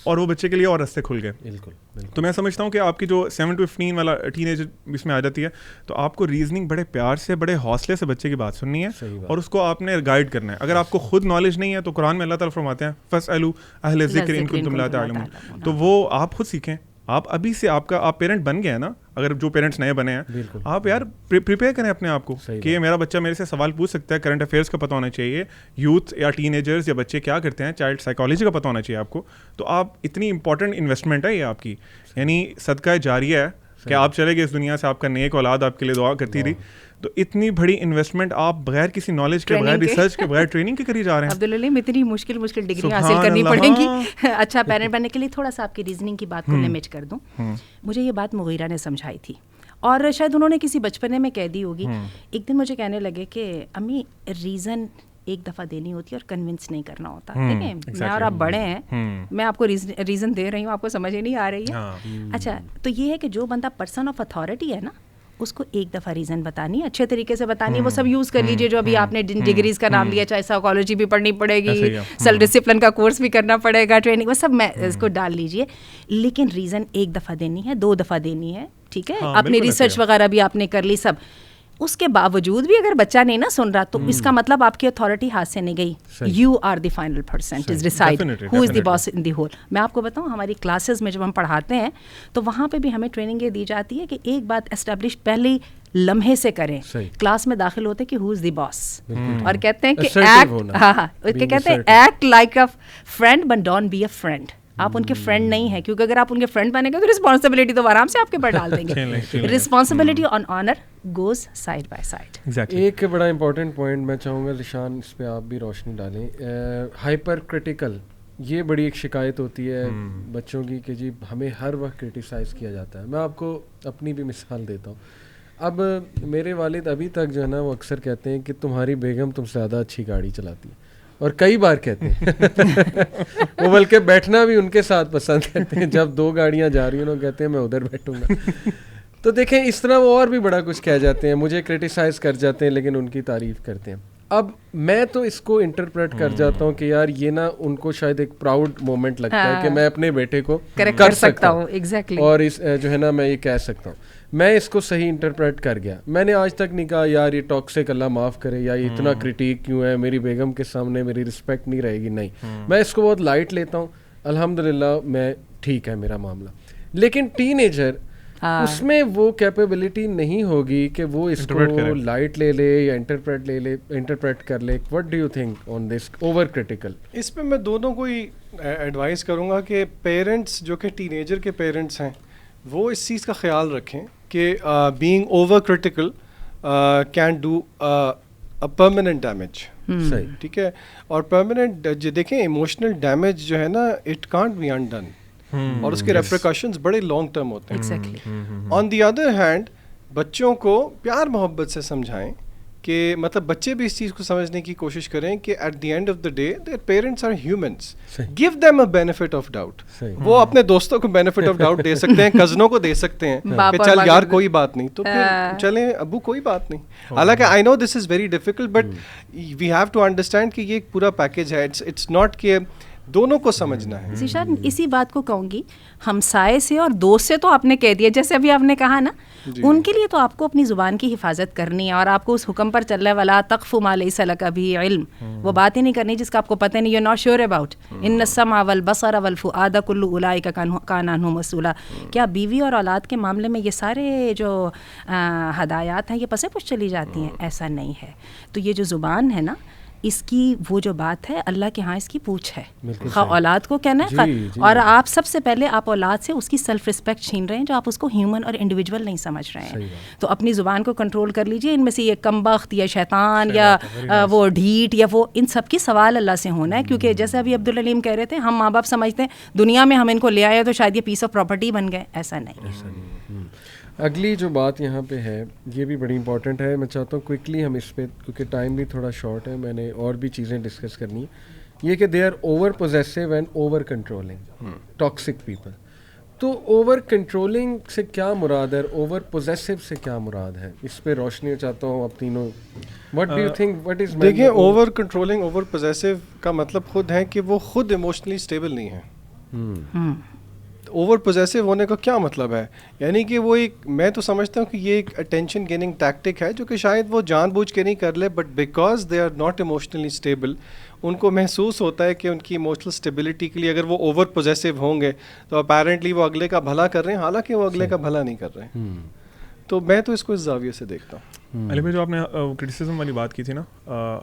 اور وہ بچے کے لیے اور راستے کھل گئے. بالکل. تو میں سمجھتا ہوں کہ آپ کی جو 7 to 15 والا ٹین ایج اس میں آ جاتی ہے, تو آپ کو ریزننگ بڑے پیار سے بڑے حوصلے سے بچے کی بات سننی ہے, اور اس کو آپ نے گائیڈ کرنا ہے. اگر آپ کو خود نالج نہیں ہے تو قرآن میں اللہ تعالیٰ فرماتے ہیں فاسألوا اہل الذکر ان کنتم لا تعلمون, تو وہ آپ خود سیکھیں. آپ ابھی سے آپ پیرنٹ بن گیا ہے نا, اگر جو پیرنٹس نئے بنے ہیں, آپ یار پریپیئر کریں اپنے آپ کو کہ میرا بچہ میرے سے سوال پوچھ سکتا ہے, کرنٹ افیئرس کا پتہ ہونا چاہیے, یوتھ یا ٹین ایجرز یا بچے کیا کرتے ہیں, چائلڈ سائیکالوجی کا پتہ ہونا چاہیے آپ کو. تو آپ اتنی امپورٹنٹ انویسٹمنٹ ہے یہ آپ کی, یعنی صدقہ جاریہ ہے کہ آپ چلے گئے اس دنیا سے, آپ کا نیک اولاد آپ کے لیے دعا کرتی رہی. تو اتنی بڑی انویسٹمنٹ آپ بغیر کسی نالج کے, بغیر ریسرچ کے, بغیر ٹریننگ کے کری جا رہے ہیں. عبدالعلیم اتنی مشکل ڈگری حاصل کرنی پڑے گی اچھا پیرنٹ بننے کے لیے. تھوڑا سا آپ کی ریزننگ کی بات کو لمٹ کر دوں. مجھے یہ بات مغیرہ نے سمجھائی تھی, اور شاید انہوں نے کسی بچپنے میں کہہ دی ہوگی. ایک دن مجھے کہنے لگے کہ امی ریزن ایک دفعہ دینی ہوتی ہے اور کنونس نہیں کرنا ہوتا. دیکھیں میں اور آپ بڑے ہیں, میں آپ کو ریزن دے رہی ہوں, آپ کو سمجھ ہی نہیں آ رہی ہے. اچھا تو یہ ہے کہ جو بندہ پرسن آف اتھارٹی ہے نا, اس کو ایک دفعہ ریزن بتانی ہے, اچھے طریقے سے بتانی ہے. وہ سب یوز کر لیجیے جو ابھی آپ نے ڈگریز کا نام لیا, چاہے سائیکالوجی بھی پڑھنی پڑے گی, سیلف ڈسپلن کا کورس بھی کرنا پڑے گا, ٹریننگ, وہ سب میں اس کو ڈال لیجیے. لیکن ریزن ایک دفعہ دینی ہے, 2 دفعہ دینی ہے, ٹھیک ہے. اپنی ریسرچ وغیرہ بھی آپ نے کر لی سب, اس کے باوجود بھی اگر بچہ نہیں نا سن رہا, تو اس کا مطلب آپ کی اتھارٹی ہاتھ سے نہیں گئی. You are the final person to decide who is the boss in the whole. میں آپ کو بتاؤں, ہماری کلاسز میں جب ہم پڑھاتے ہیں تو وہاں پہ بھی ہمیں ٹریننگ یہ دی جاتی ہے کہ ایک بات اسٹیبلش پہلے لمحے سے کریں. کلاس میں داخل ہوتے کہ ہو از دی باس, اور کہتے ہیں کہ act like a friend but don't be a friend. آپ ان کے فرینڈ نہیں ہیں, کیونکہ اگر آپ ان کے فرینڈ بنے گے تو رسپانسبلٹی تو آرام سے آپ کے پر ڈال دیں گے. رسپانسبلٹی اور owner goes side by side. ایک بڑا امپورٹنٹ پوائنٹ میں چاہوں گا ذیشان, اس پہ آپ بھی روشنی ڈالیں. ہائپر کرٹیکل, یہ بڑی ایک شکایت ہوتی ہے بچوں کی کہ جی ہمیں ہر وقت کرٹیسائز کیا جاتا ہے. میں آپ کو اپنی بھی مثال دیتا ہوں. اب میرے والد ابھی تک جو ہے نا وہ اکثر کہتے ہیں کہ تمہاری بیگم تم سے زیادہ اچھی گاڑی چلاتی ہے, اور کئی بار کہتے ہیں وہ بلکہ بیٹھنا بھی ان کے ساتھ پسند کرتے ہیں. جب 2 گاڑیاں جا رہی ہیں وہ کہتے ہیں میں ادھر بیٹھوں گا. تو دیکھیں اس طرح وہ اور بھی بڑا کچھ کہہ جاتے ہیں, مجھے کرٹیسائز کر جاتے ہیں لیکن ان کی تعریف کرتے ہیں. اب میں تو اس کو انٹرپریٹ کر جاتا ہوں کہ یار یہ نا ان کو شاید ایک پراؤڈ مومنٹ لگتا ہے کہ میں اپنے بیٹے کو کر سکتا ہوں, اور اس جو ہے نا میں یہ کہہ سکتا ہوں. میں اس کو صحیح انٹرپریٹ کر گیا. میں نے آج تک نہیں کہا یار یہ ٹاکسک اللہ معاف کرے, یا یہ اتنا کرٹیک کیوں ہے, میری بیگم کے سامنے میری رسپیکٹ نہیں رہے گی. نہیں, میں اس کو بہت لائٹ لیتا ہوں. الحمدللہ میں ٹھیک ہے میرا معاملہ. لیکن ٹین ایجر, اس میں وہ کیپیبلٹی نہیں ہوگی کہ وہ اس کو لائٹ لے لے یا انٹرپریٹ کر لے. What do you think on this over critical? اس پہ میں دونوں کو ہی ایڈوائز کروں گا کہ پیرنٹس جو کہ ٹین ایجر کے پیرنٹس ہیں وہ اس چیز کا خیال رکھیں کہ being over critical can do permanent damage. صحیح, ٹھیک ہے. اور پرماننٹ دیکھیں ایموشنل ڈیمیج جو ہے نا اٹ کانٹ بی انڈن, اور اس کے ریپریکاشنز بڑے لانگ ٹرم ہوتے ہیں. آن دی ادر ہینڈ بچوں کو پیار محبت سے سمجھائیں کہ مطلب بچے بھی اس چیز کو سمجھنے کی کوشش کریں کہ at the end of the day their parents are humans. Give them a benefit of doubt. وہ اپنے دوستوں کو بینیفٹ آف ڈاؤٹ دے سکتے ہیں, کزنوں کو دے سکتے ہیں کہ چل یار کوئی بات نہیں, تو پھر چلیں ابو کوئی بات نہیں. حالانکہ I know this is very difficult, but we have to understand کہ یہ ایک پورا پیکیج ہے. اٹس ناٹ کہ دونوں کو سمجھنا ہے. ذیشان اسی بات کو کہوں گی, ہمسائے سے اور دوست سے تو آپ نے کہہ دیا, جیسے ابھی آپ نے کہا نا, ان کے لیے تو آپ کو اپنی زبان کی حفاظت کرنی ہے, اور آپ کو اس حکم پر چل رہا والا تقف ما لیس لک بھی علم, وہ بات ہی نہیں کرنی جس کا آپ کو پتہ نہیں, یو ناٹ شیور اباؤٹ. ان السمع والبصر والفؤاد کل اولئک کان عنہ مسئولا. کیا بیوی اور اولاد کے معاملے میں یہ سارے جو ہدایات ہیں یہ پسے پش چلی جاتی ہیں؟ ایسا نہیں ہے. تو یہ جو زبان ہے نا, اس کی وہ جو بات ہے اللہ کے ہاں اس کی پوچھ ہے. اولاد کو کہنا ہے, اور آپ سب سے پہلے آپ اولاد سے اس کی سیلف رسپیکٹ چھین رہے ہیں جو آپ اس کو ہیومن اور انڈیویجول نہیں سمجھ رہے ہیں. تو اپنی زبان کو کنٹرول کر لیجئے. ان میں سے یہ کمبخت یا شیطان یا وہ ڈھیٹ یا وہ, ان سب کی سوال اللہ سے ہونا ہے. کیونکہ جیسے ابھی عبدالعلیم کہہ رہے تھے, ہم ماں باپ سمجھتے ہیں دنیا میں ہم ان کو لے آئے تو شاید یہ پیس آف پراپرٹی بن گئے. ایسا نہیں. اگلی جو بات یہاں پہ ہے یہ بھی بڑی امپورٹنٹ ہے, میں چاہتا ہوں کوئکلی ہم اس پہ, کیونکہ ٹائم بھی تھوڑا شارٹ ہے, میں نے اور بھی چیزیں ڈسکس کرنی ہیں, یہ کہ they are over possessive and over controlling, toxic people. تو اوور کنٹرولنگ سے کیا مراد ہے, اوور پوزیسو سے کیا مراد ہے, اس پہ روشنی چاہتا ہوں آپ تینوں. What do you think what is. دیکھیں, اوور کنٹرولنگ اوور پوزیسو کا مطلب خود ہے کہ وہ خود ایموشنلی اسٹیبل نہیں ہے. اوور پوزیسو ہونے کا کیا مطلب ہے, یعنی کہ وہ ایک, میں تو سمجھتا ہوں کہ یہ ایک اٹینشن گیننگ ٹیکٹک ہے جو کہ شاید وہ جان بوجھ کے نہیں کر لے, but because they are not emotionally stable, ان کو محسوس ہوتا ہے کہ ان کی ایموشنل اسٹیبلٹی کے لیے اگر وہ اوور پوزیسو ہوں گے تو اپیرنٹلی وہ اگلے کا بھلا کر رہے ہیں, حالانکہ وہ اگلے کا بھلا نہیں کر رہے ہیں. تو میں تو اس کو اس زاویے سے دیکھتا ہوں. علی بھائی, جو آپ نے کرٹیسزم والی بات کی تھی نا,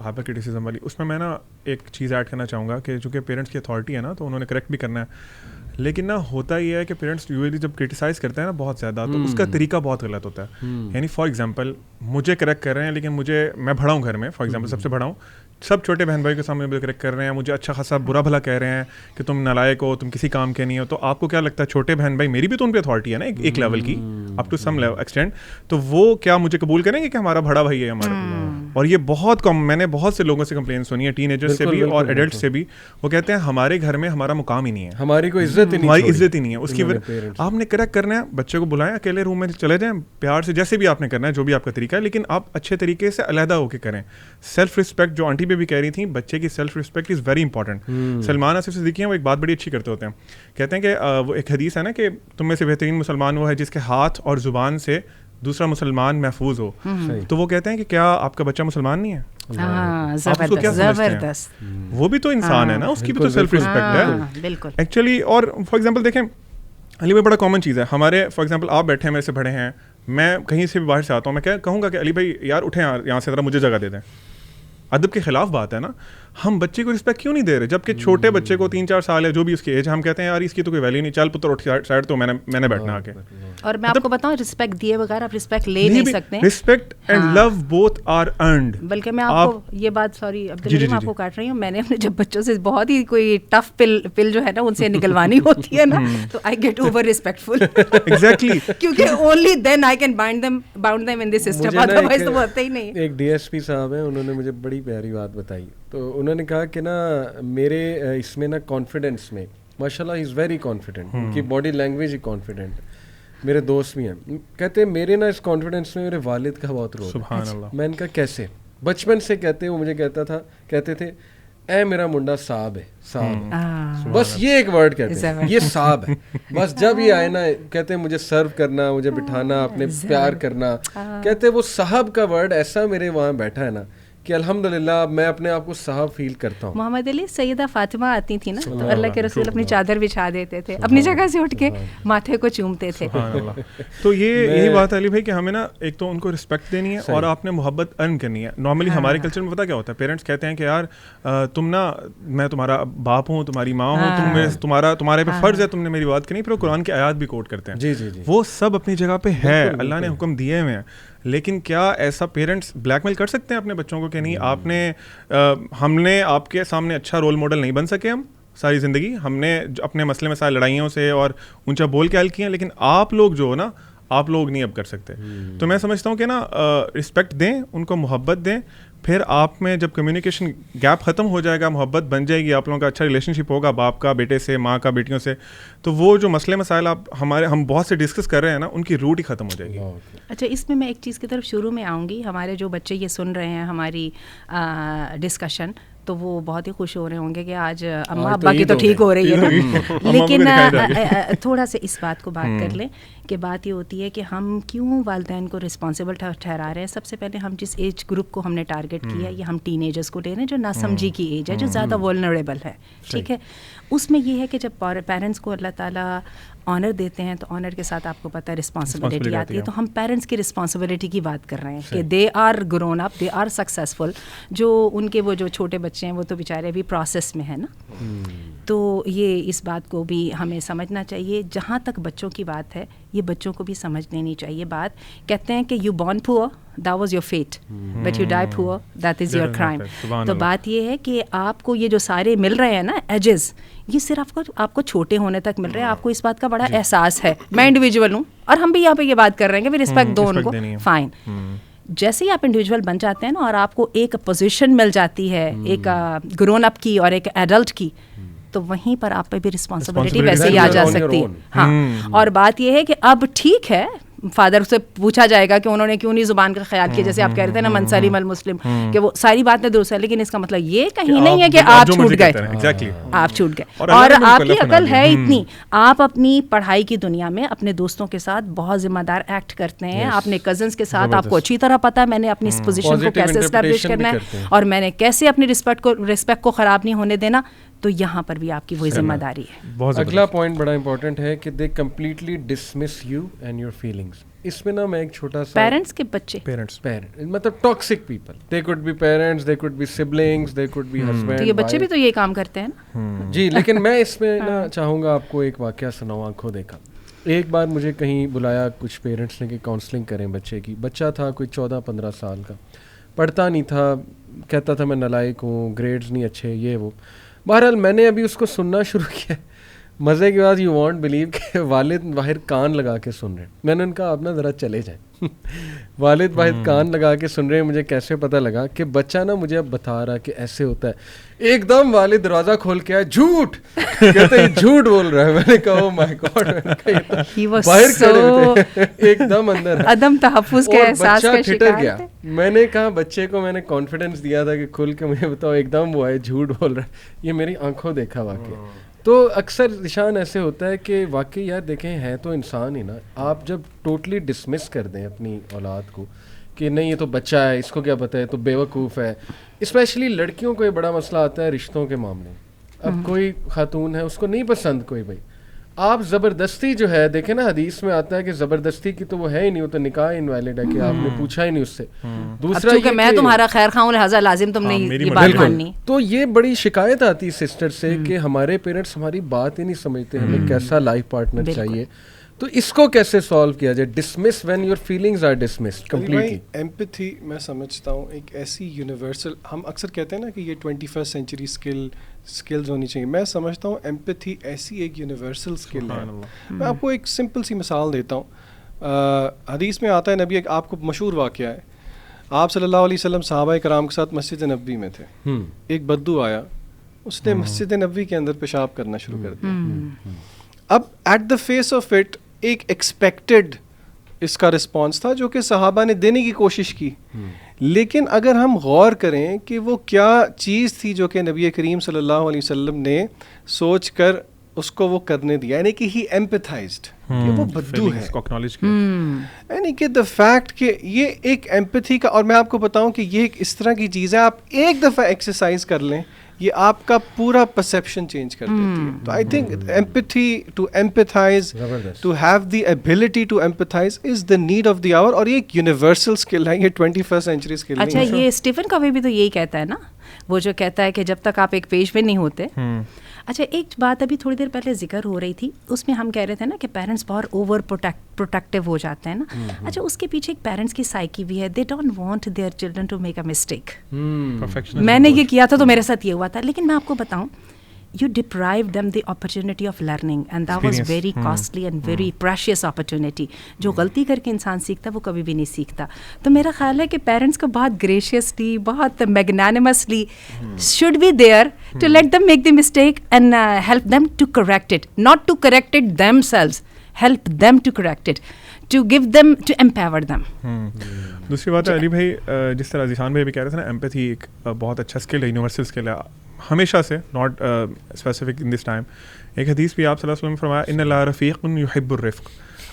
ہائپر کرٹیسزم والی, اس میں نا ایک چیز ایڈ کرنا چاہوں گا کہ چونکہ پیرنٹس کی اتھارٹی ہے نا, تو انہوں نے کریکٹ بھی کرنا ہے, لیکن نا ہوتا یہ ہے کہ پیرنٹس یوزلی جب کرٹیسائز کرتے ہیں نا بہت زیادہ, تو اس کا طریقہ بہت غلط ہوتا ہے. یعنی فار ایگزامپل مجھے کریکٹ کر رہے ہیں, لیکن میں بڑا ہوں گھر میں, فار ایگزامپل سب سے بڑا ہوں, سب چھوٹے بہن بھائی کے سامنے مجھے کریکٹ کر رہے ہیں, مجھے اچھا خاصا برا بھلا کہہ رہے ہیں کہ تم نالائق ہو, تم کسی کام کے نہیں ہو. تو آپ کو کیا لگتا ہے, چھوٹے بہن بھائی, میری بھی تو ان پہ اتھارٹی ہے نا ایک لیول کی, اپ ٹو سم ایکسٹینٹ, تو وہ کیا مجھے قبول کریں گے کہ ہمارا بڑا بھائی ہے ہمارا. اور یہ بہت کم, میں نے بہت سے لوگوں سے کمپلین سنی ہے, ٹین ایجرز سے بھی اور ایڈلٹ سے بھی, وہ کہتے ہیں ہمارے گھر میں ہمارا مقام ہی نہیں ہے, ہماری کوئی عزت ہی نہیں ہے. اس کی آپ نے کریکٹ کرنا ہے, بچے کو بلائیں, اکیلے روم میں چلے جائیں, پیار سے جیسے بھی آپ نے کرنا ہے, جو بھی آپ کا طریقہ ہے, لیکن آپ اچھے طریقے سے علیحدہ ہو کے کریں. سیلف رسپیکٹ, جو آنٹی پہ بھی کہہ رہی تھیں, بچے کی self respect is very important. Salman Asif Siddiqui ہیں, وہ ایک بات بڑی اچھی کرتے ہوتے ہیں, کہتے ہیں کہ وہ ایک حدیث ہے نا کہ تم میں سے بہترین مسلمان وہ ہے جس کے ہاتھ اور زبان سے دوسرا مسلمان محفوظ ہو. تو وہ کہتے ہیں کہ کیا آپ کا بچہ مسلمان نہیں ہے, زبردست, وہ بھی تو انسان ہے نا, اس کی بھی تو سیلف رسپیکٹ ہے بالکل ایکچولی. اور فار ایگزامپل دیکھیں علی بھائی, بڑا کامن چیز ہے ہمارے, فار ایگزامپل آپ بیٹھے ہیں میرے سے بڑے ہیں, میں کہیں سے بھی باہر سے آتا ہوں, میں کہوں گا کہ علی بھائی یار اٹھیں یہاں سے ذرا مجھے جگہ دے دیں. ادب کے خلاف بات ہے نا, ہم بچے کو رسپیکٹ کیوں نہیں دے رہے, جبکہ چھوٹے بچے کو 3-4 سال ہے جو بھی اس کی ایج, ہم کہتے ہیں یار اس کی تو کوئی ویلیو نہیں, چل پتر اٹھ سائڈ, تو میں نے بیٹھنا آ کے. اور میں آپ کو بتاؤں, رسپیکٹ دیے بغیر آپ رسپیکٹ لے نہیں سکتے. Respect and love both are earned. بلکہ میں آپ کو یہ بات, سوری عبدالعلی, میں آپ کو کاٹ رہی ہوں, میں نے اپنے جب بچوں سے بہت ہی کوئی ٹف پل جو ہے نا ان سے نکلوانی ہوتی ہے نا, تو I get over respectful. Exactly, کیونکہ only then I can bound them in this system, otherwise تو ہوتا ہی نہیں. ایک ڈی ایس پی صاحب ہیں, انہوں نے مجھے بڑی پیاری بات بتائی. تو انہوں نے کہا کہ نا میرے اس میں نا کانفیڈنس میں ماشاء اللہ از ویری کانفیڈنٹ, ان کی باڈی لینگویج ہی کانفیڈنٹ, میرے دوست بھی ہیں, کہتے ہیں میرے نا اس کانفیڈنس میں میرے والد کا بہت رول. سبحان اللہ. میں ان کا کیسے, بچپن سے کہتے وہ مجھے کہتے تھے اے میرا منڈا صاحب ہے, صاحب, بس یہ ایک ورڈ کہتے ہیں, یہ صاحب ہے, بس جب یہ آئے نا کہتے ہیں مجھے سرو کرنا, مجھے بٹھانا, اپنے پیار کرنا, کہتے وہ صاحب کا ورڈ ایسا میرے وہاں بیٹھا ہے نا کہ الحمدللہ میں اپنے آپ کو صاحب فیل کرتا ہوں. محمد علی, سیدہ فاطمہ آتی تھی نا, تو اللہ کے رسول اپنی چادر بچھا دیتے تھے, اپنی جگہ سے اٹھ کے ماتھے کو چومتے تھے. تو یہی بات ہے علی بھائی کہ ہمیں نا ایک تو ان کو رسپیکٹ دینی ہے اور آپ نے محبت ارن کرنی ہے. نارملی ہمارے کلچر میں پتہ کیا ہوتا ہے, پیرنٹس کہتے ہیں کہ یار تم نا, میں تمہارا باپ ہوں, تمہاری ماں ہوں, تمہارے پہ فرض ہے تم نے میری بات کرنی. پھر وہ قرآن کی آیات بھی کوٹ کرتے ہیں, جی جی جی, وہ سب اپنی جگہ پہ ہے, اللہ نے حکم دیے ہوئے ہیں. لیکن کیا ایسا پیرنٹس بلیک میل کر سکتے ہیں اپنے بچوں کو کہ نہیں ہم نے آپ کے سامنے اچھا رول ماڈل نہیں بن سکے, ہم ساری زندگی ہم نے اپنے مسئلے مسائل لڑائیوں سے اور اونچا بول کے حل کیے ہیں, لیکن آپ لوگ جو ہو نا, آپ لوگ نہیں اب کر سکتے. تو میں سمجھتا ہوں کہ نا رسپیکٹ دیں, ان کو محبت دیں, پھر آپ میں جب کمیونیکیشن گیپ ختم ہو جائے گا, محبت بن جائے گی, آپ لوگوں کا اچھا ریلیشن شپ ہوگا باپ کا بیٹے سے, ماں کا بیٹیوں سے, تو وہ جو مسئلے مسائل ہم بہت سے ڈسکس کر رہے ہیں نا, ان کی روٹ ہی ختم ہو جائے گی. اچھا, اس میں ایک چیز کی طرف شروع میں آؤں گی. ہمارے جو بچے یہ سن رہے ہیں ہماری ڈسکشن, تو وہ بہت ہی خوش ہو رہے ہوں گے کہ آج اماں ابا کی تو ٹھیک ہو رہی ہے نا, لیکن تھوڑا سا اس بات کو بات کر لیں کہ بات یہ ہوتی ہے کہ ہم کیوں والدین کو رسپانسبل ٹھہرا رہے ہیں. سب سے پہلے ہم جس ایج گروپ کو ہم نے ٹارگیٹ کیا, یہ ہم ٹین ایجرس کو لے رہے ہیں جو ناسمجھی کی ایج ہے, جو زیادہ وولنریبل ہے, ٹھیک ہے. اس میں یہ ہے کہ جب پیرنٹس کو اللہ تعالیٰ آنر دیتے ہیں, تو آنر کے ساتھ آپ کو پتہ ہے رسپانسبلٹی آتی ہے. تو ہم پیرنٹس کی رسپانسبلٹی کی بات کر رہے ہیں کہ they are grown up, they are successful. جو ان کے وہ جو چھوٹے بچے ہیں وہ تو بیچارے ابھی پروسیس میں ہیں نا. تو یہ اس بات کو بھی ہمیں سمجھنا چاہیے. جہاں تک بچوں کی بات ہے, یہ بچوں کو بھی سمجھ لینی چاہیے بات. کہتے ہیں کہ یو بورن پور that was your fate, but you die poor, that is your crime. تو بات یہ ہے کہ آپ کو یہ جو سارے مل رہے ہیں نا ایجز, یہ صرف آپ کو چھوٹے ہونے تک مل رہے ہیں. آپ کو اس بات کا بڑا احساس ہے. میں انڈیویجول ہوں اور ہم بھی یہاں پہ یہ بات کر رہے ہیں کہ رسپیکٹ دو ان کو, فائن. جیسے ہی آپ انڈیویجول بن جاتے ہیں نا اور آپ کو ایک پوزیشن مل جاتی ہے ایک گرون اپ کی اور ایک ایڈلٹ کی, تو وہیں پر آپ پہ بھی رسپانسبلٹی ویسے ہی آ جا سکتی ہے. ہاں, اور بات یہ ہے کہ اب ٹھیک ہے فادر سے پوچھا جائے گا کہ انہوں نے کیوں نہیں زبان کا خیال کیا, جیسے آپ کہہ رہے تھے نا من سلم المسلم, کہ وہ ساری باتیں درست ہے, لیکن اس کا مطلب یہ کہیں نہیں ہے کہ آپ چھوٹ گئے, آپ چھوٹ گئے. اور آپ کی عقل ہے اتنی, آپ اپنی پڑھائی کی دنیا میں اپنے دوستوں کے ساتھ بہت ذمہ دار ایکٹ کرتے ہیں, اپنے کزنس کے ساتھ آپ کو اچھی طرح پتا ہے میں نے اپنی اس پوزیشن کو کیسے اسٹیبلش کرنا ہے اور میں نے کیسے اپنی رسپیکٹ کو خراب نہیں ہونے دینا. تو یہاں پر بھی آپ کی وہی ذمہ داری ہے. اگلا پوائنٹ بڑا امپورٹنٹ ہے کہ they completely dismiss you and your feelings. اس میں نا میں ایک چھوٹا سا پیرنٹس کے بچے, پیرنٹس مطلب toxic people, they could be parents, they could be siblings, they could be husband. تو یہ بچے بھی تو یہ کام کرتے ہیں نا. جی, لیکن میں اس میں نا چاہوں گا آپ کو ایک واقعہ سناؤں آنکھوں دیکھا. ایک بار مجھے کہیں بلایا کچھ پیرنٹس نے کہ کاؤنسلنگ کریں بچے کی. بچہ تھا کوئی 14-15 سال کا, پڑھتا نہیں تھا, کہتا تھا میں نالائق ہوں, گریڈز نہیں اچھے, یہ وہ. بہرحال میں نے ابھی اس کو سننا شروع کیا. مزے کی بات, یو وانٹ بلیو کہ والد باہر کان لگا کے سن رہے ہیں. میں نے ان کا آپ نا ذرا چلے جائیں. والد باہر کان لگا کے سن رہے ہیں. مجھے کیسے پتہ لگا کہ بچہ نا مجھے اب بتا رہا کہ ایسے ہوتا ہے. ایک دم والد دروازہ کھول کے آیا, جھوٹ کہتے ہیں, جھوٹ بول رہا ہے. میں نے کہا او مائی گاڈ, باہر کھڑے ہوتے ایک دم اندر عدم تحفظ کے احساس کا شکار گیا. میں نے کہا بچے کو میں نے کانفیڈنس دیا تھا کہ کھل کے مجھے بتاؤ, ایک دم وہ ہے جھوٹ بول رہا ہے. یہ میری آنکھوں دیکھا واقعہ. تو اکثر نشان ایسے ہوتا ہے کہ واقعی یار دیکھیں ہے تو انسان ہی نا. آپ جب ٹوٹلی ڈسمس کر دیں اپنی اولاد کو کہ نہیں یہ تو بچہ ہے, اس کو کیا پتہ ہے, تو بیوقوف ہے. اسپیشلی لڑکیوں کو یہ بڑا مسئلہ آتا ہے رشتوں کے معاملے. اب کوئی خاتون ہے, اس کو نہیں پسند کوئی بھائی, آپ زبردستی جو ہے دیکھیں نا حدیث میں آتا ہے کہ زبردستی کی تو وہ ہے ہی نہیں, وہ تو نکاح انویلڈ ہے کہ آپ نے پوچھا ہی نہیں اس سے. دوسرا کہ میں تمہارا خیر خواہ ہوں لہٰذا لازم تم نے یہ بات ماننی. تو یہ بڑی شکایت آتی سسٹر سے کہ ہمارے پیرنٹس ہماری بات ہی نہیں سمجھتے, ہمیں کیسا لائف پارٹنر چاہیے. تو اس کو کیسے سالو کیا جائے؟ Dismiss when your feelings are dismissed completely. Empathy میں سمجھتا ہوں ایک ایسی یونیورسل, ہم اکثر کہتے ہیں نا کہ یہ 21st سینچری اسکلز ہونی چاہیے. میں سمجھتا ہوں ایمپتھی ایسی ایک یونیورسل اسکل ہے. میں آپ کو ایک سمپل سی مثال دیتا ہوں. حدیث میں آتا ہے, نبی آپ کو مشہور واقعہ ہے, آپ صلی اللہ علیہ وسلم صحابہ کرام کے ساتھ مسجد نبوی میں تھے. ایک بدو آیا, اس نے مسجد نبوی کے اندر پیشاب کرنا شروع کر دیا. اب at the face of it ایک ایکسپیکٹڈ اس کا رسپانس تھا جو کہ صحابہ نے دینے کی کوشش کی. لیکن اگر ہم غور کریں کہ وہ کیا چیز تھی جو کہ نبی کریم صلی اللہ علیہ وسلم نے سوچ کر اس کو وہ کرنے دیا, یعنی کہ ہی ایمپتھائزڈ کہ وہ بدو ہے, یعنی کہ دا فیکٹ کہ یہ ایک ایمپتھی کا. اور میں آپ کو بتاؤں کہ یہ ایک اس طرح کی چیز ہے, آپ ایک دفعہ ایکسرسائز کر لیں, یہ آپ کا پورا پرسیپشن چینج کر دیتی ہے. تو I think empathy, to empathise, to have the ability to empathise is the need of the hour. اور یہ ایک یونیورسل اسکل ہے, یہ 21st سینچری اسکل. اچھا, یہ اسٹیفن کوی بھی تو یہی کہتا ہے نا, وہ جو کہتا ہے کہ جب تک آپ ایک پیج پہ نہیں ہوتے. اچھا, ایک بات ابھی تھوڑی دیر پہلے ذکر ہو رہی تھی, اس میں ہم کہہ رہے تھے نا کہ پیرنٹس بہت اوور پروٹیکٹیو ہو جاتے ہیں نا. اچھا, اس کے پیچھے ایک پیرنٹس کی سائیکی بھی ہے, they don't want their children to make a mistake. میں نے یہ کیا تھا تو میرے ساتھ یہ ہوا تھا, لیکن میں آپ کو بتاؤں, you deprive them the opportunity of learning and that was very costly and very precious opportunity. جو غلطی کر کے انسان سیکھتا ہے وہ کبھی بھی نہیں سیکھتا. تو میرا خیال ہے کہ پیرنٹس کو بہت گریشیسلی, بہت میگنانیمسلی should be there to let them make the mistake and help them to correct it, not to correct it themselves, help them to correct it, to give them, to empower them. دوسری بات ہے علی بھائی, جس طرح ذیشان بھائی بھی کہہ رہے تھے نا, ایمپتھی ایک بہت اچھا اسکل ہے, یونیورسل اسکل ہے ہمیشہ سے, not specific in this time. ایک حدیث بھی آپ صلی اللہ علیہ وسلم نے فرمایا, ان اللہ رفیق یحب الرفق,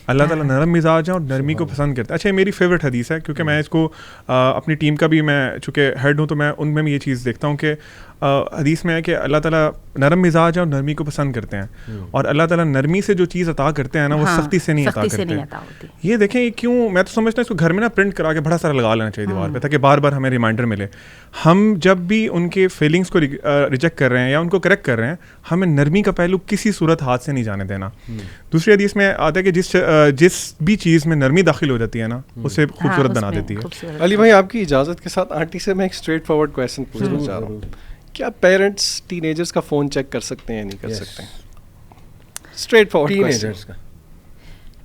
اللہ تعالیٰ نرم مزاج ہے اور نرمی کو پسند کرتا ہے. اچھا, یہ میری فیوریٹ حدیث ہے کیونکہ میں اس کو اپنی ٹیم کا بھی, میں چونکہ ہیڈ ہوں تو میں ان میں بھی یہ چیز دیکھتا ہوں کہ حدیث میں ہے کہ اللہ تعالیٰ نرم مزاج ہے اور نرمی کو پسند کرتے ہیں, اور اللہ تعالیٰ نرمی سے جو چیز عطا کرتے ہیں نا وہ سختی سے نہیں عطا کرتے. یہ دیکھیں یہ کیوں, میں تو سمجھتا ہوں اس کو گھر میں نا پرنٹ کرا کے بڑا سارا لگا لینا چاہیے دیوار پہ, تاکہ بار بار ہمیں ریمائنڈر ملے. ہم جب بھی ان کے فیلنگس کو ریجیکٹ کر رہے ہیں یا ان کو کریکٹ کر رہے ہیں, ہمیں نرمی کا پہلو کسی صورت ہاتھ سے نہیں جانے دینا. دوسری حدیث میں آتا ہے کہ جس جس بھی چیز میں نرمی داخل ہو جاتی ہے نا اسے خوبصورت بنا دیتی ہے. علی بھائی آپ کی اجازت کے ساتھ آنٹی سے میں ایک اسٹریٹ فارورڈ کویشچن پوچھنا چاہ رہا ہوں, کیا پیرنٹس ٹین ایجرس کا فون چیک کر سکتے ہیں یا نہیں کر سکتے ہیں؟ Straight forward question.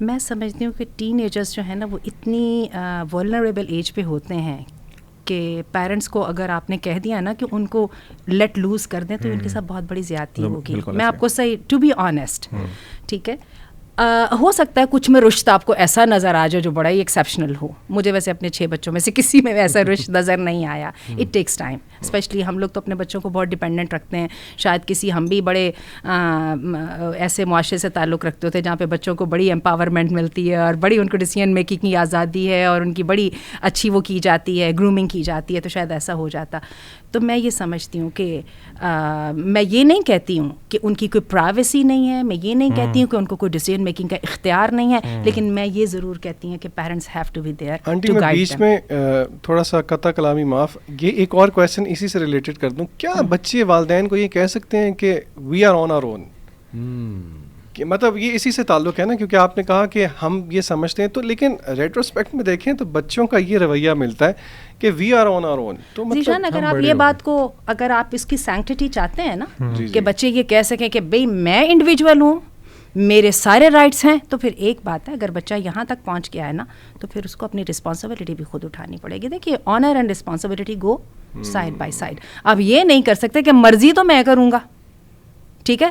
میں سمجھتی ہوں کہ ٹین ایجرس جو ہیں نا وہ اتنی ولنریبل ایج پہ ہوتے ہیں کہ پیرنٹس کو اگر آپ نے کہہ دیا نا کہ ان کو لیٹ لوز کر دیں تو ان کے ساتھ بہت بڑی زیادتی ہوگی. میں آپ کو صحیح ٹو بی آنیسٹ, ٹھیک ہے, ہو سکتا ہے کچھ میں رشت آپ کو ایسا نظر آ جائے جو بڑا ہی ایکسیپشنل ہو. مجھے ویسے اپنے 6 بچوں میں سے کسی میں ایسا رشت نظر نہیں آیا. اٹ ٹیکس ٹائم, اسپیشلی ہم لوگ تو اپنے بچوں کو بہت ڈپینڈنٹ رکھتے ہیں. شاید کسی ہم بھی بڑے ایسے معاشرے سے تعلق رکھتے ہوتے ہیں جہاں پہ بچوں کو بڑی امپاورمنٹ ملتی ہے اور بڑی ان کو ڈیسیژن میکنگ کی آزادی ہے اور ان کی بڑی اچھی وہ کی جاتی ہے, گرومنگ کی جاتی ہے, تو شاید ایسا ہو جاتا. تو میں یہ سمجھتی ہوں کہ میں یہ نہیں کہتی ہوں کہ ان کی کوئی پرائیویسی نہیں ہے, میں یہ نہیں کہتی ہوں کہ ان کو کوئی ڈیسیژن میکنگ کا اختیار نہیں ہے, لیکن میں یہ ضرور کہتی ہوں کہ parents have to be there. Aunty میں بیچ میں تھوڑا سا قطع کلامی معاف, یہ ایک اور کویشچن اسی سے ریلیٹڈ کر دوں. کیا بچے والدین کو یہ کہہ سکتے ہیں کہ وی آر آن آور اون؟ مطلب یہ اسی سے تعلق ہے نا, کیونکہ آپ نے کہا کہ ہم یہ سمجھتے ہیں, تو لیکن ریٹروسپیکٹ میں دیکھیں تو بچوں کا یہ رویہ ملتا ہے کہ وی آر آن آور اون. تو ذیشان اگر آپ یہ بات کو, اگر آپ اس کی سینکٹیٹی چاہتے ہیں نا کہ بچے یہ کہہ سکیں کہ بھئی میں انڈیویجول ہوں, میرے سارے رائٹس ہیں, تو پھر ایک بات ہے, اگر بچہ یہاں تک پہنچ گیا ہے نا تو پھر اس کو اپنی رسپانسبلٹی بھی خود اٹھانی پڑے گی. دیکھیے honour and responsibility go side by side. اب یہ نہیں کر سکتے کہ مرضی تو میں کروں گا, ٹھیک ہے,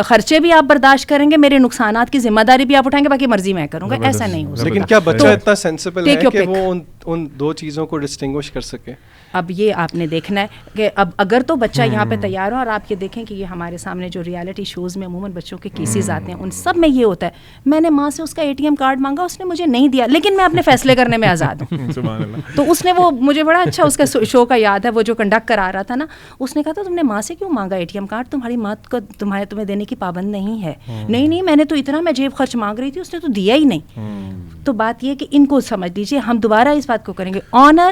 خرچے بھی آپ برداشت کریں گے, میرے نقصانات کی ذمہ داری بھی آپ اٹھائیں گے, باقی مرضی میں کروں گا, ایسا نہیں ہو سکتا. لیکن کیا بچہ اتنا سینسیبل ہے کہ وہ ان دو چیزوں کو ڈسٹنگوش کر سکے؟ اب یہ آپ نے دیکھنا ہے کہ اب اگر تو بچہ یہاں پہ تیار ہو, اور آپ یہ دیکھیں کہ یہ ہمارے سامنے جو ریالٹی شوز میں عموماً بچوں کے کیسز آتے ہیں ان سب میں یہ ہوتا ہے, میں نے ماں سے اس کا ATM کارڈ مانگا, اس نے مجھے نہیں دیا, لیکن میں اپنے فیصلے کرنے میں آزاد ہوں. تو اس نے وہ مجھے بڑا اچھا اس کا شو کا یاد ہے, وہ جو کنڈکٹ کرا رہا تھا نا, اس نے کہا تھا تم نے ماں سے کیوں مانگا ATM کارڈ, تمہاری ماں کو تمہیں دینے کی پابند نہیں ہے. نہیں میں نے تو اتنا میں جیب خرچ مانگ رہی تھی, اس نے تو دیا ہی نہیں. تو بات یہ کہ ان کو سمجھ لیجیے, ہم دوبارہ اس بات کو کریں گے, آنر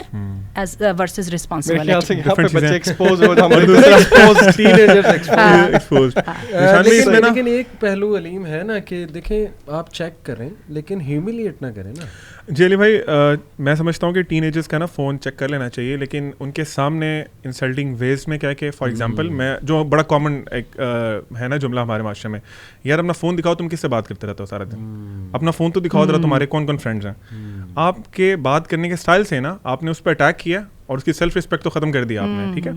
ایز ورسز رسپانسبلٹی. لیکن ایک پہلو علیم ہے نا کہ دیکھیں آپ چیک کریں لیکن ہیوملیٹ نہ کریں نا. جی علی بھائی, میں سمجھتا ہوں کہ ٹین ایجرس کا نا فون چیک کر لینا چاہیے, لیکن ان کے سامنے انسلٹنگ ویز میں کیا کہ فار ایگزامپل میں جو بڑا کامن ایک ہے نا جملہ ہمارے معاشرے میں, یار اپنا فون دکھاؤ, تم کس سے بات کرتے رہتے ہو سارا دن, اپنا فون تو دکھاؤ ذرا, تمہارے کون کون فرینڈز ہیں. آپ کے بات کرنے کے اسٹائل سے نا آپ نے اس پہ اٹیک کیا اور اس کی سیلف رسپیکٹ تو ختم کر دیا آپ نے, ٹھیک ہے.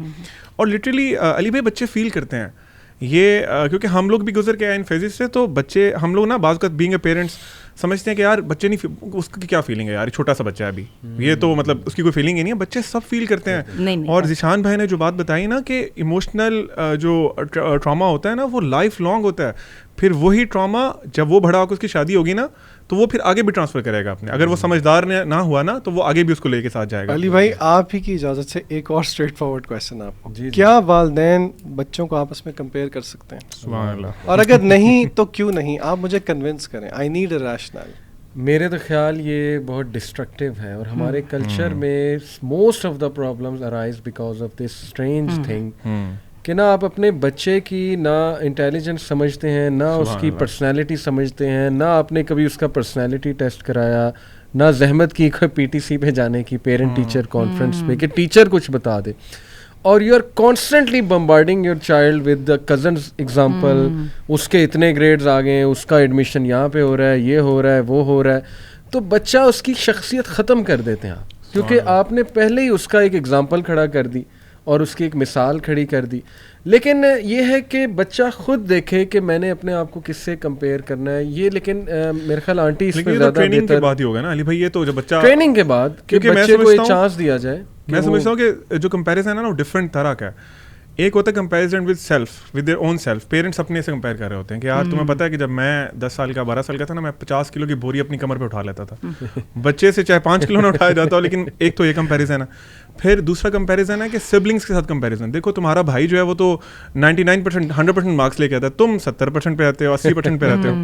اور لٹرلی علی بھائی بچے فیل کرتے ہیں یہ, کیونکہ ہم لوگ بھی گزر کے آئے ان فیزز سے, تو بچے ہم لوگ نا بعض اوقات بینگ اے پیرنٹس سمجھتے ہیں کہ یار بچے نہیں, اس کی کیا فیلنگ ہے یار, چھوٹا سا بچہ ہے ابھی, یہ تو مطلب اس کی کوئی فیلنگ ہی نہیں ہے. بچے سب فیل کرتے ہیں. اور ذیشان بھائی نے جو بات بتائی نا کہ ایموشنل جو ٹراما ہوتا ہے نا وہ لائف لانگ ہوتا ہے, پھر وہی ٹراما جب وہ بڑا ہو کے اس کی شادی ہوگی نا تو وہ پھر آگے بھی ٹرانسفر کرے گا اپنے, اگر وہ سمجھدار نہ ہوا نا تو وہ آگے بھی اس کو لے کے ساتھ جائے گا. علی بھائی آپ ہی کی اجازت سے ایک اور اسٹریٹ فارورڈ کویشچن آپ کو, کیا والدین بچوں کو آپس میں کمپیئر کر سکتے ہیں؟ سبحان اللہ. اور اگر نہیں تو کیوں نہیں, آپ مجھے کنونس کریں, آئی نیڈ اے ریشنل. میرے تو خیال یہ بہت ڈسٹرکٹیو ہے, اور ہمارے کلچر میں most of the problems arise because of this strange thing کہ نہ آپ اپنے بچے کی نہ انٹیلیجنس سمجھتے ہیں, نہ اس کی پرسنالٹی سمجھتے ہیں, نہ آپ نے کبھی اس کا پرسنالٹی ٹیسٹ کرایا, نہ زحمت کی کوئی PTC پہ جانے کی, پیرنٹ ٹیچر کانفرنس پہ کہ ٹیچر کچھ بتا دے, اور you are constantly bombarding your child with the cousin's example, اس کے اتنے گریڈز آ گئے, اس کا ایڈمیشن یہاں پہ ہو رہا ہے, یہ ہو رہا ہے, وہ ہو رہا ہے, تو بچہ اس کی شخصیت ختم کر دیتے ہیں آپ, کیونکہ آپ نے پہلے ہی اس کا ایک ایگزامپل کھڑا کر دی اور اس کی ایک مثال کھڑی کر دی. لیکن یہ ہے کہ بچہ خود دیکھے کہ میں نے اپنے آپ کو کس سے کمپیئر کرنا ہے, یہ لیکن میرے خیال آنٹی اس میں زیادہ ٹریننگ کے بعد ہی ہوگا نا علی بھائی, یہ تو جب بچہ ٹریننگ کے بعد کہ بچے کو ایک چانس دیا جائے. میں سمجھتا ہوں کہ جو کمپیریزن ہے نا وہ ڈفرینٹ طرح کا ہے. ایک ہوتا ہے comparison with self, with their own self. Parents اپنے سے کمپیئر کر رہے ہوتے ہیں کہ یار تمہیں پتہ ہے کہ جب میں 10 سال کا 12 سال کا تھا نا, میں 50 کلو کی بوری اپنی کمر پہ اٹھا لیتا تھا, بچے سے چاہے 5 کلو نہ اٹھایا جاتا ہو. لیکن ایک تو یہ کمپیریزن ہے. پھر دوسرا کمپیریزن ہے کہ سبلنگس کے ساتھ کمپیریزن. دیکھو تمہارا بھائی جو ہے وہ تو 99% 100% مارکس لے کے آتا ہے, تم 70% پہ آتے ہو, 80% پہ رہتے ہو.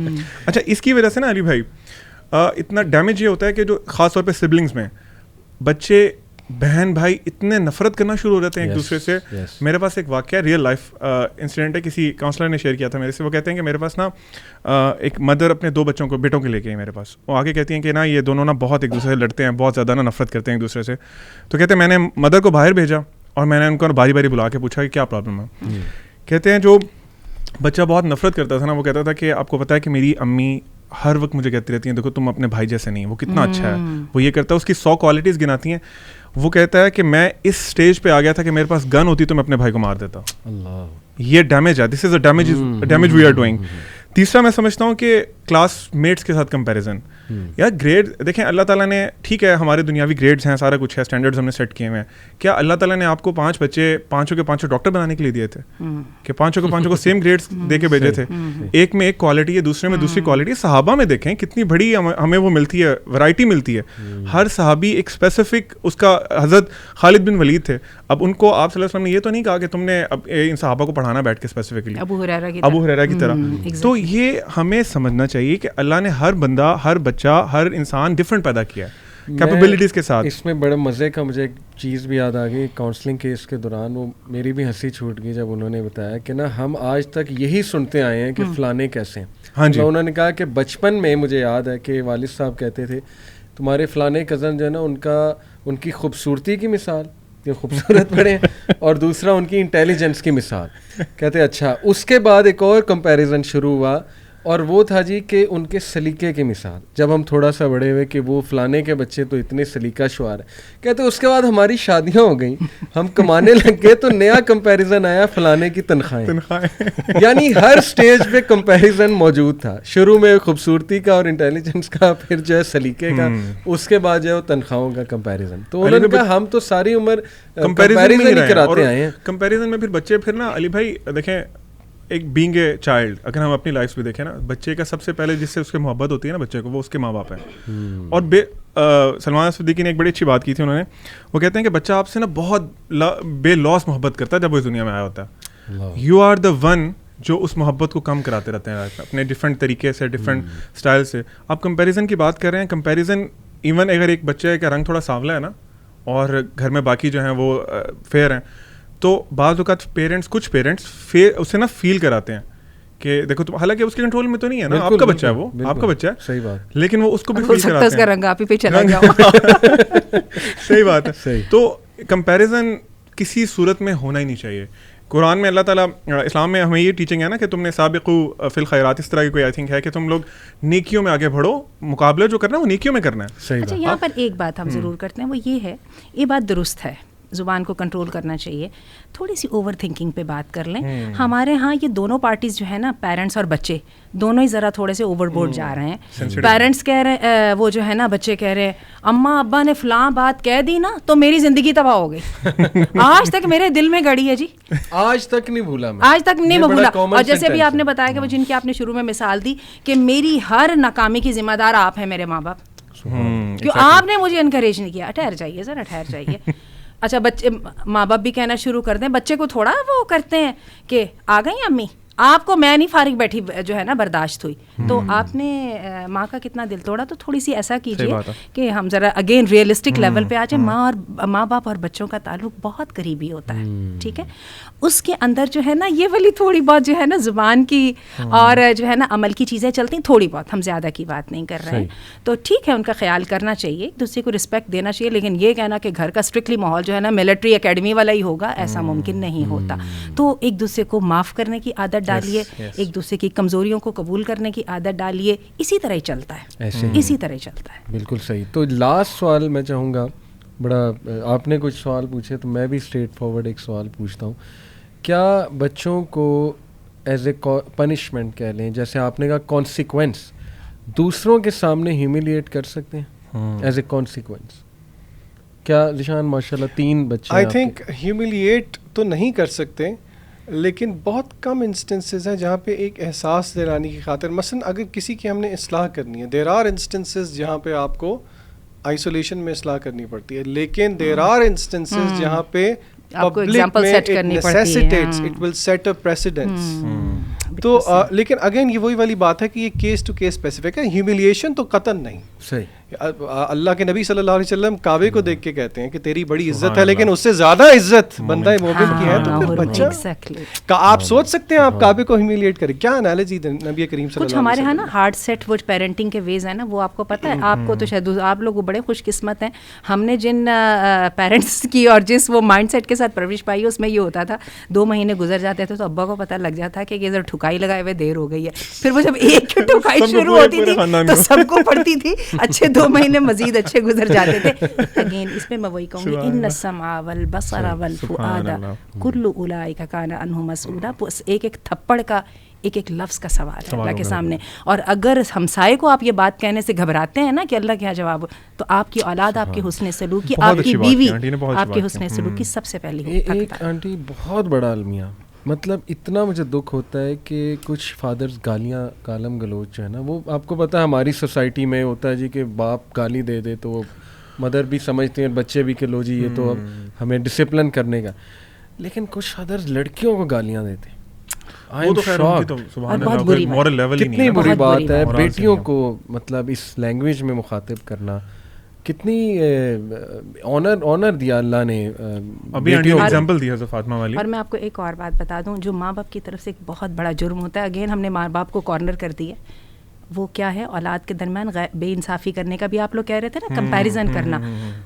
اچھا اس کی وجہ سے نا علی بھائی اتنا ڈیمیج یہ ہوتا ہے کہ جو خاص طور پہ سبلنگس میں بچے بہن بھائی اتنے نفرت کرنا شروع ہو جاتے ہیں ایک دوسرے سے. میرے پاس ایک واقعہ ریئل لائف انسیڈنٹ ہے, کسی کاؤنسلر نے شیئر کیا تھا میرے سے. وہ کہتے ہیں کہ میرے پاس نا ایک مدر اپنے 2 بچوں کو بیٹوں کے لے کے آئی میرے پاس. وہ آگے کہتی ہیں کہ نا یہ دونوں نا بہت ایک دوسرے سے لڑتے ہیں, بہت زیادہ نا نفرت کرتے ہیں ایک دوسرے سے. تو کہتے ہیں میں نے مدر کو باہر بھیجا اور میں نے ان کو باری باری بلا کے پوچھا کہ کیا پرابلم ہے. کہتے ہیں جو بچہ بہت نفرت کرتا تھا نا, وہ کہتا تھا کہ آپ کو پتہ ہے کہ میری امی ہر وقت مجھے کہتی رہتی ہیں دیکھو تم اپنے بھائی جیسے نہیں, وہ کتنا اچھا ہے, وہ یہ کرتا ہے, اس کی 100 کوالٹیز گناتی ہیں. وہ کہتا ہے کہ میں اس سٹیج پہ آ گیا تھا کہ میرے پاس گن ہوتی تو میں اپنے بھائی کو مار دیتا. یہ ڈیمیج ہے, this is a damage we are doing. تیسرا میں سمجھتا ہوں کہ کلاس میٹس کے ساتھ کمپیریزن. یار گریڈ دیکھیں, اللہ تعالیٰ نے ٹھیک ہے ہمارے دنیاوی گریڈز ہیں, سارا کچھ ہے, اسٹینڈرڈز ہم نے سیٹ کیے ہوئے ہیں. کیا اللہ تعالیٰ نے آپ کو 5 بچے 5 کے 5 ڈاکٹر بنانے کے لیے دیے تھے کہ 5 کے 5 کو سیم گریڈز دے کے بھیجے تھے؟ ایک میں ایک کوالٹی ہے, دوسرے میں دوسری کوالٹی. صحابہ میں دیکھیں کتنی بڑی ہمیں وہ ملتی ہے, ورائٹی ملتی ہے. ہر صحابی ایک اسپیسیفک, اس کا حضرت خالد بن ولید تھے. اب ان کو آپ صلی اللہ علیہ وسلم نے یہ تو نہیں کہا کہ تم نے اب ان صحابہ کو پڑھانا بیٹھ کے اسپیسیفکلی ابو ہریرہ کی طرح. تو یہ ہمیں سمجھنا چاہیے کہ اللہ نے ہر بندہ, ہر بچہ, ہر انسان ڈفرینٹ پیدا کیا ہے کیپیبلٹیز کے ساتھ. اس میں بڑا مزے کا مجھے ایک چیز بھی یاد آ گئی کاؤنسلنگ کیس کے دوران, وہ میری بھی ہنسی چھوٹ گئی جب انہوں نے بتایا کہ نا ہم آج تک یہی سنتے آئے ہیں کہ فلانے کیسے ہیں. ہاں جی. انہوں نے کہا کہ بچپن میں مجھے یاد ہے کہ والد صاحب کہتے تھے تمہارے فلانے کزن جو ہے نا ان کی خوبصورتی کی مثال, یہ خوبصورت بڑے ہیں, اور دوسرا ان کی انٹیلیجنس کی مثال. کہتے اچھا. اس کے بعد ایک اور کمپیریزن شروع ہوا, اور وہ تھا جی کہ ان کے سلیقے کی مثال. جب ہم تھوڑا سا بڑے ہوئے کہ وہ فلانے کے بچے تو اتنے سلیقہ شعار ہیں. کہتے اس کے بعد ہماری شادیاں ہو گئیں, ہم کمانے لگ گئے, تو نیا کمپیریزن آیا فلانے کی تنخواہیں. یعنی ہر سٹیج پہ کمپیریزن موجود تھا. شروع میں خوبصورتی کا اور انٹیلیجنس کا, پھر جو ہے سلیقے کا, اس کے بعد جو ہے تنخواہوں کا کمپیریزن. تو انہوں نے کہا ہم تو ساری عمر کمپیریزن ہی کراتے آئے ہیں. کمپیریزن میں پھر بچے پھر نا علی بھائی دیکھیں, ایک بینگ اے چائلڈ, اگر ہم اپنی لائف بھی دیکھیں نا, بچے کا سب سے پہلے جس سے اس کی محبت ہوتی ہے نا بچے کو, وہ اس کے ماں باپ ہیں. اور سلمان صدیقی نے ایک بڑی اچھی بات کی تھی انہوں نے. وہ کہتے ہیں کہ بچہ آپ سے نا بہت بے لوس محبت کرتا ہے جب وہ اس دنیا میں آیا ہوتا ہے. یو آر دا ون جو اس محبت کو کم کراتے رہتے ہیں اپنے ڈفرینٹ طریقے سے, ڈفرینٹ اسٹائل سے. آپ کمپیریزن کی بات کر رہے ہیں, کمپیریزن ایون اگر ایک بچے کا رنگ تھوڑا سانولا ہے نا, اور گھر میں باقی جو ہیں وہ فیئر ہیں, تو بعض اوقات کچھ پیرنٹس اسے نا فیل کراتے ہیں کہ دیکھو تم, حالانکہ اس کے کنٹرول میں تو نہیں ہے نا, آپ کا بچہ ہے, وہ آپ کا بچہ ہے, صحیح بات, لیکن وہ اس کو بھی فیل کراتے ہیں اس کا رنگ آپ ہی پہ چلا گیا. صحیح بات ہے. تو کمپیریزن کسی صورت میں ہونا ہی نہیں چاہیے. قرآن میں اللہ تعالیٰ, اسلام میں ہمیں یہ ٹیچنگ ہے نا کہ تم نے سابقوا فی الخیرات, اس طرح کی کوئی آئی تھنک ہے کہ تم لوگ نیکیوں میں آگے بڑھو, مقابلہ جو کرنا ہے وہ نیکیوں میں کرنا ہے. اچھا, یہاں پر ایک بات ہم ضرور کرتے ہیں, وہ یہ ہے, یہ بات درست ہے, زبان کو کنٹرول کرنا چاہیے. تھوڑی سی اوور تھنکنگ پہ بات کر لیں. ہمارے ہاں یہ دونوں پارٹیز جو ہے نا, پیرنٹس اور بچے, دونوں ہی ذرا تھوڑے سے اوور بورڈ جا رہے ہیں. پیرنٹس کہہ رہے ہیں, وہ جو ہے نا بچے کہہ رہے ہیں اماں ابا نے فلاں بات کہہ دی نا تو میری زندگی تباہ ہو گئی, آج تک میرے دل میں گڑی ہے جی, آج تک نہیں بھولا, آج تک نہیں بھولا. اور جیسے بھی آپ نے بتایا کہ وہ جن کی آپ نے شروع میں مثال دی کہ میری ہر ناکامی کی ذمہ دار آپ ہیں میرے ماں باپ, کیوں آپ نے مجھے انکریج نہیں کیا. ٹھہر جائیے ذرا, ٹھہر جائیے. اچھا, بچے ماں باپ بھی کہنا شروع کر دیں, بچے کو تھوڑا وہ کرتے ہیں کہ آ گئی امی, آپ کو میں نہیں فارغ بیٹھی جو ہے نا برداشت ہوئی, تو آپ نے ماں کا کتنا دل توڑا. تو تھوڑی سی ایسا کیجیے کہ ہم ذرا اگین ریئلسٹک لیول پہ آ جائیں. ماں باپ اور بچوں کا تعلق بہت قریبی ہوتا ہے, ٹھیک ہے. اس کے اندر جو ہے نا یہ والی تھوڑی بہت جو ہے نا زبان کی اور جو ہے نا عمل کی چیزیں چلتی ہیں تھوڑی بہت, ہم زیادہ کی بات نہیں کر رہے ہیں. تو ٹھیک ہے, ان کا خیال کرنا چاہیے, ایک دوسرے کو رسپیکٹ دینا چاہیے, لیکن یہ کہنا کہ گھر کا اسٹرکٹلی ماحول جو ہے نا ملٹری اکیڈمی والا ہی ہوگا, ایسا ممکن نہیں ہوتا. تو ایک دوسرے کو معاف کرنے کی عادت ڈالیے, ایک دوسرے کی کمزوریوں کو قبول کرنے کی عادت ڈالیے. اسی طرح ہی چلتا ہے, اسی طرح ہی چلتا ہے. بالکل صحیح. تو لاسٹ سوال میں چاہوں گا, بڑا آپ نے کچھ سوال پوچھے تو میں بھی اسٹریٹ فارورڈ ایک سوال پوچھتا ہوں. کیا بچوں کو ایز اے پنشمنٹ کہہ لیں, جیسے آپ نے کہا کانسیکوینس, دوسروں کے سامنے ہیومیلیٹ کر سکتے ہیں ایز اے کانسیکوینس؟ کیا ذیشان ماشاء اللہ 3 بچے, آئی تھنک ہیومیلیٹ تو نہیں کر سکتے, لیکن بہت کم انسٹنسز ہیں جہاں پہ ایک احساس دلانے کی خاطر, مثلا اگر کسی کی ہم نے اصلاح کرنی ہے, دیر آر انسٹنسز جہاں پہ آپ کو آئسولیشن میں اصلاح کرنی پڑتی ہے, لیکن دیر آر انسٹنسز جہاں پہ پبلک میں it necessitates, it will set a precedence. تو لیکن اگین یہ وہی والی بات ہے کہ یہ کیس ٹو کیس اسپیسیفک ہے, ہیومیلیشن تو قطعاً نہیں. صحیح. اللہ کے نبی صلی اللہ علیہ وسلم کعبے کو دیکھ کے کہتے ہیں کہ تیری بڑی عزت ہے, لیکن اس سے زیادہ عزت بندہ مومن کی ہے. تو پھر بچہ آپ سوچ سکتے ہیں آپ کعبے کو ہیومیلیٹ کریں. کیا انالوجی نبی کریم صلی اللہ علیہ وسلم. کچھ ہمارے ہاں نا ہارڈ سیٹ وہ پیرنٹنگ کے ویز ہیں نا, وہ آپ کو پتہ ہے. آپ کو تو شاید آپ لوگ بڑے خوش قسمت ہیں. ہم نے جن پیرنٹس کی اور جس وہ مائنڈ سیٹ کے ساتھ پرورش پائی, اس میں یہ ہوتا تھا 2 مہینے گزر جاتے تھے تو ابا کو پتہ لگ جاتا کہ یہ ذرا ٹھکائی لگائے ہوئے دیر ہو گئی ہے. پھر وہ جب ایک ٹھکائی شروع ہوتی تھی تو سب کو پڑتی تھی, اچھے 2 مہینے مزید اچھے گزر جاتے تھے. اگین اس میں میں وہی کہوں گی ان السمع والبصر والفؤاد کل اولئک کان عنہ مسئولا. ایک ایک تھپڑ کا ایک ایک لفظ کا سوال ہے اللہ کے سامنے. اور اگر ہمسائے کو آپ یہ بات کہنے سے گھبراتے ہیں نا کہ اللہ کیا جواب, تو آپ کی اولاد آپ کے حسن سلوک کی, آپ کی بیوی آپ کے حسن سلوک کی سب سے پہلی. ایک آنٹی بہت بڑا المیہ, مطلب اتنا مجھے دکھ ہوتا ہے کہ کچھ فادرز گالیاں گالم گلوچ جو ہے نا, وہ آپ کو پتہ ہے ہماری سوسائٹی میں ہوتا ہے جی کہ باپ گالی دے دے تو وہ مدر بھی سمجھتے ہیں بچے بھی کہ لو جی یہ تو اب ہمیں ڈسپلن کرنے کا. لیکن کچھ فادرز لڑکیوں کو گالیاں دیتے ہیں. کتنی بری بات ہے بیٹیوں کو مطلب اس لینگویج میں مخاطب کرنا. کتنی آنر دیا اللہ نے. ابھی ایگزامپل دیا فاطمہ والی. اور میں آپ کو ایک اور بات بتا دوں جو ماں باپ کی طرف سے ایک بہت بڑا جرم ہوتا ہے. اگین ہم نے ماں باپ کو کارنر کر دی ہے. وہ کیا ہے, اولاد کے درمیان بے انصافی کرنے کا. بھی آپ لوگ کہہ رہے تھے نا کمپیریزن کرنا.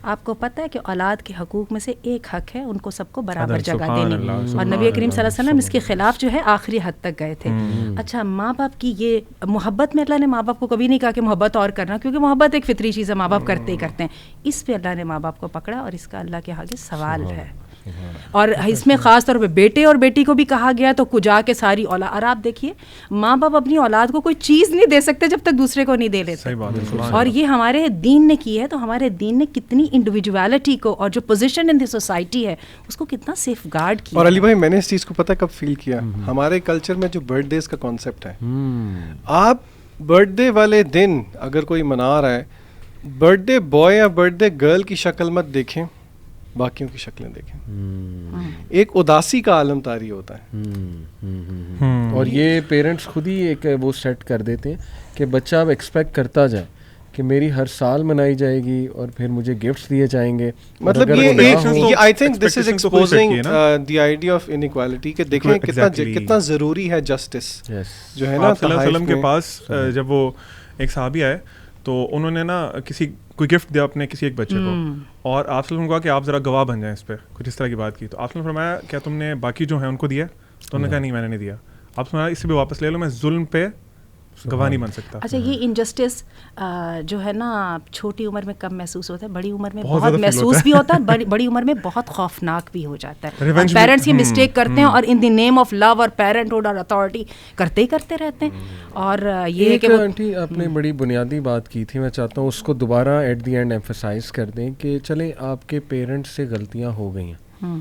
آپ کو پتہ ہے کہ اولاد کے حقوق میں سے ایک حق ہے ان کو سب کو برابر جگہ دینی, اور نبی کریم صلی اللہ علیہ وسلم اس کے خلاف جو ہے آخری حد تک گئے تھے. اچھا ماں باپ کی یہ محبت میں اللہ نے ماں باپ کو کبھی نہیں کہا کہ محبت اور کرنا, کیونکہ محبت ایک فطری چیز ہے, ماں باپ کرتے ہی کرتے ہیں. اس پہ اللہ نے ماں باپ کو پکڑا اور اس کا اللہ کے آگے سوال ہے. اور اس میں خاص طور پہ بیٹے اور بیٹی کو بھی کہا گیا تو کجا کے ساری اولاد. اور آپ دیکھیے ماں باپ اپنی اولاد کو کوئی چیز نہیں دے سکتے جب تک دوسرے کو نہیں دے لیتے. اور یہ ہمارے دین نے کی ہے, تو ہمارے دین نے کتنی انڈیویجویلٹی کو اور جو پوزیشن ان دی سوسائٹی ہے اس کو کتنا سیف گارڈ کیا. اور علی بھائی میں نے اس چیز کو پتہ کب فیل کیا, ہمارے کلچر میں جو برتھ ڈیز کا کانسیپٹ ہے, آپ برتھ ڈے والے دن اگر کوئی منا رہا ہے, برتھ ڈے بوائے یا برتھ ڈے گرل کی شکل مت دیکھیں, باقیوں کی شکلیں دیکھیں. ایک اداسی کا عالم طاری ہوتا ہے. اور یہ پیرنٹس خود ہی ایک وہ سیٹ کر دیتے ہیں کہ بچہ اب ایکسپیکٹ کرتا جائے کہ میری ہر سال منائی جائے گی اور پھر مجھے گفٹس دیے جائیں گے. مطلب یہ I think this is exposing the idea of inequality کہ دیکھیں کتنا ضروری ہے جسٹس جو ہے نا. صلی اللہ علیہ وسلم کے پاس جب وہ ایک صحابی آئے تو انہوں نے نا کوئی گفٹ دیا اپنے کسی ایک بچے کو, اور آپ صلی اللہ علیہ وسلم کو کہا کہ آپ ذرا گواہ بن جائیں اس پہ, کچھ اس طرح کی بات کی. تو آپ صلی اللہ علیہ وسلم فرمایا کیا تم نے باقی جو ہیں ان کو دیا؟ تو انہوں نے کہا نہیں میں نے نہیں دیا. آپ فرمایا اس سے بھی واپس لے لو, میں ظلم پہ گواہ نہیں بن سکتا. اچھا یہ انجسٹس جو ہے نا چھوٹی عمر میں کم محسوس ہوتا ہے, بڑی عمر میں بہت محسوس بھی ہوتا ہے, بڑی عمر میں بہت خوفناک بھی ہو جاتا ہے. پیرنٹس یہ مسٹیک کرتے ہیں اور ان دی نیم آف لو اور پیرنٹ ہوڈ اور اتھارٹی کرتے ہی کرتے رہتے ہیں. اور یہ کہ آنٹی آپ نے بڑی بنیادی بات کی تھی, میں چاہتا ہوں اس کو دوبارہ ایٹ دی اینڈ ایمفسائز کر دیں کہ چلیں آپ کے پیرنٹس سے غلطیاں ہو گئی ہیں.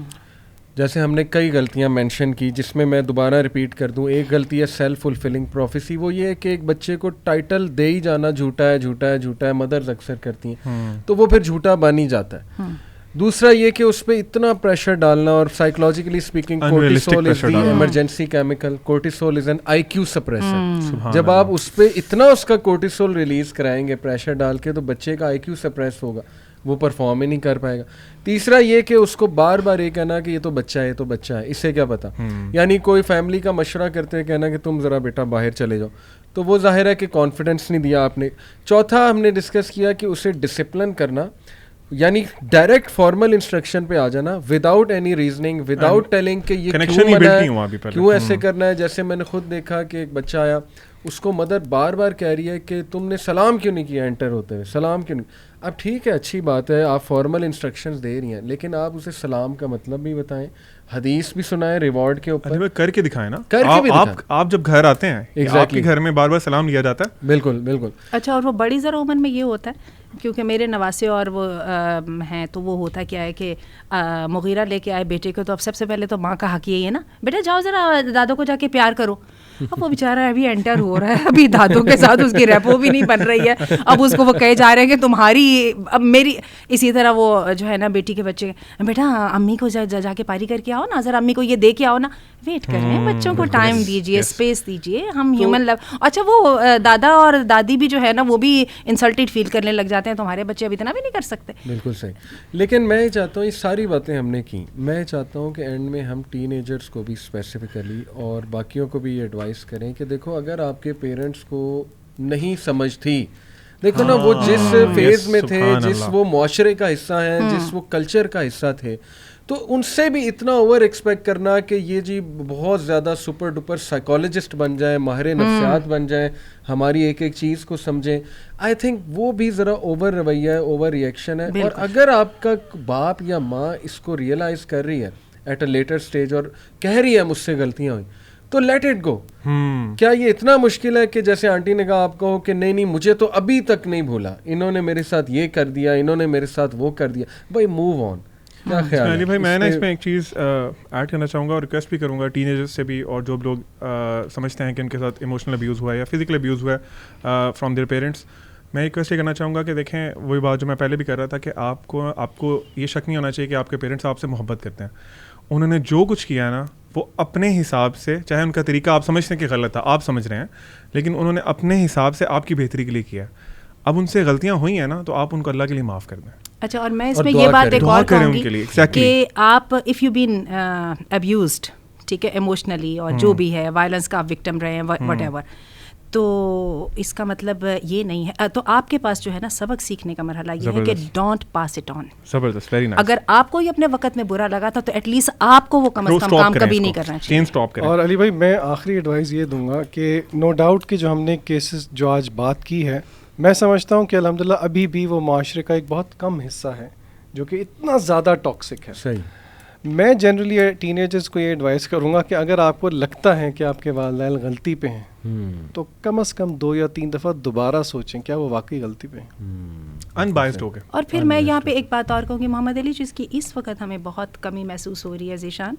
جیسے ہم نے کئی غلطیاں مینشن کی جس میں میں دوبارہ ریپیٹ کر دوں. ایک غلطی ہے سیلف فلفلنگ پروفیسی, وہ یہ ہے کہ ایک بچے کو ٹائٹل دے ہی جانا جھوٹا ہے جھوٹا ہے جھوٹا ہے, مدرز اکثر کرتی ہیں تو وہ پھر جھوٹا بن ہی جاتا ہے. دوسرا یہ کہ اس پہ اتنا پریشر ڈالنا, اور psychologically speaking cortisol is the emergency chemical, cortisol is an I Q suppressor. جب آپ اس پہ اتنا اس کا کورٹیسول ریلیز کرائیں گے پریشر ڈال کے تو بچے کا آئی کیو سپریس ہوگا, وہ پرفارم ہی نہیں کر پائے گا. تیسرا یہ کہ اس کو بار بار یہ کہنا کہ یہ تو بچہ ہے, یہ تو بچہ ہے, اس سے کیا پتا, یعنی کوئی فیملی کا مشورہ کرتے ہوئے کہنا کہ تم ذرا بیٹا باہر چلے جاؤ, تو وہ ظاہر ہے کہ کانفیڈنس نہیں دیا آپ نے. چوتھا ہم نے ڈسکس کیا کہ اسے ڈسپلن کرنا, یعنی ڈائریکٹ فارمل انسٹرکشن پہ آ جانا without any reasoning, without telling کہ یہ کیوں ایسے کرنا ہے. جیسے میں نے خود دیکھا کہ ایک بچہ آیا, اس کو مدر بار بار کہہ رہی ہے کہ تم نے سلام کیوں نہیں کیا انٹر ہوتے ہوئے, سلام کیوں نہیں. اب ٹھیک ہے اچھی بات ہے آپ فارمل انسٹرکشنز دے رہی ہیں, لیکن آپ اسے سلام کا مطلب بھی بتائیں, حدیث بھی سنائیں ریوارڈ کے اوپر, کر کے دکھائیں نا. آپ جب گھر آتے ہیں آپ کے گھر میں بار بار سلام لیا جاتا ہے. بالکل بالکل. اچھا اور وہ بڑی ذرا عمر میں یہ ہوتا ہے کیونکہ میرے نواسے اور وہ ہیں تو وہ ہوتا کیا ہے کہ مغیرہ لے کے آئے بیٹے کو, تو اب سب سے پہلے تو ماں کا حق یہی ہے نا, بیٹا جاؤ ذرا دادوں کو جا کے پیار کرو. اب وہ بیچارہ ابھی انٹر ہو رہا ہے, ابھی دادوں کے ساتھ اس کی ریپو بھی نہیں بن رہی ہے. اب اس کو وہ کہے جا رہے ہیں کہ تمہاری, اب میری اسی طرح وہ جو ہے نا بیٹی کے بچے, بیٹا امی کو جا کے پاری کر کے آؤ نا, ذرا امی کو یہ دے کے آؤ نا. ویٹ کریں, بچوں کو ٹائم دیجیے, اسپیس دیجیے. ہم ہیومن لو. اچھا وہ دادا اور دادی بھی جو ہے نا وہ بھی انسلٹیڈ فیل کرنے لگ جاتے ہیں, تو ہمارے بچے اب اتنا بھی نہیں کر سکتے. بالکل صحیح. لیکن میں چاہتا ہوں یہ ساری باتیں ہم نے کی, میں چاہتا ہوں کہ اینڈ میں ہم ٹین ایجرس کو بھی اسپیسیفکلی اور باقیوں کو بھی یہ ایڈوائس کریں کہ دیکھو اگر آپ کے پیرنٹس کو نہیں سمجھ تھی, دیکھو نا وہ جس فیز میں تھے, جس وہ معاشرے کا حصہ ہیں, جس وہ کلچر کا حصہ تھے, تو ان سے بھی اتنا اوور ایکسپیکٹ کرنا کہ یہ جی بہت زیادہ سپر ڈپر سائیکالوجسٹ بن جائیں, ماہر نفسیات بن جائیں, ہماری ایک ایک چیز کو سمجھیں, آئی تھنک وہ بھی ذرا اوور رویہ ہے, اوور ریئیکشن ہے. اور اگر آپ کا باپ یا ماں اس کو ریئلائز کر رہی ہے ایٹ اے لیٹر اسٹیج اور کہہ رہی ہے مجھ سے غلطیاں ہوئیں, تو لیٹ اٹ گو. کیا یہ اتنا مشکل ہے کہ جیسے آنٹی نے کہا آپ کہو کہ نہیں نہیں مجھے تو ابھی تک نہیں بھولا, انہوں نے میرے ساتھ یہ کر دیا, انہوں نے میرے ساتھ وہ کر دیا, بھائی موو آن. کیا خیال ہے؟ علی بھائی میں نا اس میں ایک چیز ایڈ کرنا چاہوں گا اور ریکویسٹ بھی کروں گا ٹین ایجرس سے بھی, اور جو لوگ سمجھتے ہیں کہ ان کے ساتھ ایموشنل ابیوز ہوا ہے یا فزیکل ابیوز ہوا ہے فرام دیئر پیرنٹس, میں ریکویسٹ یہ کرنا چاہوں گا کہ دیکھیں وہی بات جو میں پہلے بھی کر رہا تھا کہ آپ کو یہ شک نہیں ہونا چاہیے کہ آپ کے پیرنٹس آپ سے محبت کرتے ہیں. انہوں نے جو کچھ کیا ہے نا وہ اپنے حساب سے, چاہے ان کا طریقہ آپ سمجھتے ہیں کہ غلط تھا, آپ سمجھ رہے ہیں, لیکن انہوں نے اپنے حساب سے آپ کی بہتری کے لیے کیا. اب ان سے غلطیاں ہوئی ہیں نا تو آپ ان کو اللہ کے لیے معاف کر دیں. اچھا, اور میں اس میں یہ بات ایک اور کہوں گی کہ آپ اف یو بین ابیوزڈ, ٹھیک ہے, ایموشنلی اور جو بھی ہے وائلنس کا آپ وکٹم رہے ہیں وٹ ایور, تو اس کا مطلب یہ نہیں ہے, تو آپ کے پاس جو ہے نا سبق سیکھنے کا مرحلہ یہ ہے کہ ڈونٹ پاس اٹ آن. زبردست, ویری نائس. اگر آپ کو یہ اپنے وقت میں برا لگا تھا تو ایٹ لیسٹ آپ کو وہ کم از کم کام کبھی نہیں کرنا چاہیے. اور علی بھائی میں آخری ایڈوائز یہ دوں گا کہ نو ڈاؤٹ کہ جو ہم نے کیسز جو آج بات کی ہے, میں سمجھتا ہوں کہ الحمدللہ ابھی بھی وہ معاشرے کا ایک بہت کم حصہ ہے جو کہ اتنا زیادہ ٹاکسک ہے. صحیح. میں جنرلی ٹین ایجرز کو یہ ایڈوائز کروں گا کہ اگر آپ کو لگتا ہے کہ آپ کے والدین غلطی پہ ہیں تو کم از کم 2 یا 3 دفعہ دوبارہ سوچیں کیا وہ واقعی غلطی پہ ہیں, انبائسڈ ہو گئے. اور پھر میں یہاں پہ ایک بات اور کہوں گی محمد علی, جس کی اس وقت ہمیں بہت کمی محسوس ہو رہی ہے ذیشان,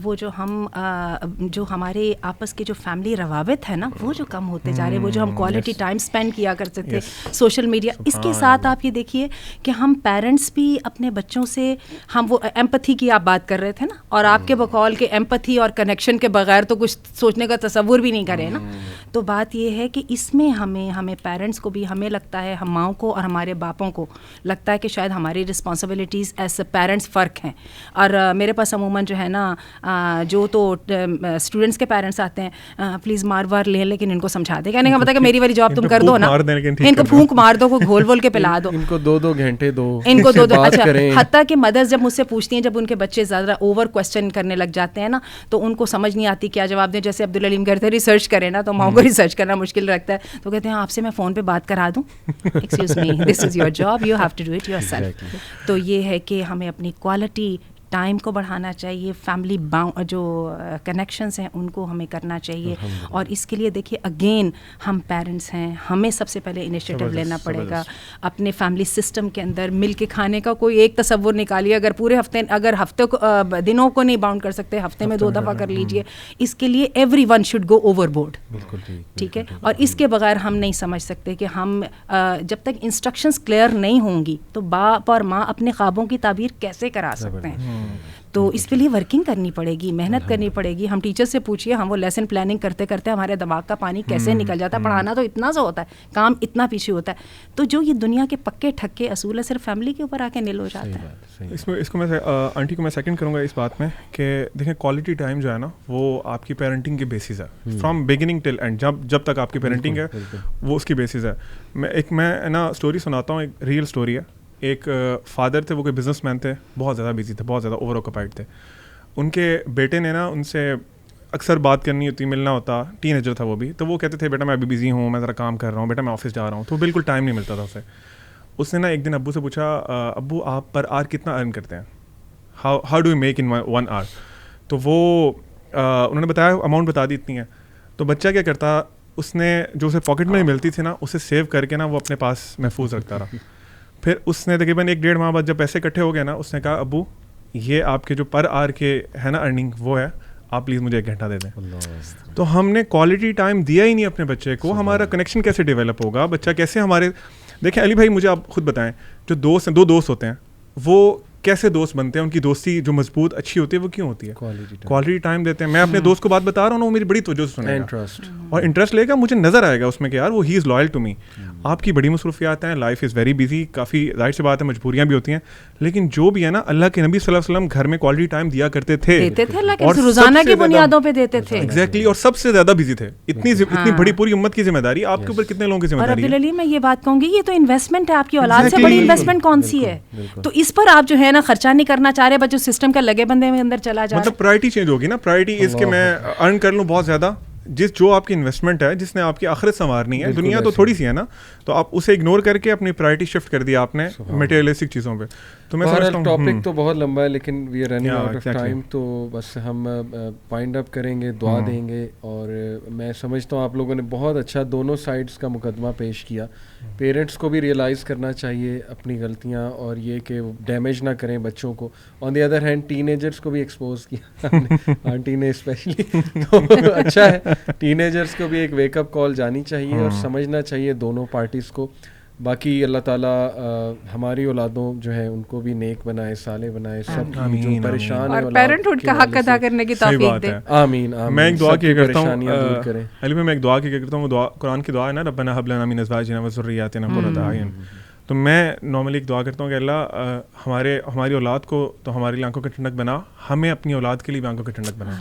وہ جو ہمارے آپس کے جو فیملی روابط ہے نا وہ جو کم ہوتے جا رہے ہیں, وہ جو ہم کوالٹی ٹائم اسپینڈ کیا کرتے تھے سوشل میڈیا, اس کے ساتھ آپ یہ دیکھیے کہ ہم پیرنٹس بھی اپنے بچوں سے, ہم وہ ایمپتھی کی آپ بات کر رہے تھے نا, اور آپ کے بقول کے ایمپتھی اور کنیکشن کے بغیر تو کچھ سوچنے کا تصور بھی نہیں کرے نا. تو بات یہ ہے کہ اس میں ہمیں پیرنٹس کو بھی, ہمیں لگتا ہے ہم ماؤں کو اور ہمارے باپوں کو لگتا ہے کہ شاید ہماری رسپانسبلٹیز ایز اے پیرنٹس فرق ہیں. اور میرے پاس عموماً جو ہے نا جو تو اسٹوڈنٹس کے پیرنٹس آتے ہیں, پلیز مار وار لیں لیکن ان کو سمجھا دیں, کہنے کا مطلب کہ میری والی جاب تم کر دو نا, ان کو پھونک مار دو, کو گھول وول کے پلا دو, ان کو 2 گھنٹے دو, ان کو 2. اچھا, حتیٰ کہ مدرس جب مجھ سے پوچھتی ہیں, جب ان کے بچے زیادہ اوور کوسچن کرنے لگ جاتے ہیں نا تو ان کو سمجھ نہیں آتی کیا جواب دیں. جیسے عبدالعلیم کہتے ہیں ریسرچ کریں نا, تو ماؤں کو ریسرچ کرنا مشکل رکھتا ہے, تو کہتے ہیں آپ سے میں فون پہ بات کرا دوں, excuse me, this is your job, you have to do it yourself. تو یہ ہے کہ ہمیں اپنی کوالٹی ٹائم کو بڑھانا چاہیے, فیملی جو کنیکشنز ہیں ان کو ہمیں کرنا چاہیے. اور اس کے لیے دیکھیے اگین ہم پیرنٹس ہیں, ہمیں سب سے پہلے انیشیٹو لینا پڑے گا. اپنے فیملی سسٹم کے اندر مل کے کھانے کا کوئی ایک تصور نکالیے, اگر پورے ہفتے, اگر ہفتے کو دنوں کو نہیں باؤنڈ کر سکتے, ہفتے میں 2 دفعہ کر لیجیے. اس کے لیے every one should go over board. ٹھیک ہے, اور اس کے بغیر ہم نہیں سمجھ سکتے کہ ہم جب تک انسٹرکشنز کلیئر نہیں ہوں گی تو باپ اور ماں اپنے خوابوں کی تعبیر کیسے کرا سکتے ہیں. تو اس کے لیے ورکنگ کرنی پڑے گی, محنت کرنی پڑے گی. ہم ٹیچر سے پوچھیے, ہم وہ لیسن پلاننگ کرتے کرتے ہمارے دماغ کا پانی کیسے نکل جاتا ہے. پڑھانا تو اتنا سا ہوتا ہے, کام اتنا پیچھے ہوتا ہے. تو جو یہ دنیا کے پکے ٹھکے اصول ہے صرف فیملی کے اوپر آ کے نل ہو جاتا ہے. اس کو میں آنٹی کو میں سیکنڈ کروں گا اس بات میں کہ دیکھیں کوالٹی ٹائم جو ہے نا وہ آپ کی پیرنٹنگ کے بیسس ہے, فرام بگننگ ٹل اینڈ. جب تک آپ کی پیرنٹنگ ہے وہ اس کی بیسس ہے. میں نا اسٹوری سناتا ہوں, ایک ریئل اسٹوری ہے. ایک فادر تھے, وہ کوئی بزنس مین تھے, بہت زیادہ بزی تھے, بہت زیادہ اوور آکوپائڈ تھے. ان کے بیٹے نے نا ان سے اکثر بات کرنی ہوتی, ملنا ہوتا, ٹین ایجر تھا وہ بھی, تو وہ کہتے تھے بیٹا میں ابھی بزی ہوں, میں ذرا کام کر رہا ہوں, بیٹا میں آفس جا رہا ہوں, تو بالکل ٹائم نہیں ملتا تھا اسے. اس نے نا ایک دن ابو سے پوچھا, ابو آپ پر آر کتنا ارن کرتے ہیں, how do you make in 1 hour. تو وہ انہوں نے بتایا اماؤنٹ بتا دی اتنی ہے. تو بچہ کیا کرتا, اس نے جو اسے پاکٹ میں ملتی تھی نا اسے سیو کر کے نا وہ اپنے پاس محفوظ رکھتا رہا. پھر اس نے تقریباً 1-1.5 ماہ بعد جب پیسے اکٹھے ہو گئے نا, اس نے کہا ابو یہ آپ کے جو پر آر کے ہے نا ارننگ وہ ہے, آپ پلیز مجھے 1 گھنٹہ دے دیں. تو ہم نے کوالٹی ٹائم دیا ہی نہیں اپنے بچے کو. ہمارا کنیکشن کیسے ڈیولپ ہوگا, بچہ کیسے ہمارے. دیکھیں علی بھائی مجھے آپ خود بتائیں, جو دوست ہیں, 2 دوست ہوتے ہیں, وہ کیسے دوست بنتے ہیں, ان کی دوستی جو مضبوط اچھی ہوتی ہے وہ کیوں ہوتی ہے؟ کوالٹی ٹائم دیتے ہیں. میں اپنے دوست کو بات بتا رہا ہوں نا, وہ میری بڑی توجہ سے سنے گا اور انٹرسٹ لے گا, مجھے نظر آئے گا اس میں کہ یار وہ ہی از لائل ٹو می. آپ کی بڑی مصروفیات ہیں, لائف از ویری بزی, کافی ظاہر سی بات ہے مجبوریاں بھی ہوتی ہیں, لیکن جو بھی ہے نا اللہ کے نبی صلی اللہ علیہ وسلم گھر میں کوالٹی ٹائم دیا کرتے تھے اور روزانہ کی بنیادوں پہ دیتے تھے. ایگزیکٹلی, اور سب سے زیادہ بزی تھے. اتنی بڑی پوری امت کی ذمہ داری آپ کے اوپر کتنے لوگوں کی ذمہ داری ہے؟ اور عبدالعلی میں یہ بات کہوں گی, یہ تو انویسٹمنٹ ہے, آپ کی اولاد سے بڑی انویسٹمنٹ کون سی ہے؟ تو اس پر آپ جو ہے نا خرچہ نہیں کرنا چاہ رہے, بچوں سسٹم کا لگے بندے میں اندر چلا جا رہا ہے. مطلب پرائرٹی چینج ہوگی نا. پرائرٹی اس کے میں ارن کر لوں بہت زیادہ, جو آپ کی انویسٹمنٹ ہے, جس نے آپ کی آخرت سنوارنی ہے, دنیا تو تھوڑی سی ہے نا, تو آپ اسے اگنور کر کے اپنی پرائرٹی شفٹ کر دیا آپ نے میٹیریلسٹک چیزوں پہ. تو میں سمجھتا ہوں ٹاپک تو بہت لمبا ہے, لیکن we are running out of time, تو بس ہم پوائنٹ اپ کریں گے, دعا دیں گے. اور میں سمجھتا ہوں آپ لوگوں نے بہت اچھا دونوں سائڈس کا مقدمہ پیش کیا. پیرنٹس کو بھی ریئلائز کرنا چاہیے اپنی غلطیاں, اور یہ کہ ڈیمیج نہ کریں بچوں کو. On the other hand teenagers کو بھی ایکسپوز کیا آنٹی نے اسپیشلی, تو اچھا ہے. ٹین ایجرس کو بھی ایک ویک اپ کال جانی چاہیے اور سمجھنا چاہیے دونوں پارٹیز کو. باقی اللہ تعالیٰ ہماری اولادوں جو ہے ان کو بھی نیک بنائے, صالح بنائے, سب جو پریشان ہیں اور پیرنٹ ہوڈ کا حق ادا کرنے کی توفیق دے. آمین. میں ایک دعا کیا کرتا ہوں علی میں ایک دعا کیا کرتا ہوں, وہ دعا قرآن کی دعا ہے نا, ربنا هب لنا من ازواجنا وذرياتنا قرۃ اعین. تو میں نارملی ایک دعا کرتا ہوں کہ اللہ ہماری اولاد کو تو ہماری آنکھوں کی ٹھنڈک بنا, ہمیں اپنی اولاد کے لیے بھی آنکھوں کی ٹھنڈک بنا,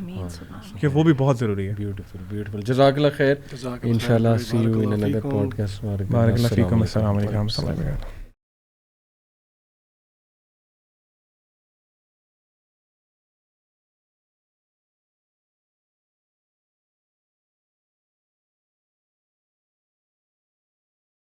کہ وہ بھی بہت ضروری ہے. بیوٹیفل. جزاک اللہ خیر. انشاءاللہ سی یو ان انادر پوڈکاسٹ. بارک اللہ فیکم. السلام علیکم.